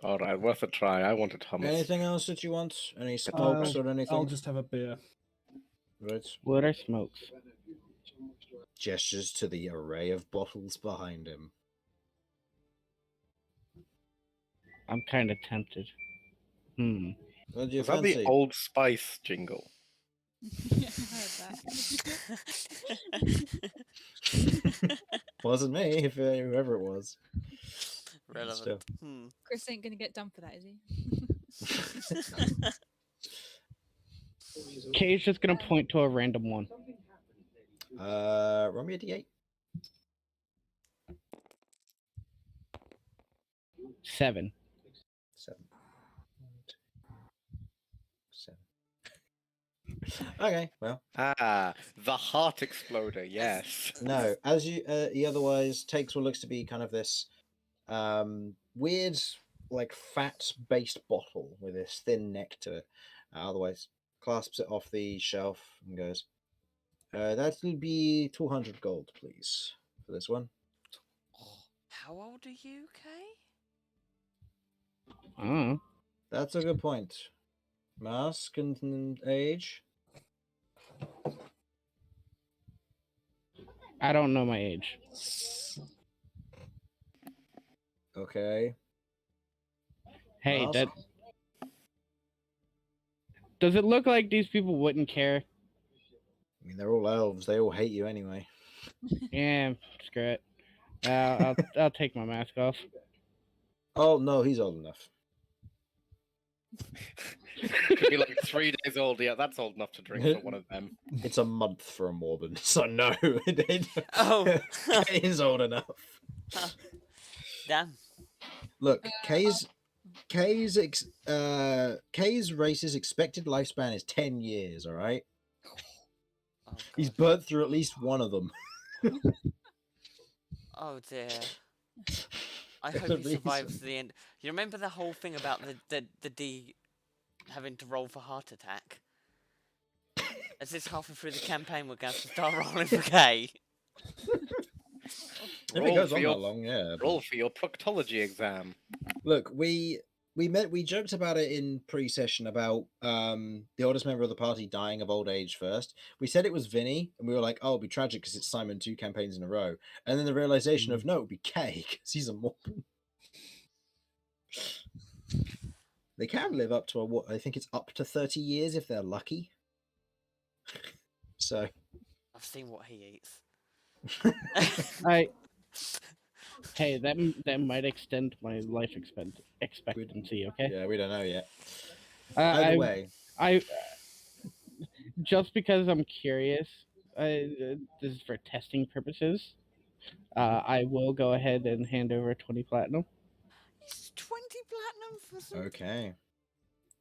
All right, worth a try. I wanted hummus. Anything else that you want? Any smokes or anything? I'll just have a beer. Right. What are smokes? Gestures to the array of bottles behind him. I'm kind of tempted. What do you Was that fancy? the Old Spice jingle? Yeah, I heard that. Wasn't me, if whoever it was. Relevant. Still. Chris ain't gonna get done for that, is he? Kay's just gonna point to a random one. Roll me a d8. 7. 7. 7. Okay, well. Ah, the heart exploder. Yes. No, as you he otherwise takes what looks to be kind of this weird, like fat-based bottle with this thin neck to it. Otherwise, clasps it off the shelf and goes, "That will be 200 gold, please, for this one." How old are you, Kay? That's a good point. Mask and age. I don't know my age. Okay. Hey, Mask? that. Does it look like these people wouldn't care? I mean, they're all elves. They all hate you anyway. Yeah, screw it. I'll take my mask off. Oh no, he's old enough. Could be like 3 days old. Yeah, that's old enough to drink for one of them. It's a month for a Morbin, so no. Oh. Kay is old enough. Damn. Look, Kay's race's expected lifespan is 10 years. All right, Oh, he's God. burnt through at least one of them. Oh dear. I There's hope a he survives reason. the end. You remember the whole thing about the D having to roll for heart attack? As this halfway through the campaign, we're going to start rolling for K. If it Roll goes for on your- that long, yeah. Roll for your proctology exam. Look, we joked about it in pre-session about the oldest member of the party dying of old age first. We said it was Vinny, and we were like, "Oh, it'll be tragic because it's Simon 2 campaigns in a row." And then the realization of no, it'd be Kay because he's a Mormon. They can live up to what I think it's up to 30 years if they're lucky. So I've seen what he eats. Hey, that might extend my life expectancy. Okay. yeah, we don't know yet. I Either way, just because I'm curious, this is for testing purposes. I will go ahead and hand over 20 platinum. It's 20 platinum for some. okay.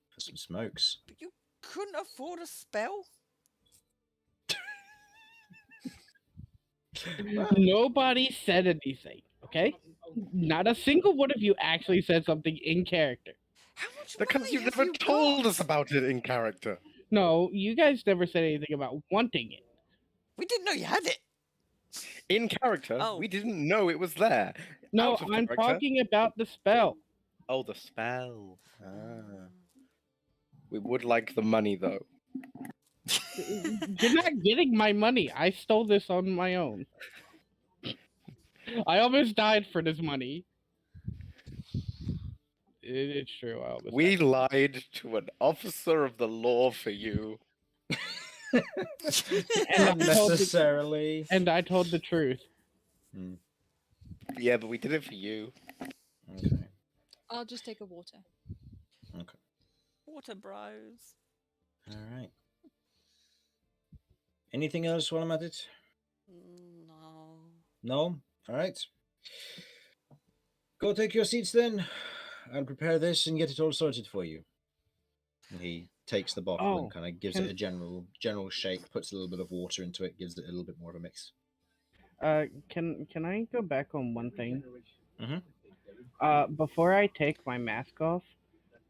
For some smokes. But you couldn't afford a spell? Nobody said anything. Okay. Not a single one of you actually said something in character. How much Because money you've have never you told got? us about it in character. No, you guys never said anything about wanting it. We didn't know you had it. In character, Oh. we didn't know it was there. No, Out of I'm character- talking about the spell. Oh, the spell. Ah. We would like the money, though. You're not getting my money. I stole this on my own. I almost died for this money. It's true. I almost We died. lied to an officer of the law for you. And I told the- Unnecessarily. And I told the truth. Yeah, but we did it for you. Okay. I'll just take a water. Water bros. All right. Anything else while I'm at it? No. No? All right. Go take your seats then. I'll prepare this and get it all sorted for you. And he takes the bottle Oh, and kind of gives can- it a general shake, puts a little bit of water into it, gives it a little bit more of a mix. Can I go back on one thing? Mhm. Before I take my mask off,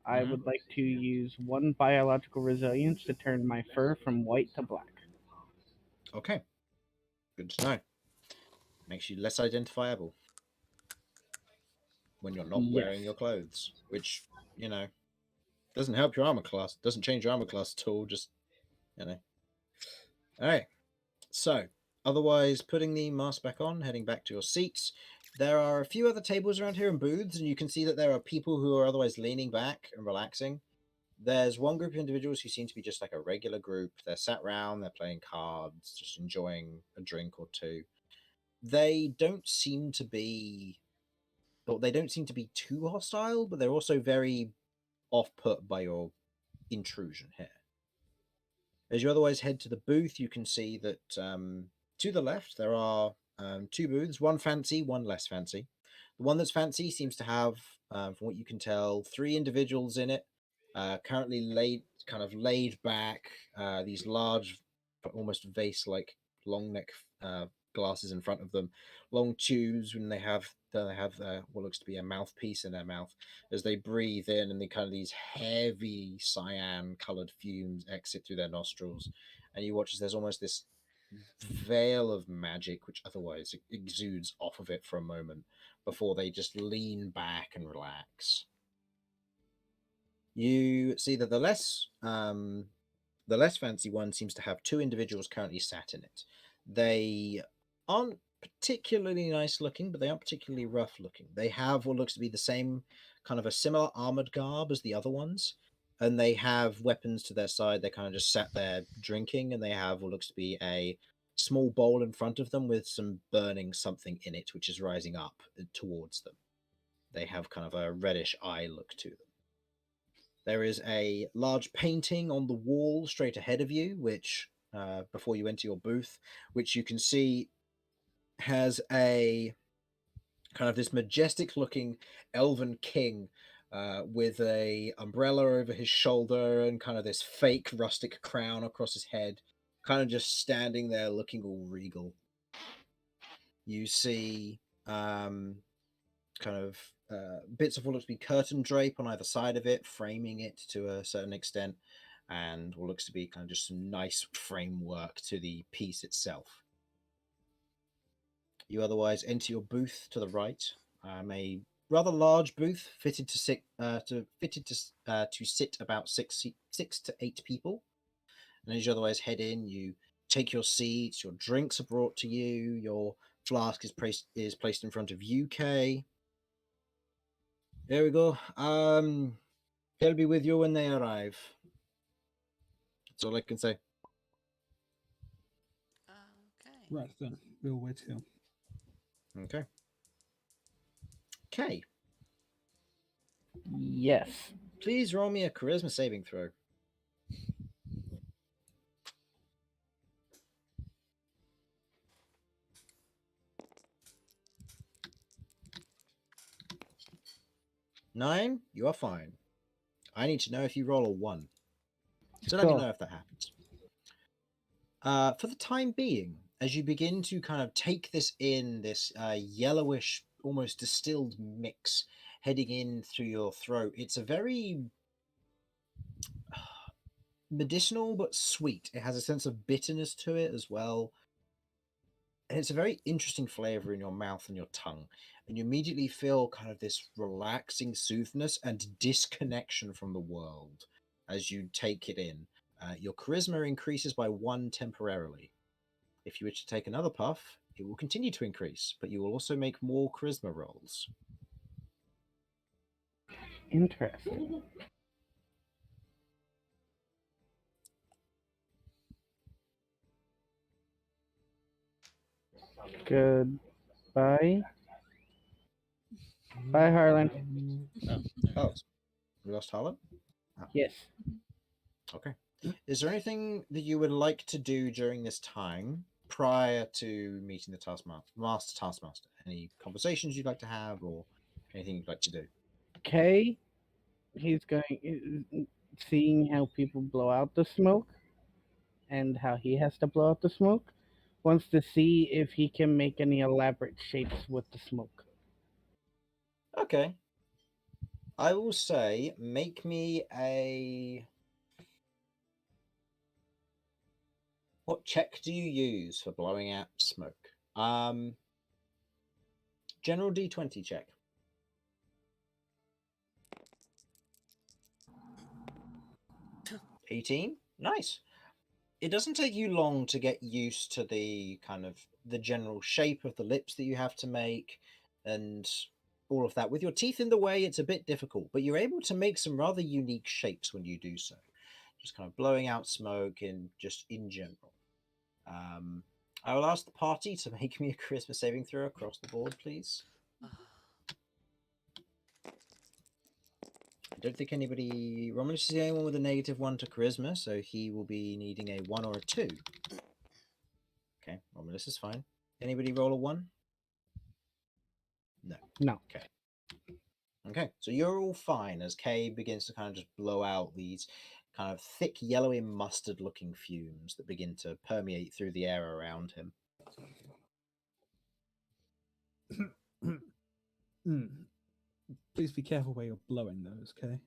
I Mhm. would like to use 1 biological resilience to turn my fur from white to black. Okay. Good to know. Makes you less identifiable. when you're not Yes. wearing your clothes, which, doesn't help your armor class, doesn't change your armor class at all, just, All right. So, otherwise, putting the mask back on, heading back to your seats. There are a few other tables around here in booths, and you can see that there are people who are otherwise leaning back and relaxing. There's one group of individuals who seem to be just like a regular group. They're sat round, they're playing cards, just enjoying a drink or two. They don't seem to be too hostile, but they're also very off-put by your intrusion here. As you otherwise head to the booth, you can see that to the left there are two booths, one fancy, one less fancy. The one that's fancy seems to have, from what you can tell, 3 individuals in it, currently laid back, these large, almost vase-like long neck glasses in front of them, long tubes, when they have what looks to be a mouthpiece in their mouth as they breathe in, and these heavy cyan colored fumes exit through their nostrils, and you watch as there's almost this veil of magic which otherwise exudes off of it for a moment before they just lean back and relax. You see that the less fancy one seems to have 2 individuals currently sat in it. They aren't particularly nice looking, but they aren't particularly rough looking. They have what looks to be the same kind of a similar armored garb as the other ones, and they have weapons to their side. They kind of just sat there drinking, and they have what looks to be a small bowl in front of them with some burning something in it, which is rising up towards them. They have kind of a reddish eye look to them. There is a large painting on the wall straight ahead of you, which, before you enter your booth, which you can see has a kind of this majestic looking elven king with a umbrella over his shoulder and kind of this fake rustic crown across his head, kind of just standing there looking all regal. You see bits of what looks to be curtain drape on either side of it, framing it to a certain extent, and what looks to be kind of just some nice framework to the piece itself. You otherwise enter your booth to the right, a rather large booth fitted to sit about 6 to 8 people. And as you otherwise head in, you take your seats, your drinks are brought to you, your flask is placed in front of you, Kay. There we go. They'll be with you when they arrive. That's all I can say. Okay. Right then, we'll wait here. Okay. Kay, Yes. please roll me a charisma saving throw. Nine, you are fine. I need to know if you roll a 1. So let me Cool. know if that happens. For the time being, as you begin to kind of take this in, this yellowish, almost distilled mix heading in through your throat, it's a very medicinal but sweet. It has a sense of bitterness to it as well. And it's a very interesting flavor in your mouth and your tongue. And you immediately feel kind of this relaxing soothness and disconnection from the world as you take it in. Your charisma increases by 1 temporarily. If you wish to take another puff, it will continue to increase, but you will also make more charisma rolls. Interesting. Goodbye. Bye, Harlan. Oh, we lost Harlan? Yes. Okay. Is there anything that you would like to do during this time prior to meeting the Taskmaster? Any conversations you'd like to have or anything you'd like to do? Kay, he's seeing how people blow out the smoke and how he has to blow out the smoke, wants to see if he can make any elaborate shapes with the smoke. Okay. I will say, make me a... What check do you use for blowing out smoke? General D20 check. 18. Nice. It doesn't take you long to get used to the kind of the general shape of the lips that you have to make and all of that. With your teeth in the way, it's a bit difficult, but you're able to make some rather unique shapes when you do so. Just kind of blowing out smoke in just in general. I will ask the party to make me a charisma saving throw across the board, please. I don't think anybody... Romulus is the only one with a -1 to charisma, so he will be needing a 1 or a 2. Okay, Romulus is fine. Anybody roll a 1? No. No. Okay. Okay, so you're all fine as Kay begins to kind of just blow out these kind of thick, yellowy, mustard-looking fumes that begin to permeate through the air around him. Please be careful where you're blowing those, okay?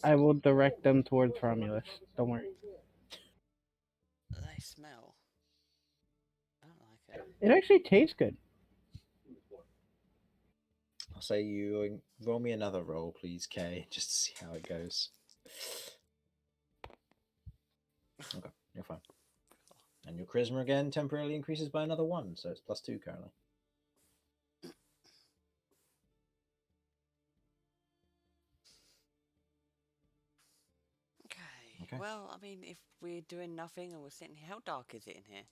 I will direct them towards Romulus. Don't worry. They smell. I don't like it. It actually tastes good. I'll say you roll me another roll, please, Kay, just to see how it goes. Okay, you're fine. And your charisma again temporarily increases by another 1, so it's +2 currently. Okay. Well, I mean, if we're doing nothing and we're sitting here, how dark is it in here?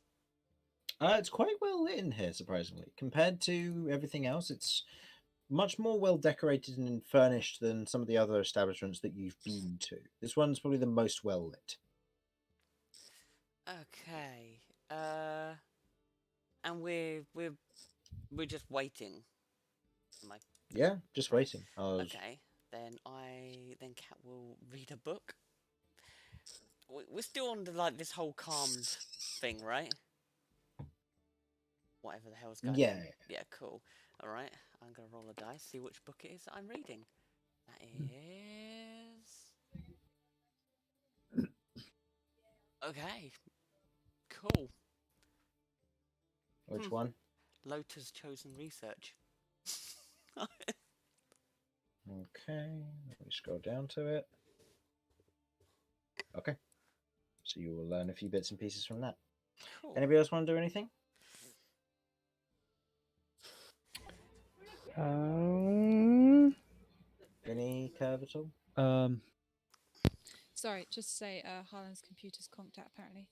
It's quite well lit in here, surprisingly. Compared to everything else, it's much more well decorated and furnished than some of the other establishments that you've been to. This one's probably the most well lit. Okay. And we're just waiting. Yeah, just waiting. Okay. Then Cat will read a book. We're still on this whole calmed thing, right? Whatever the hell's going on. Yeah, cool. All right, I'm gonna roll a dice, see which book it is that I'm reading. That is... Okay. Cool. Which one? Lotus Chosen Research. Okay, let me scroll down to it. Okay. So you will learn a few bits and pieces from that. Cool. Anybody else want to do anything? Any curve at all? Sorry, just to say, Harlan's computer's conked out apparently.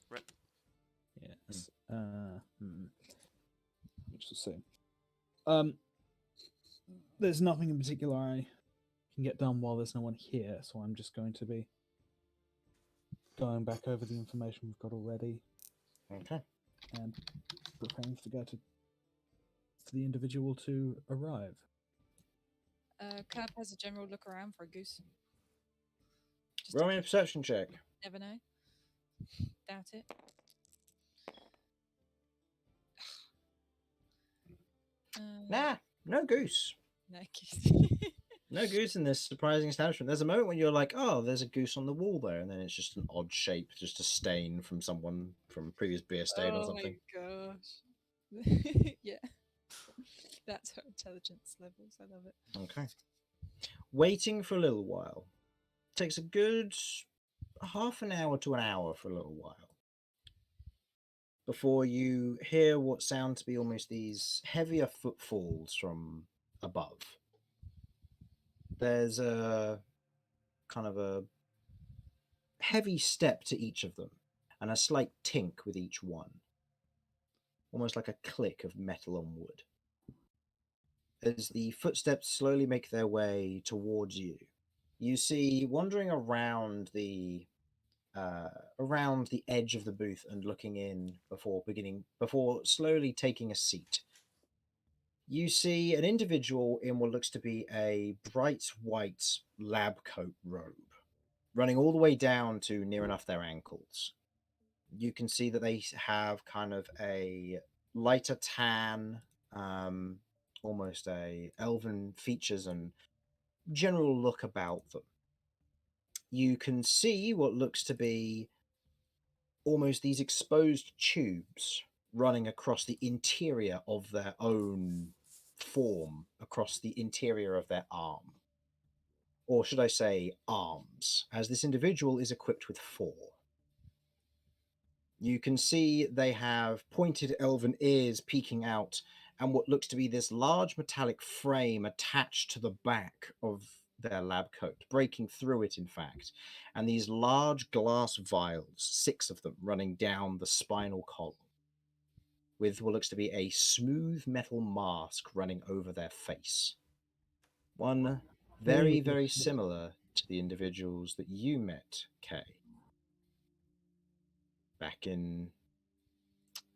Rip. Yes. What's to say? There's nothing in particular I can get done while there's no one here, so I'm just going to be going back over the information we've got already. Okay. And preparing for the individual to arrive. Curb has a general look around for a goose. Roll me a perception check. Never know. Doubt it. Nah, no goose. No goose. No goose in this surprising establishment. There's a moment when you're like, oh, there's a goose on the wall there, and then it's just an odd shape, just a stain from someone from a previous beer stain or something. Oh my gosh. Yeah. That's her intelligence levels. I love it. Okay. Waiting for a little while. Takes a good half an hour to an hour for a little while before you hear what sound to be almost these heavier footfalls from above. There's a kind of a heavy step to each of them and a slight tink with each one, almost like a click of metal on wood. As the footsteps slowly make their way towards you, you see wandering around the edge of the booth and looking in before slowly taking a seat. You see an individual in what looks to be a bright white lab coat robe, running all the way down to near enough their ankles. You can see that they have kind of a lighter tan, almost a elven features and general look about them. You can see what looks to be almost these exposed tubes running across the interior of their own form across the interior of their arm. Or should I say arms, as this individual is equipped with 4. You can see they have pointed elven ears peeking out, and what looks to be this large metallic frame attached to the back of their lab coat, breaking through it, in fact, and these large glass vials, 6 of them, running down the spinal column, with what looks to be a smooth metal mask running over their face. One very, very similar to the individuals that you met, Kay, back in,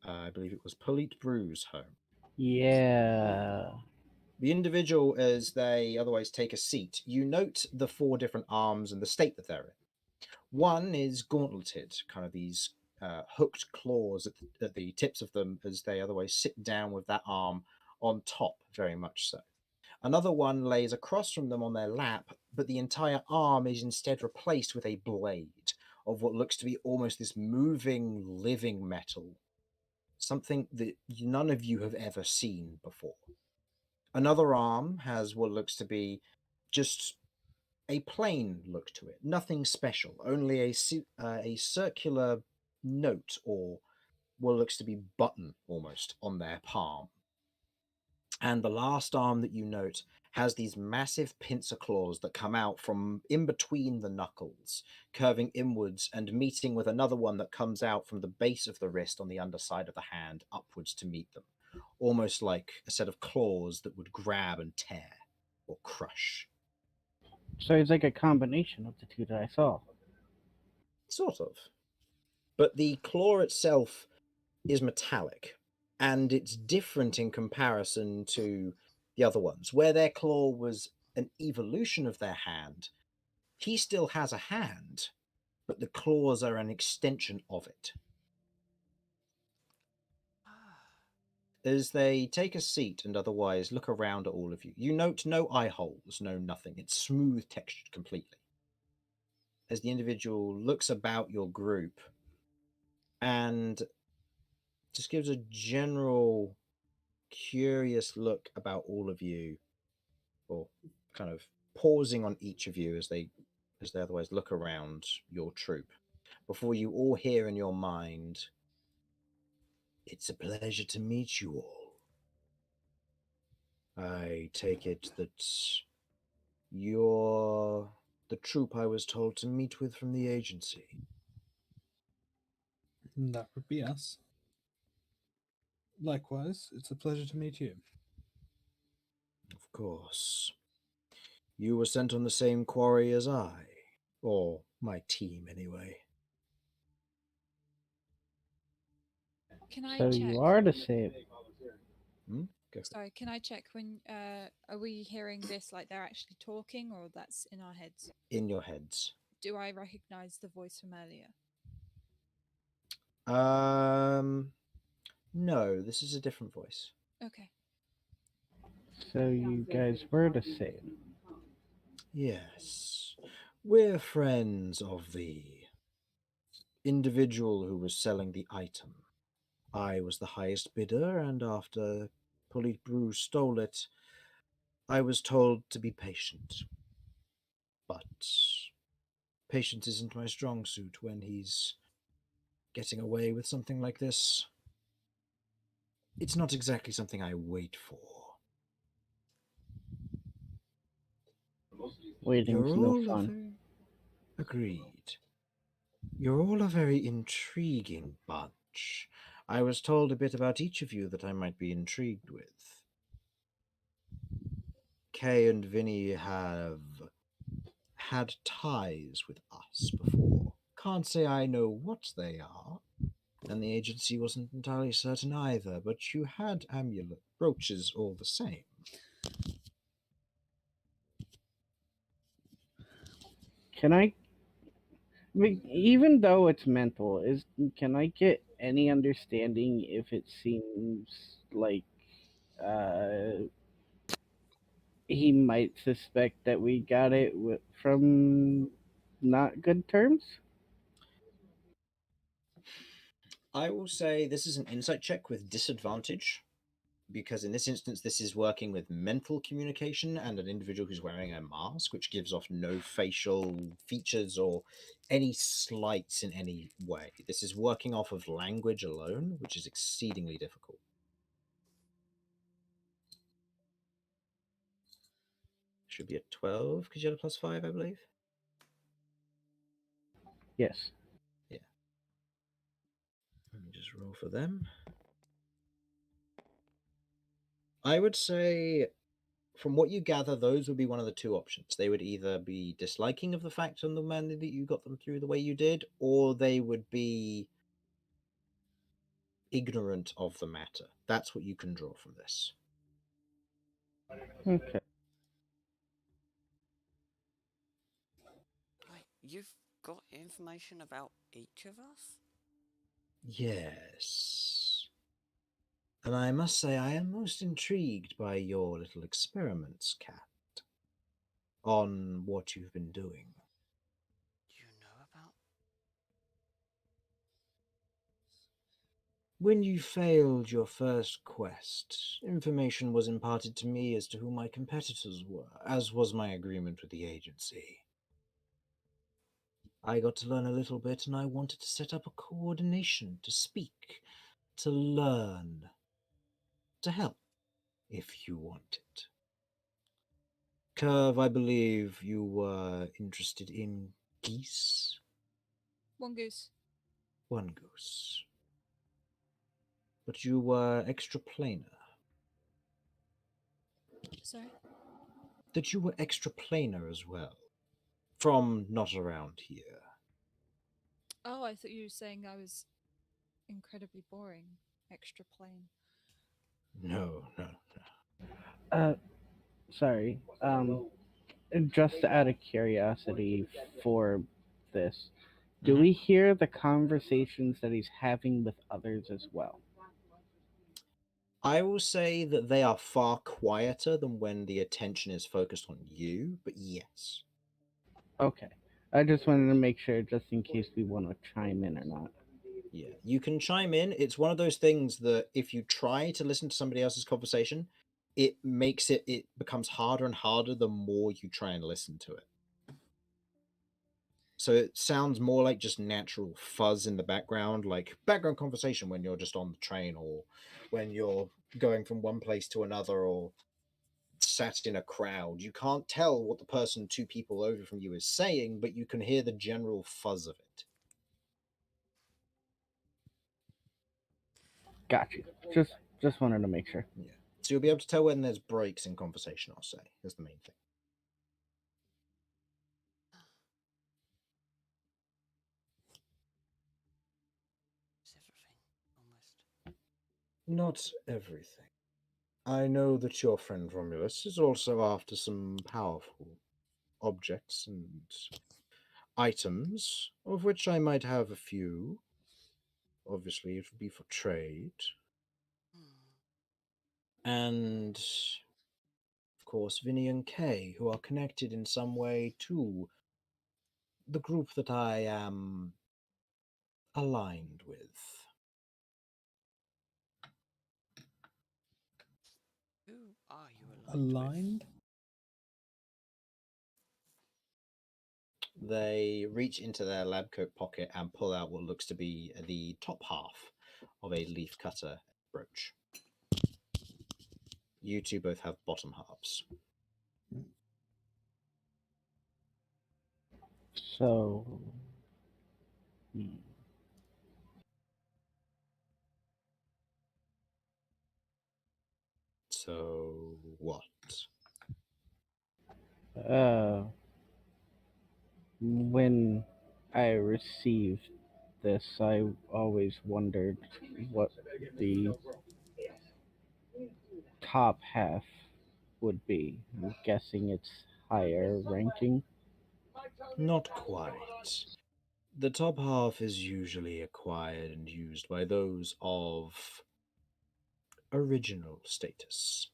I believe it was Polite Brew's home. Yeah. The individual, as they otherwise take a seat, you note the 4 different arms and the state that they're in. One is gauntleted, kind of these hooked claws at the tips of them as they otherwise sit down with that arm on top, very much so. Another one lays across from them on their lap, but the entire arm is instead replaced with a blade of what looks to be almost this moving, living metal. Something that none of you have ever seen before. Another arm has what looks to be just a plain look to it, nothing special, only a circular note or what looks to be button almost on their palm. And the last arm that you note has these massive pincer claws that come out from in between the knuckles, curving inwards and meeting with another one that comes out from the base of the wrist on the underside of the hand upwards to meet them, almost like a set of claws that would grab and tear or crush. So it's like a combination of the 2 that I saw. Sort of. But the claw itself is metallic, and it's different in comparison to the other ones. Where their claw was an evolution of their hand, he still has a hand, but the claws are an extension of it. As they take a seat and otherwise look around at all of you, you note no eye holes, no nothing. It's smooth textured completely. As the individual looks about your group and just gives a general curious look about all of you, or kind of pausing on each of you as they otherwise look around your troop, before you all hear in your mind, "It's a pleasure to meet you all. I take it that you're the troop I was told to meet with from the agency." That would be us. Likewise, it's a pleasure to meet you. Of course. You were sent on the same quarry as I, or my team anyway. Can I So check? you are the same. Go for it. Sorry, can I check when are we hearing this like they're actually talking or that's in our heads? In your heads. Do I recognize the voice from earlier? No, this is a different voice. Okay. So you guys were the same. Yes. We're friends of the individual who was selling the item. I was the highest bidder, and after Polite Brew stole it, I was told to be patient. But patience isn't my strong suit when he's getting away with something like this. It's not exactly something I wait for. Waiting's no fun. Agreed. You're all a very intriguing bunch. I was told a bit about each of you that I might be intrigued with. Kay and Vinny have had ties with us before. Can't say I know what they are, and the agency wasn't entirely certain either, but you had amulet brooches all the same. Can I even though it's mental, can I get any understanding if it seems like he might suspect that we got it from not good terms? I will say this is an insight check with disadvantage. because in this instance, this is working with mental communication and an individual who's wearing a mask, which gives off no facial features or any slights in any way. This is working off of language alone, which is exceedingly difficult. Should be a 12 because you had a +5, I believe. Yes. Yeah. Let me just roll for them. I would say, from what you gather, those would be one of the two options. They would either be disliking of the fact and the manner that you got them through the way you did, or they would be ignorant of the matter. That's what you can draw from this. Okay. Wait, you've got information about each of us? Yes. And I must say, I am most intrigued by your little experiments, Cat, on what you've been doing. You know about? When you failed your first quest, information was imparted to me as to who my competitors were, as was my agreement with the agency. I got to learn a little bit, and I wanted to set up a coordination to speak, to learn, to help, if you want it. Curve, I believe you were interested in geese? One goose. One goose. But you were extraplanar. Sorry. That you were extraplanar as well. From not around here. Oh, I thought you were saying I was incredibly boring. Extra plain. No. Sorry. Just out of curiosity for this, do Mhm. we hear the conversations that he's having with others as well? I will say that they are far quieter than when the attention is focused on you, but yes. Okay. I just wanted to make sure, just in case we want to chime in or not. Yeah, you can chime in. It's one of those things that if you try to listen to somebody else's conversation, it becomes harder and harder the more you try and listen to it. So it sounds more like just natural fuzz in the background, like background conversation when you're just on the train or when you're going from one place to another or sat in a crowd. You can't tell what the person two people over from you is saying, but you can hear the general fuzz of it. Got you. Just wanted to make sure. Yeah. So you'll be able to tell when there's breaks in conversation, I'll say, is the main thing. It's everything, almost. Not everything. I know that your friend Romulus is also after some powerful objects and items, of which I might have a few. Obviously, it would be for trade. And, of course, Vinny and Kay, who are connected in some way to the group that I am aligned with. Who are you aligned Aligned? They reach into their lab coat pocket and pull out what looks to be the top half of a leaf cutter brooch. You two both have bottom halves. So. So what? When I received this, I always wondered what the top half would be. I'm guessing it's higher ranking. Not quite. The top half is usually acquired and used by those of original status.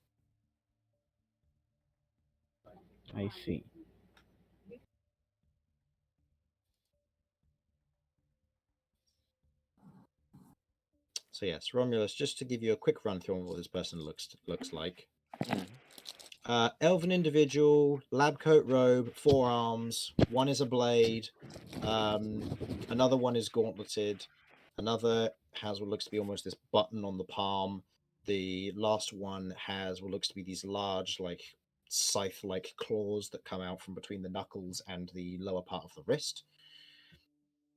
I see. So So yes, Romulus, just to give you a quick run through on what this person looks like. Elven individual, lab coat robe, forearms. One is a blade. Another one is gauntleted. Another has what looks to be almost this button on the palm. The last one has what looks to be these large, like scythe-like claws that come out from between the knuckles and the lower part of the wrist.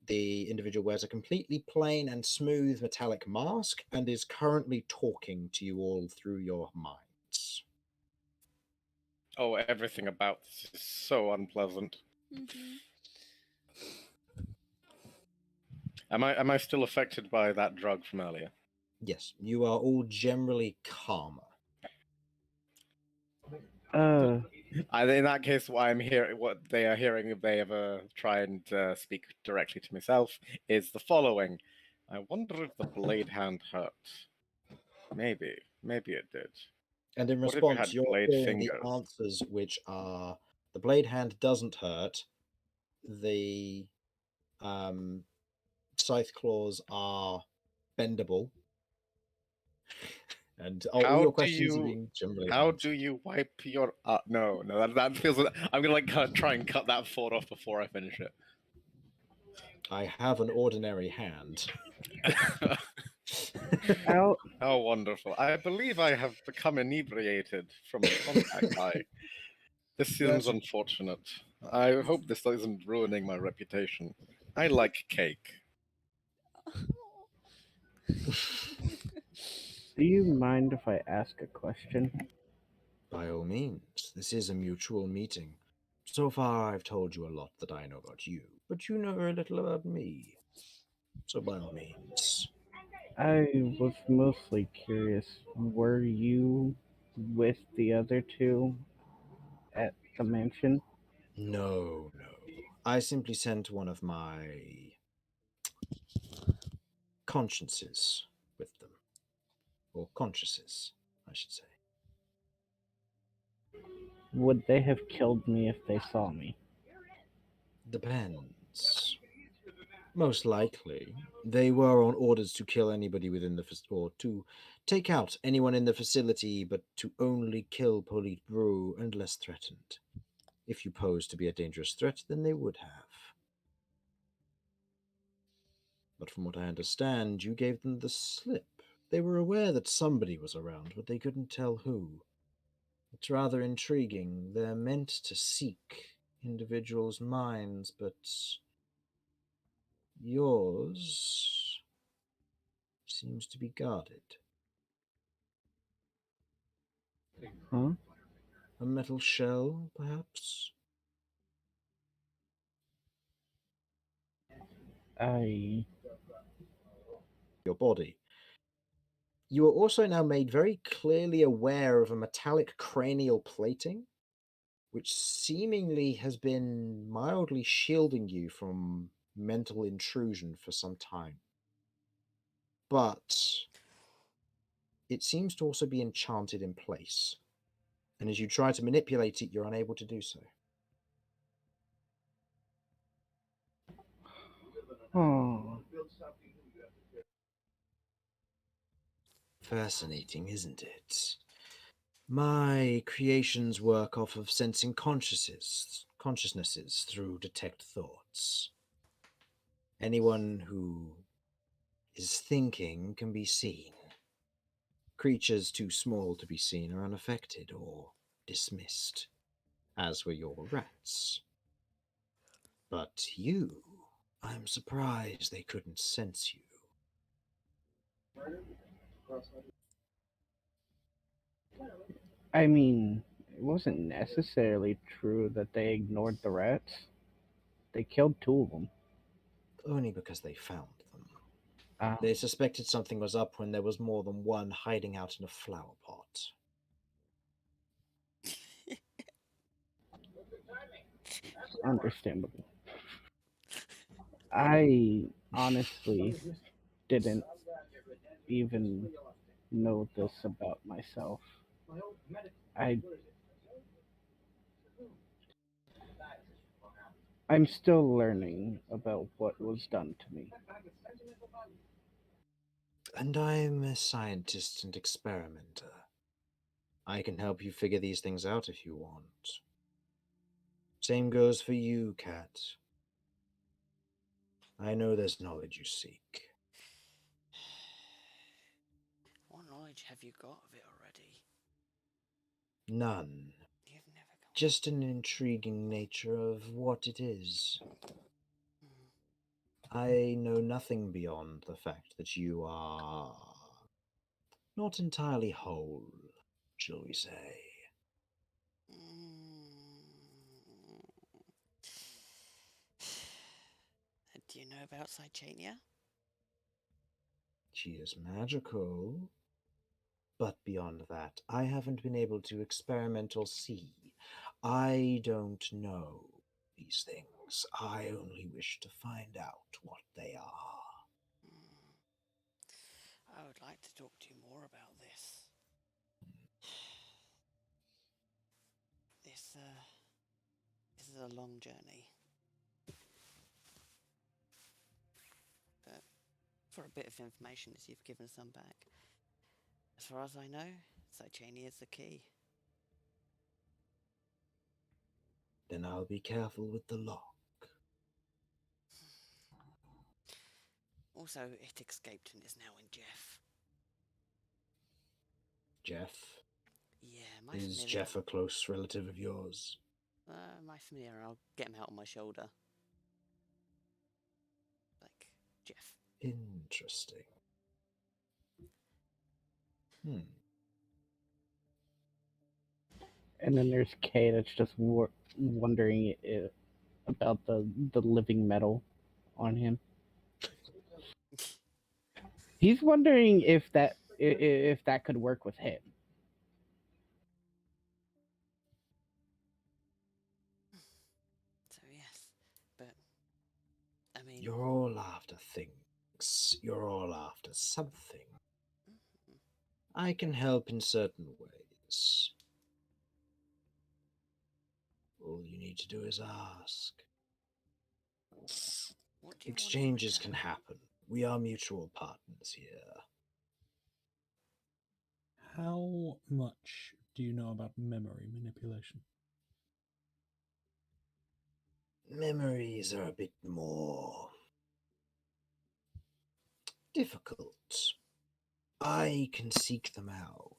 The individual wears a completely plain and smooth metallic mask and is currently talking to you all through your minds. Oh, everything about this is so unpleasant. Am I still affected by that drug from earlier? Yes, you are all generally calmer. In that case, what I'm hearing, what they are hearing, if they ever try and speak directly to myself, is the following: I wonder if the blade hand hurt. Maybe it did. And in What if you response, had you're blade hearing the fingers? answers, which are the blade hand doesn't hurt, the scythe claws are bendable, and all your questions are being generally How answered. do you wipe your? No, that feels. I'm gonna like try and cut that thought off before I finish it. I have an ordinary hand. How wonderful! I believe I have become inebriated from the contact. This seems unfortunate. I hope this isn't ruining my reputation. I like cake. Do you mind if I ask a question? By all means, this is a mutual meeting. So far, I've told you a lot that I know about you, but you know very little about me. So by all means. I was mostly curious. Were you with the other two at the mansion? No. I simply sent one of my consciences with them. Or consciences, I should say. Would they have killed me if they saw me? Depends. Most likely, they were on orders to kill anybody within the or to take out anyone in the facility, but to only kill Polite Brew unless threatened. If you posed to be a dangerous threat, then they would have. But from what I understand, you gave them the slip. They were aware that somebody was around, but they couldn't tell who. It's rather intriguing. They're meant to seek individuals' minds, but yours seems to be guarded. Huh? A metal shell, perhaps? Your body. You are also now made very clearly aware of a metallic cranial plating, which seemingly has been mildly shielding you from mental intrusion for some time. But it seems to also be enchanted in place, and as you try to manipulate it, you're unable to do so. Oh. Fascinating, isn't it? My creations work off of sensing consciousnesses through detect thoughts. Anyone who is thinking can be seen. Creatures too small to be seen are unaffected or dismissed, as were your rats. But you, I'm surprised they couldn't sense you. I mean, it wasn't necessarily true that they ignored the rats. They killed two of them. Only because they found them. Ah, They suspected something was up when there was more than one hiding out in a flower pot. understandable. I honestly didn't even know this about myself. I I'm still learning about what was done to me. And I'm a scientist and experimenter. I can help you figure these things out if you want. Same goes for you, Cat. I know there's knowledge you seek. What knowledge have you got of it already? None. You've never gone. Just an intriguing nature of what it is. I know nothing beyond the fact that you are not entirely whole, shall we say. Do you know about Cychania? She is magical, but beyond that, I haven't been able to experiment or see. I don't know these things. I only wish to find out what they are. I would like to talk to you more about this. This is a long journey. But for a bit of information, as you've given some back, as far as I know, Cychania is the key. Then I'll be careful with the lock. Also, it escaped and is now in Jeff. Jeff? Yeah, my Is familiar. Jeff a close relative of yours? My familiar. I'll get him out on my shoulder. Like, Jeff. Interesting. And then there's Kay that's just wondering about the living metal on him. He's wondering if that could work with him. So yes, but I mean, You're all after things. You're all after something. I can help in certain ways. All you need to do is ask. what do you Exchanges want in can return? happen. We are mutual partners here. How much do you know about memory manipulation? Memories are a bit more difficult. I can seek them out.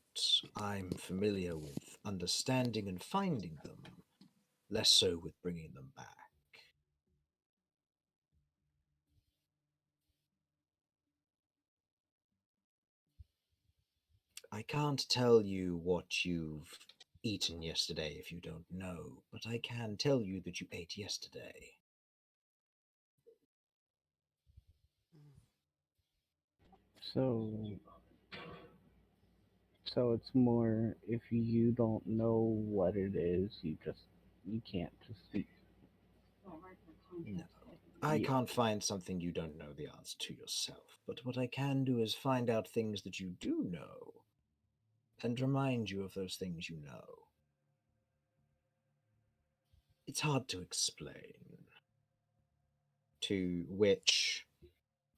I'm familiar with understanding and finding them, less so with bringing them back. I can't tell you what you've eaten yesterday if you don't know, but I can tell you that you ate yesterday. So it's more if you don't know what it is, you can't just see. No. I Yeah. can't find something you don't know the answer to yourself, but what I can do is find out things that you do know and remind you of those things you know. It's hard to explain. To which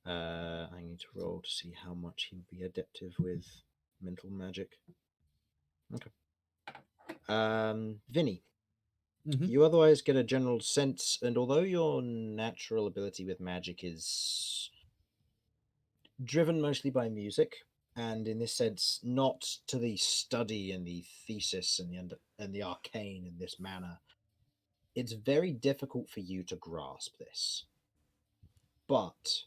I need to roll to see how much he would be adaptive with mental magic. Okay. Vinny, you otherwise get a general sense, and although your natural ability with magic is driven mostly by music, and in this sense, not to the study and the thesis and the arcane in this manner, it's very difficult for you to grasp this. But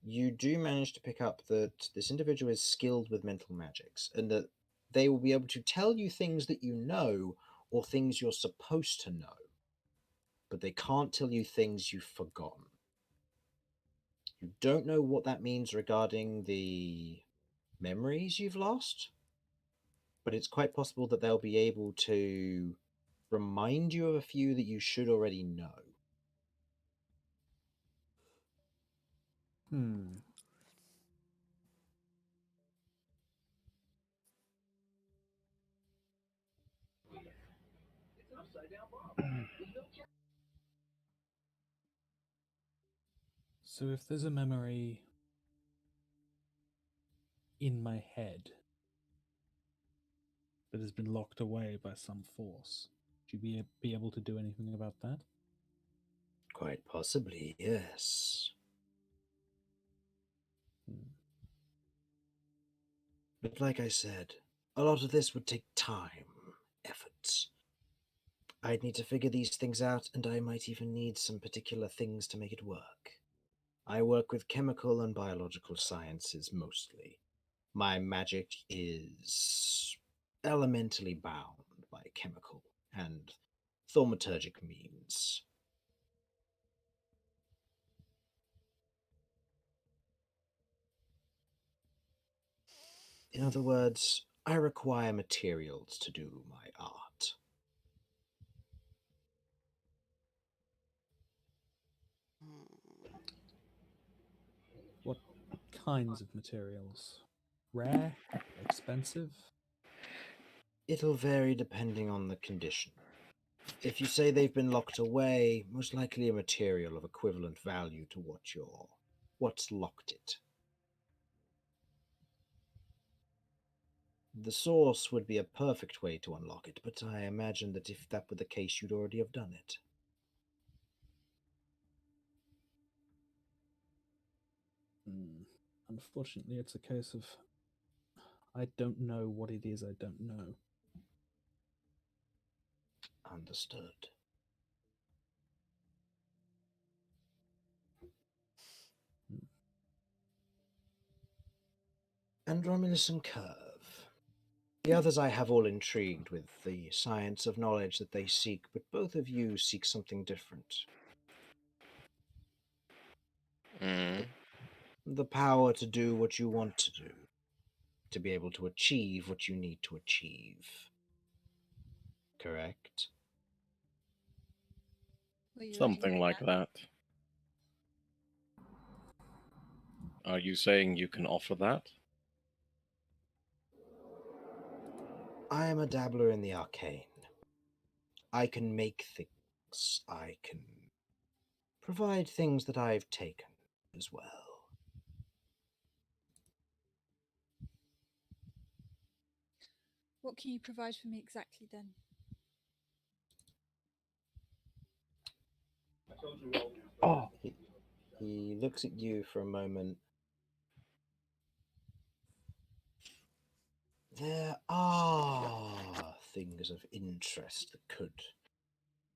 you do manage to pick up that this individual is skilled with mental magics, and that they will be able to tell you things that you know or things you're supposed to know, but they can't tell you things you've forgotten. You don't know what that means regarding the memories you've lost, but it's quite possible that they'll be able to remind you of a few that you should already know. So if there's a memory in my head that has been locked away by some force. Would you be able to do anything about that? Quite possibly, yes. But like I said, a lot of this would take time, effort. I'd need to figure these things out, and I might even need some particular things to make it work. I work with chemical and biological sciences mostly. My magic is elementally bound by chemical and thaumaturgic means. In other words, I require materials to do my art. What kinds of materials? Rare? Expensive? It'll vary depending on the condition. If you say they've been locked away, most likely a material of equivalent value to what's locked it. The source would be a perfect way to unlock it, but I imagine that if that were the case, you'd already have done it. Unfortunately, it's a case of I don't know what it is I don't know. Understood. And Romulus and Curve. The others I have all intrigued with the science of knowledge that they seek, but both of you seek something different. The power to do what you want to do, to be able to achieve what you need to achieve. Correct? Were you already Something doing like that. Are you saying you can offer that? I am a dabbler in the arcane. I can make things. I can provide things that I've taken as well. What can you provide for me exactly then? Oh, He looks at you for a moment. There are things of interest that could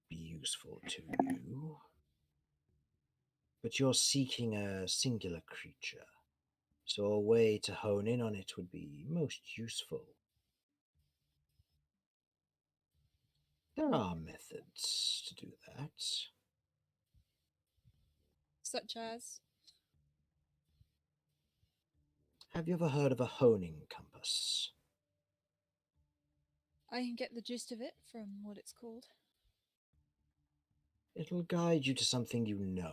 be useful to you. But you're seeking a singular creature, so a way to hone in on it would be most useful. There are methods to do that. Such as? Have you ever heard of a honing compass? I can get the gist of it from what it's called. It'll guide you to something you know.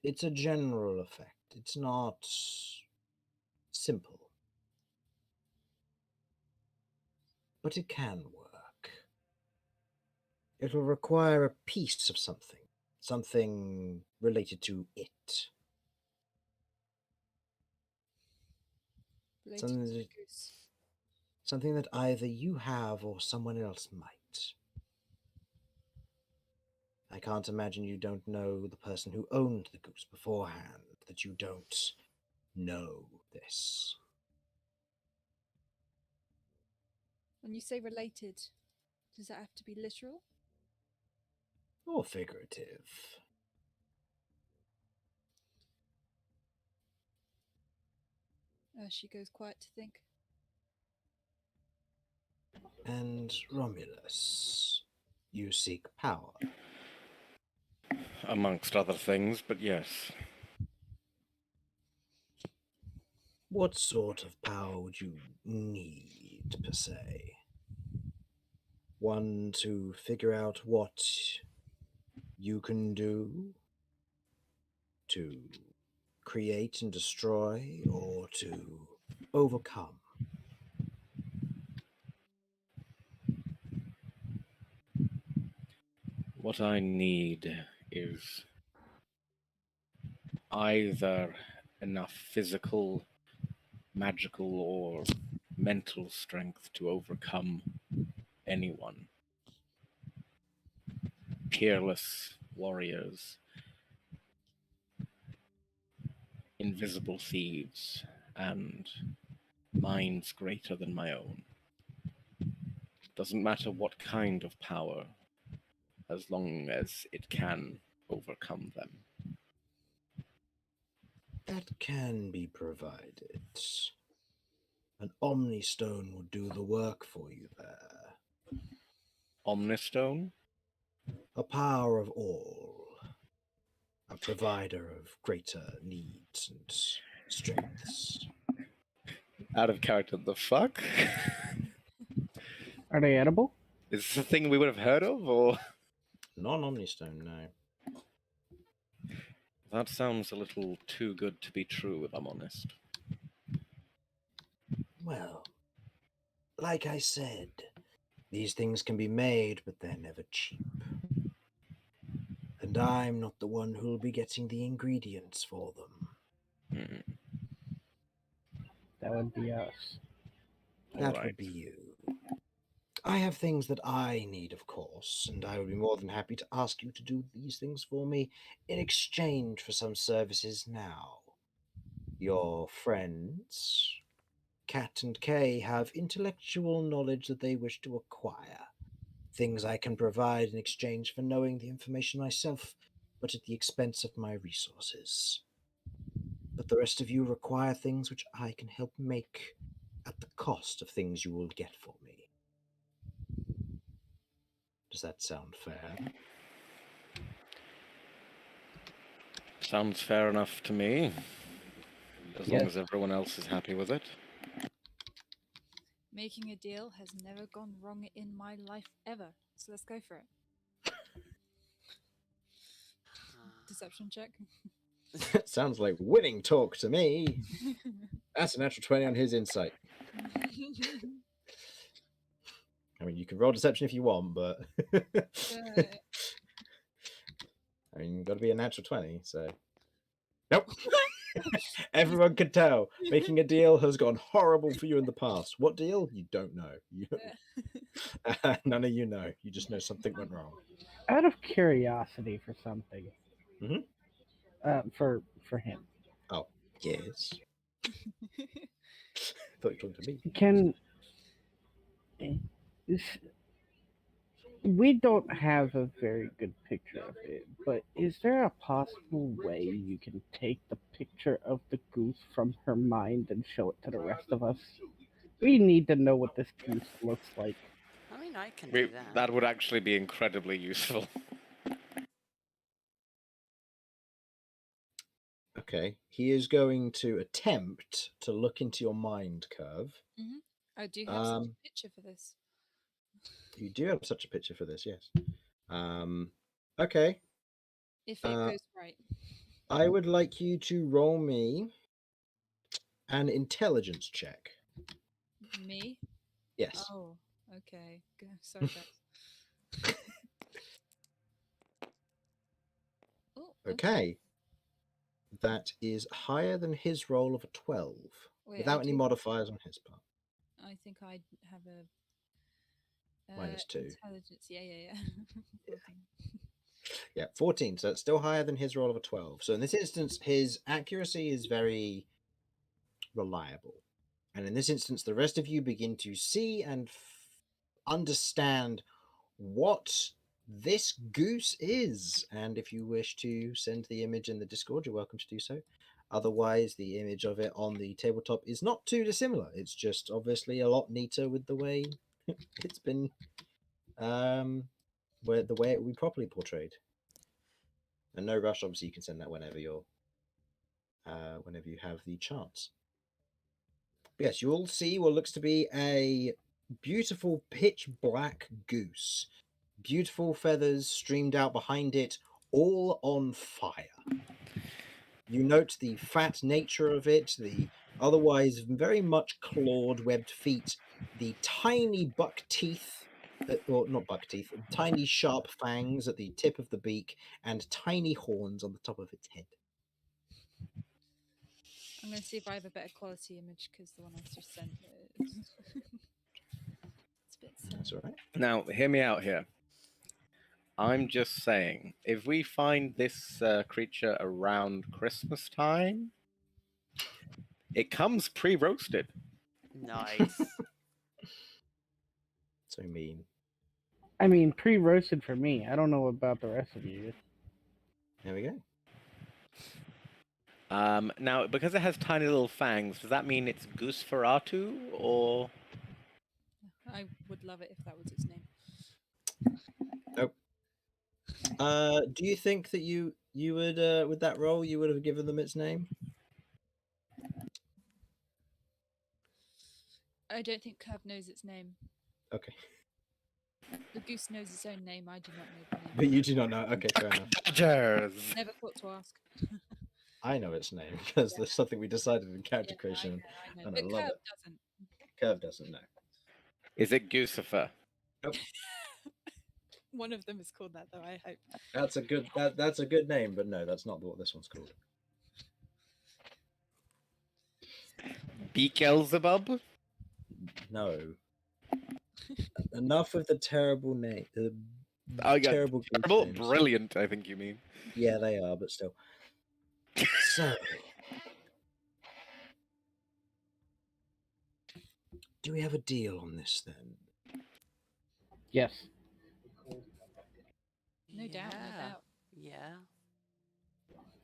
It's a general effect. It's not simple. But it can work. It'll require a piece of something related to it. Related Something to the that, goose. something that either you have or someone else might. I can't imagine you don't know the person who owned the goose beforehand, that you don't know this. When you say related, does that have to be literal? Or figurative. She goes quiet to think. And Romulus, you seek power. Amongst other things, but yes. What sort of power would you need, per se? One to figure out what you can do? To create and destroy, or to overcome? What I need is either enough physical magical or mental strength to overcome anyone. Peerless warriors, invisible thieves, and minds greater than my own. Doesn't matter what kind of power, as long as it can overcome them. That can be provided. An Omnistone will do the work for you there. Omnistone? A power of all. A provider of greater needs and strengths. Out of character, the fuck? Are they edible? Is this a thing we would have heard of, or? Non-Omnistone, no. That sounds a little too good to be true, if I'm honest. Well, like I said, these things can be made, but they're never cheap. And I'm not the one who'll be getting the ingredients for them. That would be us. That Alright. would be you. I have things that I need, of course, and I would be more than happy to ask you to do these things for me in exchange for some services now. Your friends, Cat and Kay, have intellectual knowledge that they wish to acquire. Things I can provide in exchange for knowing the information myself, but at the expense of my resources. But the rest of you require things which I can help make at the cost of things you will get for me. Does that sound fair? Sounds fair enough to me. As long Yes. as everyone else is happy with it. Making a deal has never gone wrong in my life ever. So let's go for it. Deception check. Sounds like winning talk to me. That's a natural 20 on his insight. I mean, you can roll deception if you want, but I mean, you've got to be a natural 20, so. Nope. Everyone could tell. Making a deal has gone horrible for you in the past. What deal? You don't know. None of you know. You just know something went wrong. Out of curiosity for something. Mhm. For him. Oh, yes. Thought you were talking to me. Can we don't have a very good picture of it, but is there a possible way you can take the picture of the goose from her mind and show it to the rest of us? We need to know what this goose looks like. I mean, I can do that. That would actually be incredibly useful. Okay. He is going to attempt to look into your mind curve. I do have such a picture for this. You do have such a picture for this, yes. Okay. If it goes right. I would like you to roll me an intelligence check. Me? Yes. Oh, okay. Sorry, guys. Oh, Okay. That is higher than his roll of a 12, Wait, without any modifiers on his part. I think I have a -2. Intelligence. Yeah. 14. Yeah, 14. So it's still higher than his roll of a 12. So in this instance, his accuracy is very reliable. And in this instance, the rest of you begin to see and understand what this goose is. And if you wish to send the image in the Discord, you're welcome to do so. Otherwise, the image of it on the tabletop is not too dissimilar. It's just obviously a lot neater with the way it's been, where the way it will be properly portrayed. And no rush, obviously, you can send that whenever you have the chance. But yes, you'll see what looks to be a beautiful pitch black goose. Beautiful feathers streamed out behind it, all on fire. You note the fat nature of it, the otherwise very much clawed, webbed feet, the tiny buck teeth, or not buck teeth, tiny sharp fangs at the tip of the beak, and tiny horns on the top of its head. I'm going to see if I have a better quality image because the one I just sent. It's a bit That's silly. all right. Now, hear me out here. I'm just saying, if we find this creature around Christmas time, it comes pre-roasted. Nice. So mean. I mean, pre-roasted for me. I don't know about the rest of you. There we go. Now, because it has tiny little fangs, does that mean it's Goosferatu, or... I would love it if that was its name. Do you think that you would with that roll you would have given them its name? I don't think Curve knows its name. Okay, The goose knows its own name. I do not know the name. but you do not know. Okay, fair enough. Dodgers! Never thought to ask. I know its name because there's something we decided in character Yeah, creation, I know. and I But love Curve it. doesn't. Curve doesn't know. Is it Goosifer? One of them is called that, though. I hope. That's a good that's a good name, but no, that's not what this one's called. Beelzebub? No. Enough of the terrible name. The Oh, yeah, terrible goose terrible, names. brilliant, I think you mean. Yeah, they are, but still. So, do we have a deal on this then? Yes. No doubt. No Yeah. doubt. Yeah.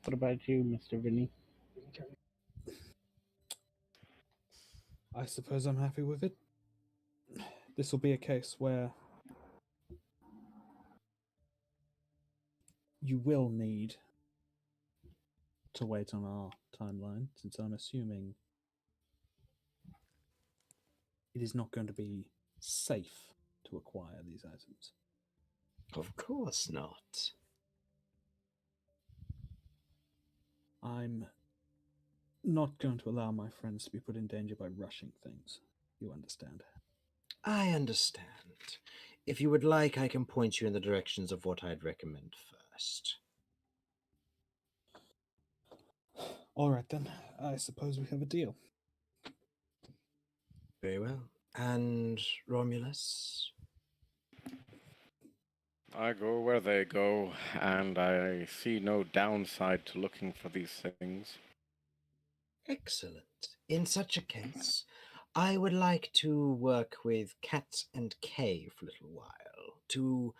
What about you, Mr. Vinny? I suppose I'm happy with it. This will be a case where you will need to wait on our timeline, since I'm assuming it is not going to be safe to acquire these items. Of course not. I'm not going to allow my friends to be put in danger by rushing things. You understand? I understand. If you would like, I can point you in the directions of what I'd recommend first. All right then. I suppose we have a deal. Very well. And Romulus? I go where they go, and I see no downside to looking for these things. Excellent. In such a case, I would like to work with Cat and Kay for a little while to,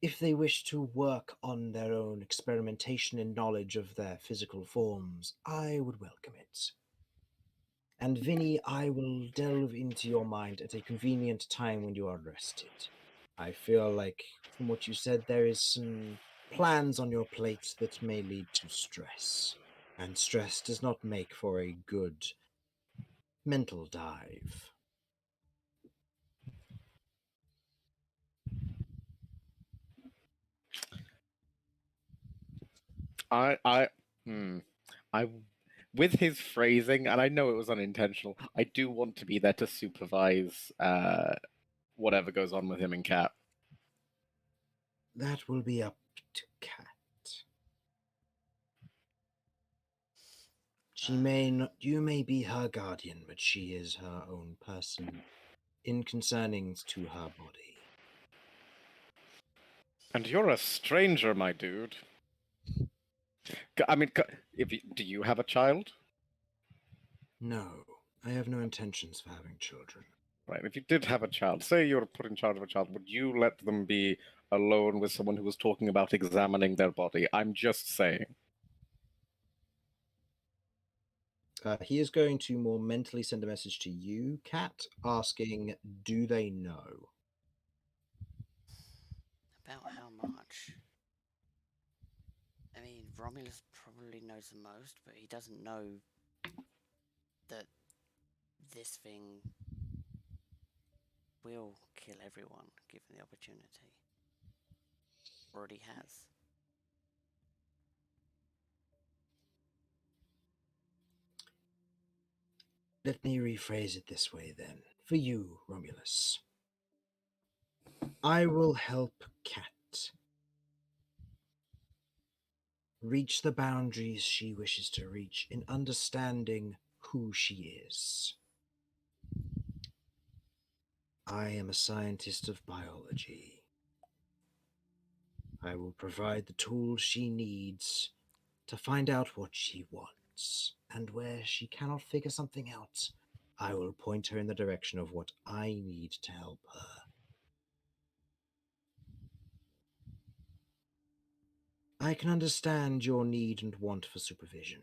if they wish to work on their own experimentation and knowledge of their physical forms, I would welcome it. And Vinny, I will delve into your mind at a convenient time when you are rested. I feel like, from what you said, there is some plans on your plate that may lead to stress. And stress does not make for a good mental dive. I, with his phrasing, and I know it was unintentional, I do want to be there to supervise whatever goes on with him and Cat. That will be up to Cat. She may not, you may be her guardian, but she is her own person in concernings to her body. And you're a stranger, my dude. I mean, do you have a child? No, I have no intentions for having children. Right, if you did have a child, say you were put in charge of a child, would you let them be alone with someone who was talking about examining their body? I'm just saying. He is going to more mentally send a message to you, Cat, asking, do they know? About how much? I mean, Romulus probably knows the most, but he doesn't know that this thing will kill everyone given the opportunity. Already has. Let me rephrase it this way then. For you, Romulus. I will help Cat reach the boundaries she wishes to reach in understanding who she is. I am a scientist of biology. I will provide the tools she needs to find out what she wants, and where she cannot figure something out, I will point her in the direction of what I need to help her. I can understand your need and want for supervision,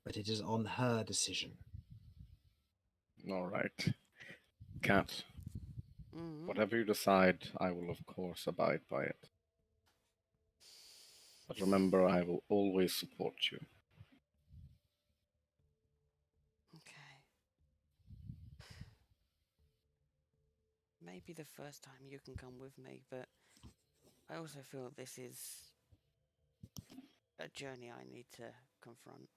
but it is on her decision. All right. Cat, Mm-hmm. whatever you decide, I will of course abide by it. But remember, I will always support you. Okay. Maybe the first time you can come with me, but I also feel this is a journey I need to confront.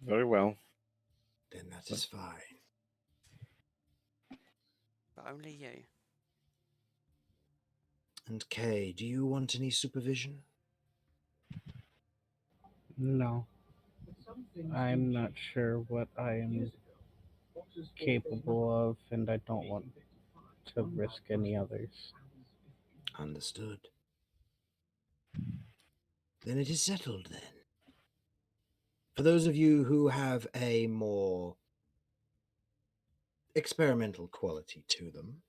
Very well. Then that is fine. But only you. And Kay, do you want any supervision? No. I'm not sure what I am capable of, and I don't want to risk any others. Understood. Then it is settled then. For those of you who have a more experimental quality to them,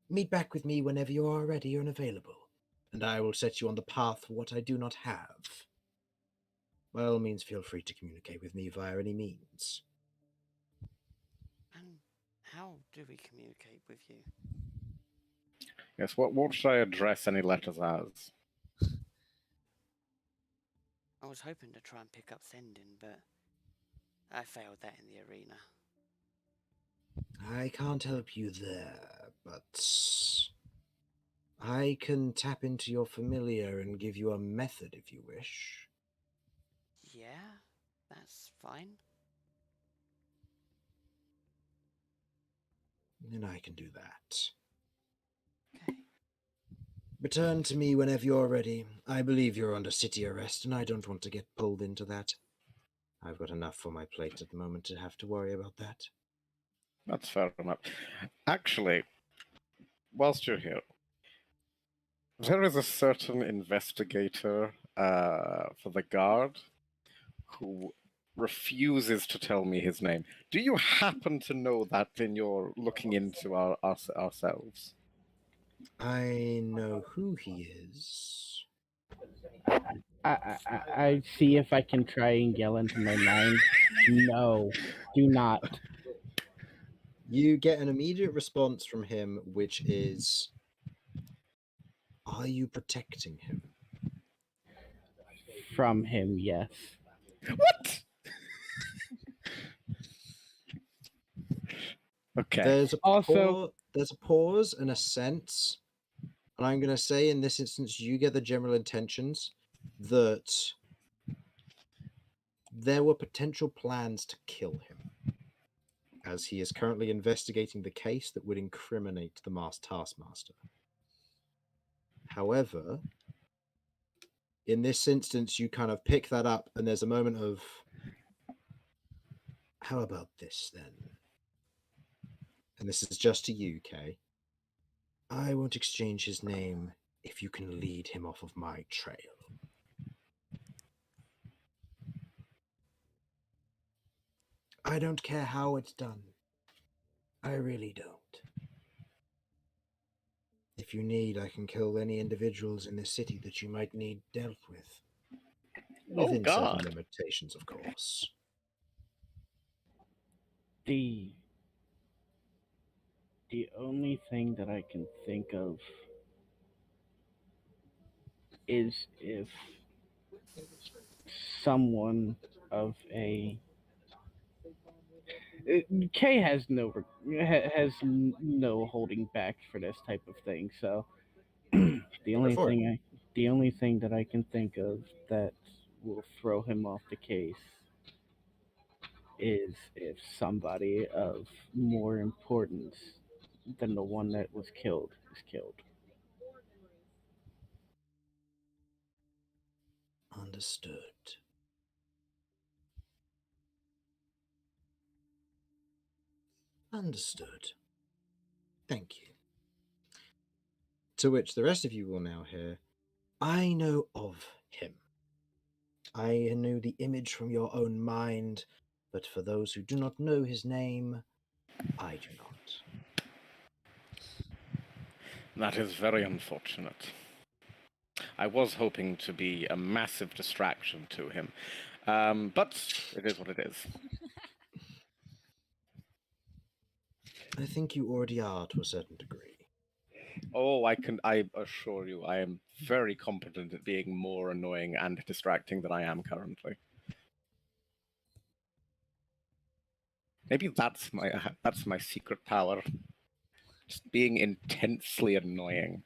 meet back with me whenever you are ready and available, and I will set you on the path for what I do not have. By all means, feel free to communicate with me via any means. And how do we communicate with you? Yes, what should I address any letters as? I was hoping to try and pick up sending, but I failed that in the arena. I can't help you there, but I can tap into your familiar and give you a method if you wish. Yeah, that's fine. Then I can do that. Okay. Return to me whenever you're ready. I believe you're under city arrest, and I don't want to get pulled into that. I've got enough on my plate at the moment to have to worry about that. That's fair enough. Actually, whilst you're here, there is a certain investigator for the guard who refuses to tell me his name. Do you happen to know that in your looking into ourselves? I know who he is. I see if I can try and yell into my mind. No, do not. You get an immediate response from him, which is, are you protecting him? From him, yes. What? Okay. There's a Also- pause and a sense, and I'm going to say in this instance, you get the general intentions that there were potential plans to kill him, as he is currently investigating the case that would incriminate the masked taskmaster. However, in this instance, you kind of pick that up, and there's a moment of, how about this then? And this is just to you, Kay. I won't exchange his name if you can lead him off of my trail. I don't care how it's done. I really don't. If you need, I can kill any individuals in this city that you might need dealt with. Oh, Within certain God. limitations, of course. The only thing that I can think of is if someone of a Kay has no holding back for this type of thing. So the only for it. thing that I can think of that will throw him off the case is if somebody of more importance than the one that was killed is killed. Understood. Understood. Thank you. To which the rest of you will now hear, I know of him. I knew the image from your own mind, but for those who do not know his name, I do not. That is very unfortunate. I was hoping to be a massive distraction to him, but it is what it is. I think you already are to a certain degree. Oh, I assure you, I am very competent at being more annoying and distracting than I am currently. Maybe that's my secret power. Just being intensely annoying.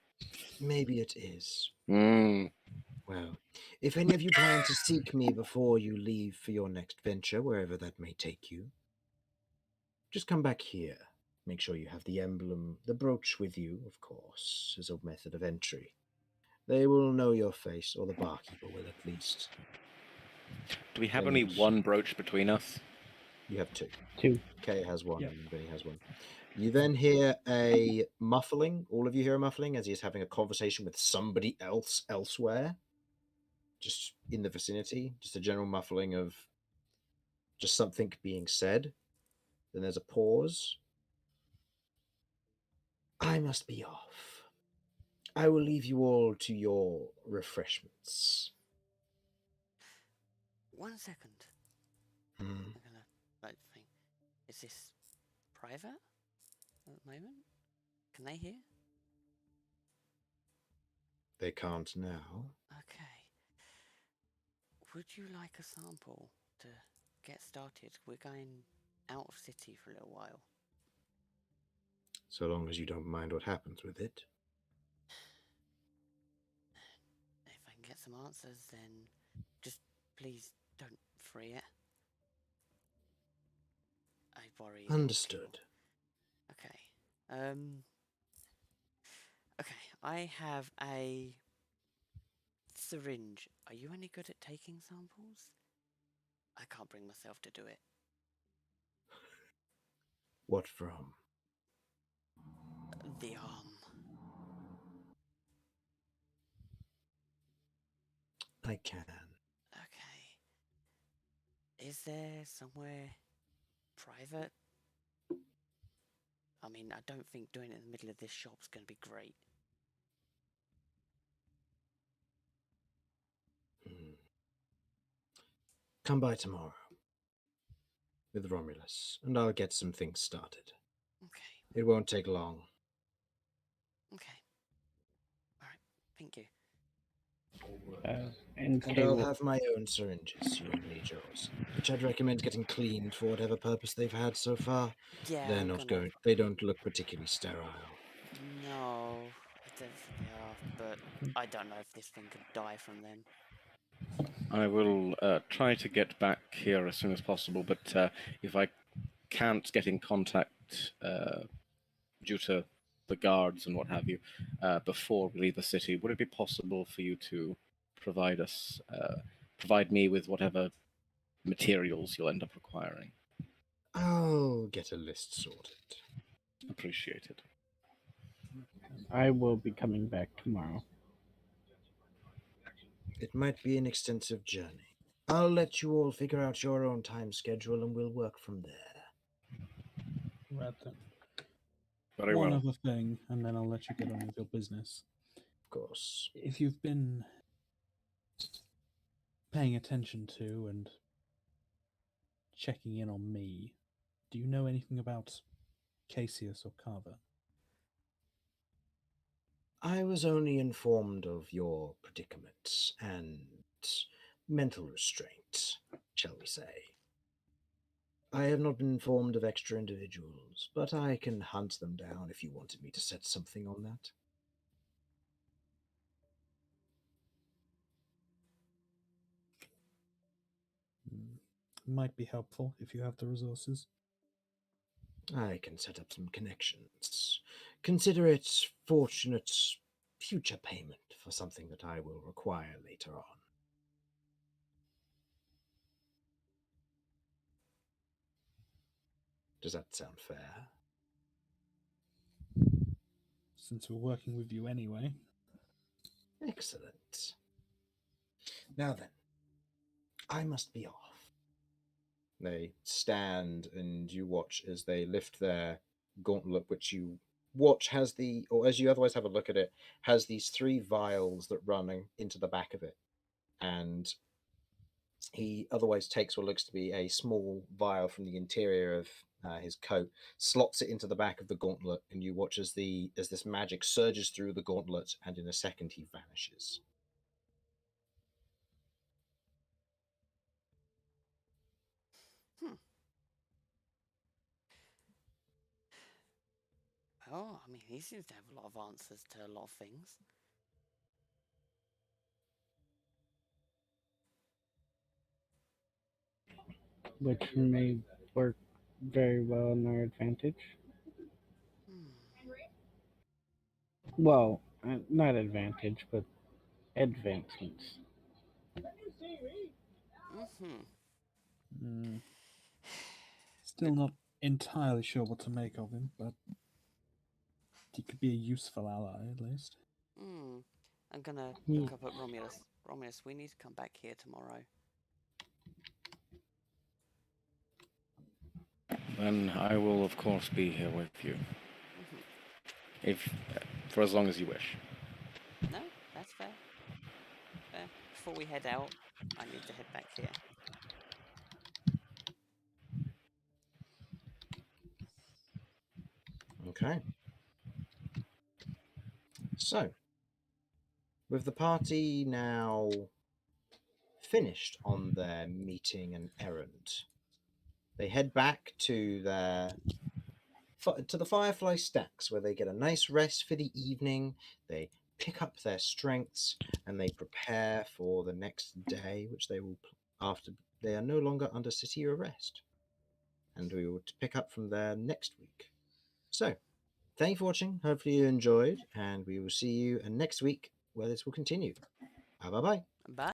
Maybe it is. Mm. Well, if any of you plan to seek me before you leave for your next venture, wherever that may take you, just come back here. Make sure you have the emblem, the brooch with you, of course, as a method of entry. They will know your face, or the barkeeper will at least. Do we have They only not- one brooch between us? You have two. Two. Kay has one, Yep. and Vinny has one. You then hear a muffling. All of you hear a muffling as he is having a conversation with somebody else elsewhere, just in the vicinity. Just a general muffling of just something being said. Then there's a pause. I must be off. I will leave you all to your refreshments. 1 second. Hmm. I'm gonna think. Is this private at the moment? Can they hear? They can't now. Okay. Would you like a sample to get started? We're going out of city for a little while. So long as you don't mind what happens with it. If I can get some answers, then just please don't free it. I worry. Understood. Okay. Okay. I have a syringe. Are you any good at taking samples? I can't bring myself to do it. What from? The arm. I can. Okay. Is there somewhere private? I mean, I don't think doing it in the middle of this shop's going to be great. Come by tomorrow with Romulus, and I'll get some things started. Okay. It won't take long. Okay. All right. Thank you. And And Kay I'll will, have my own syringes. You won't need yours, which I'd recommend getting cleaned for whatever purpose they've had so far. Yeah, They're I'm not gonna. going. They don't look particularly sterile. No, I don't think they are, but I don't know if this thing could die from them. I will try to get back here as soon as possible, but if I can't get in contact due to the guards and what have you before we leave the city, would it be possible for you to provide me with whatever materials you'll end up requiring? I'll get a list sorted. Appreciated. I will be coming back tomorrow. It might be an extensive journey. I'll let you all figure out your own time schedule, and we'll work from there. Right then. Very One well. other thing, and then I'll let you get on with your business. Of course. If you've been paying attention to and checking in on me, do you know anything about Cassius or Carver? I was only informed of your predicament and mental restraint, shall we say. I have not been informed of extra individuals, but I can hunt them down if you wanted me to set something on that. Might be helpful if you have the resources. I can set up some connections. Consider it fortunate future payment for something that I will require later on. Does that sound fair? Since we're working with you anyway. Excellent. Now then, I must be off. They stand and you watch as they lift their gauntlet, which you watch has or as you otherwise have a look at it, has these 3 vials that run into the back of it. And he otherwise takes what looks to be a small vial from the interior of his coat, slots it into the back of the gauntlet, and you watch as this magic surges through the gauntlet, and in a second he vanishes. Oh, I mean, he seems to have a lot of answers to a lot of things. Which may work very well in our advantage. Well, not advantage, but advancements. Still not entirely sure what to make of him, but he could be a useful ally at least. I'm gonna look up at Romulus. Romulus, we need to come back here tomorrow. Then I will, of course, be here with you. For as long as you wish. No, that's fair. Fair. Before we head out, I need to head back here. Okay. So, with the party now finished on their meeting and errand, they head back to the Firefly Stacks, where they get a nice rest for the evening. They pick up their strengths and they prepare for the next day, which they will after they are no longer under city arrest. And we will pick up from there next week. So, thank you for watching. Hopefully you enjoyed, and we will see you next week where this will continue. Bye bye. Bye.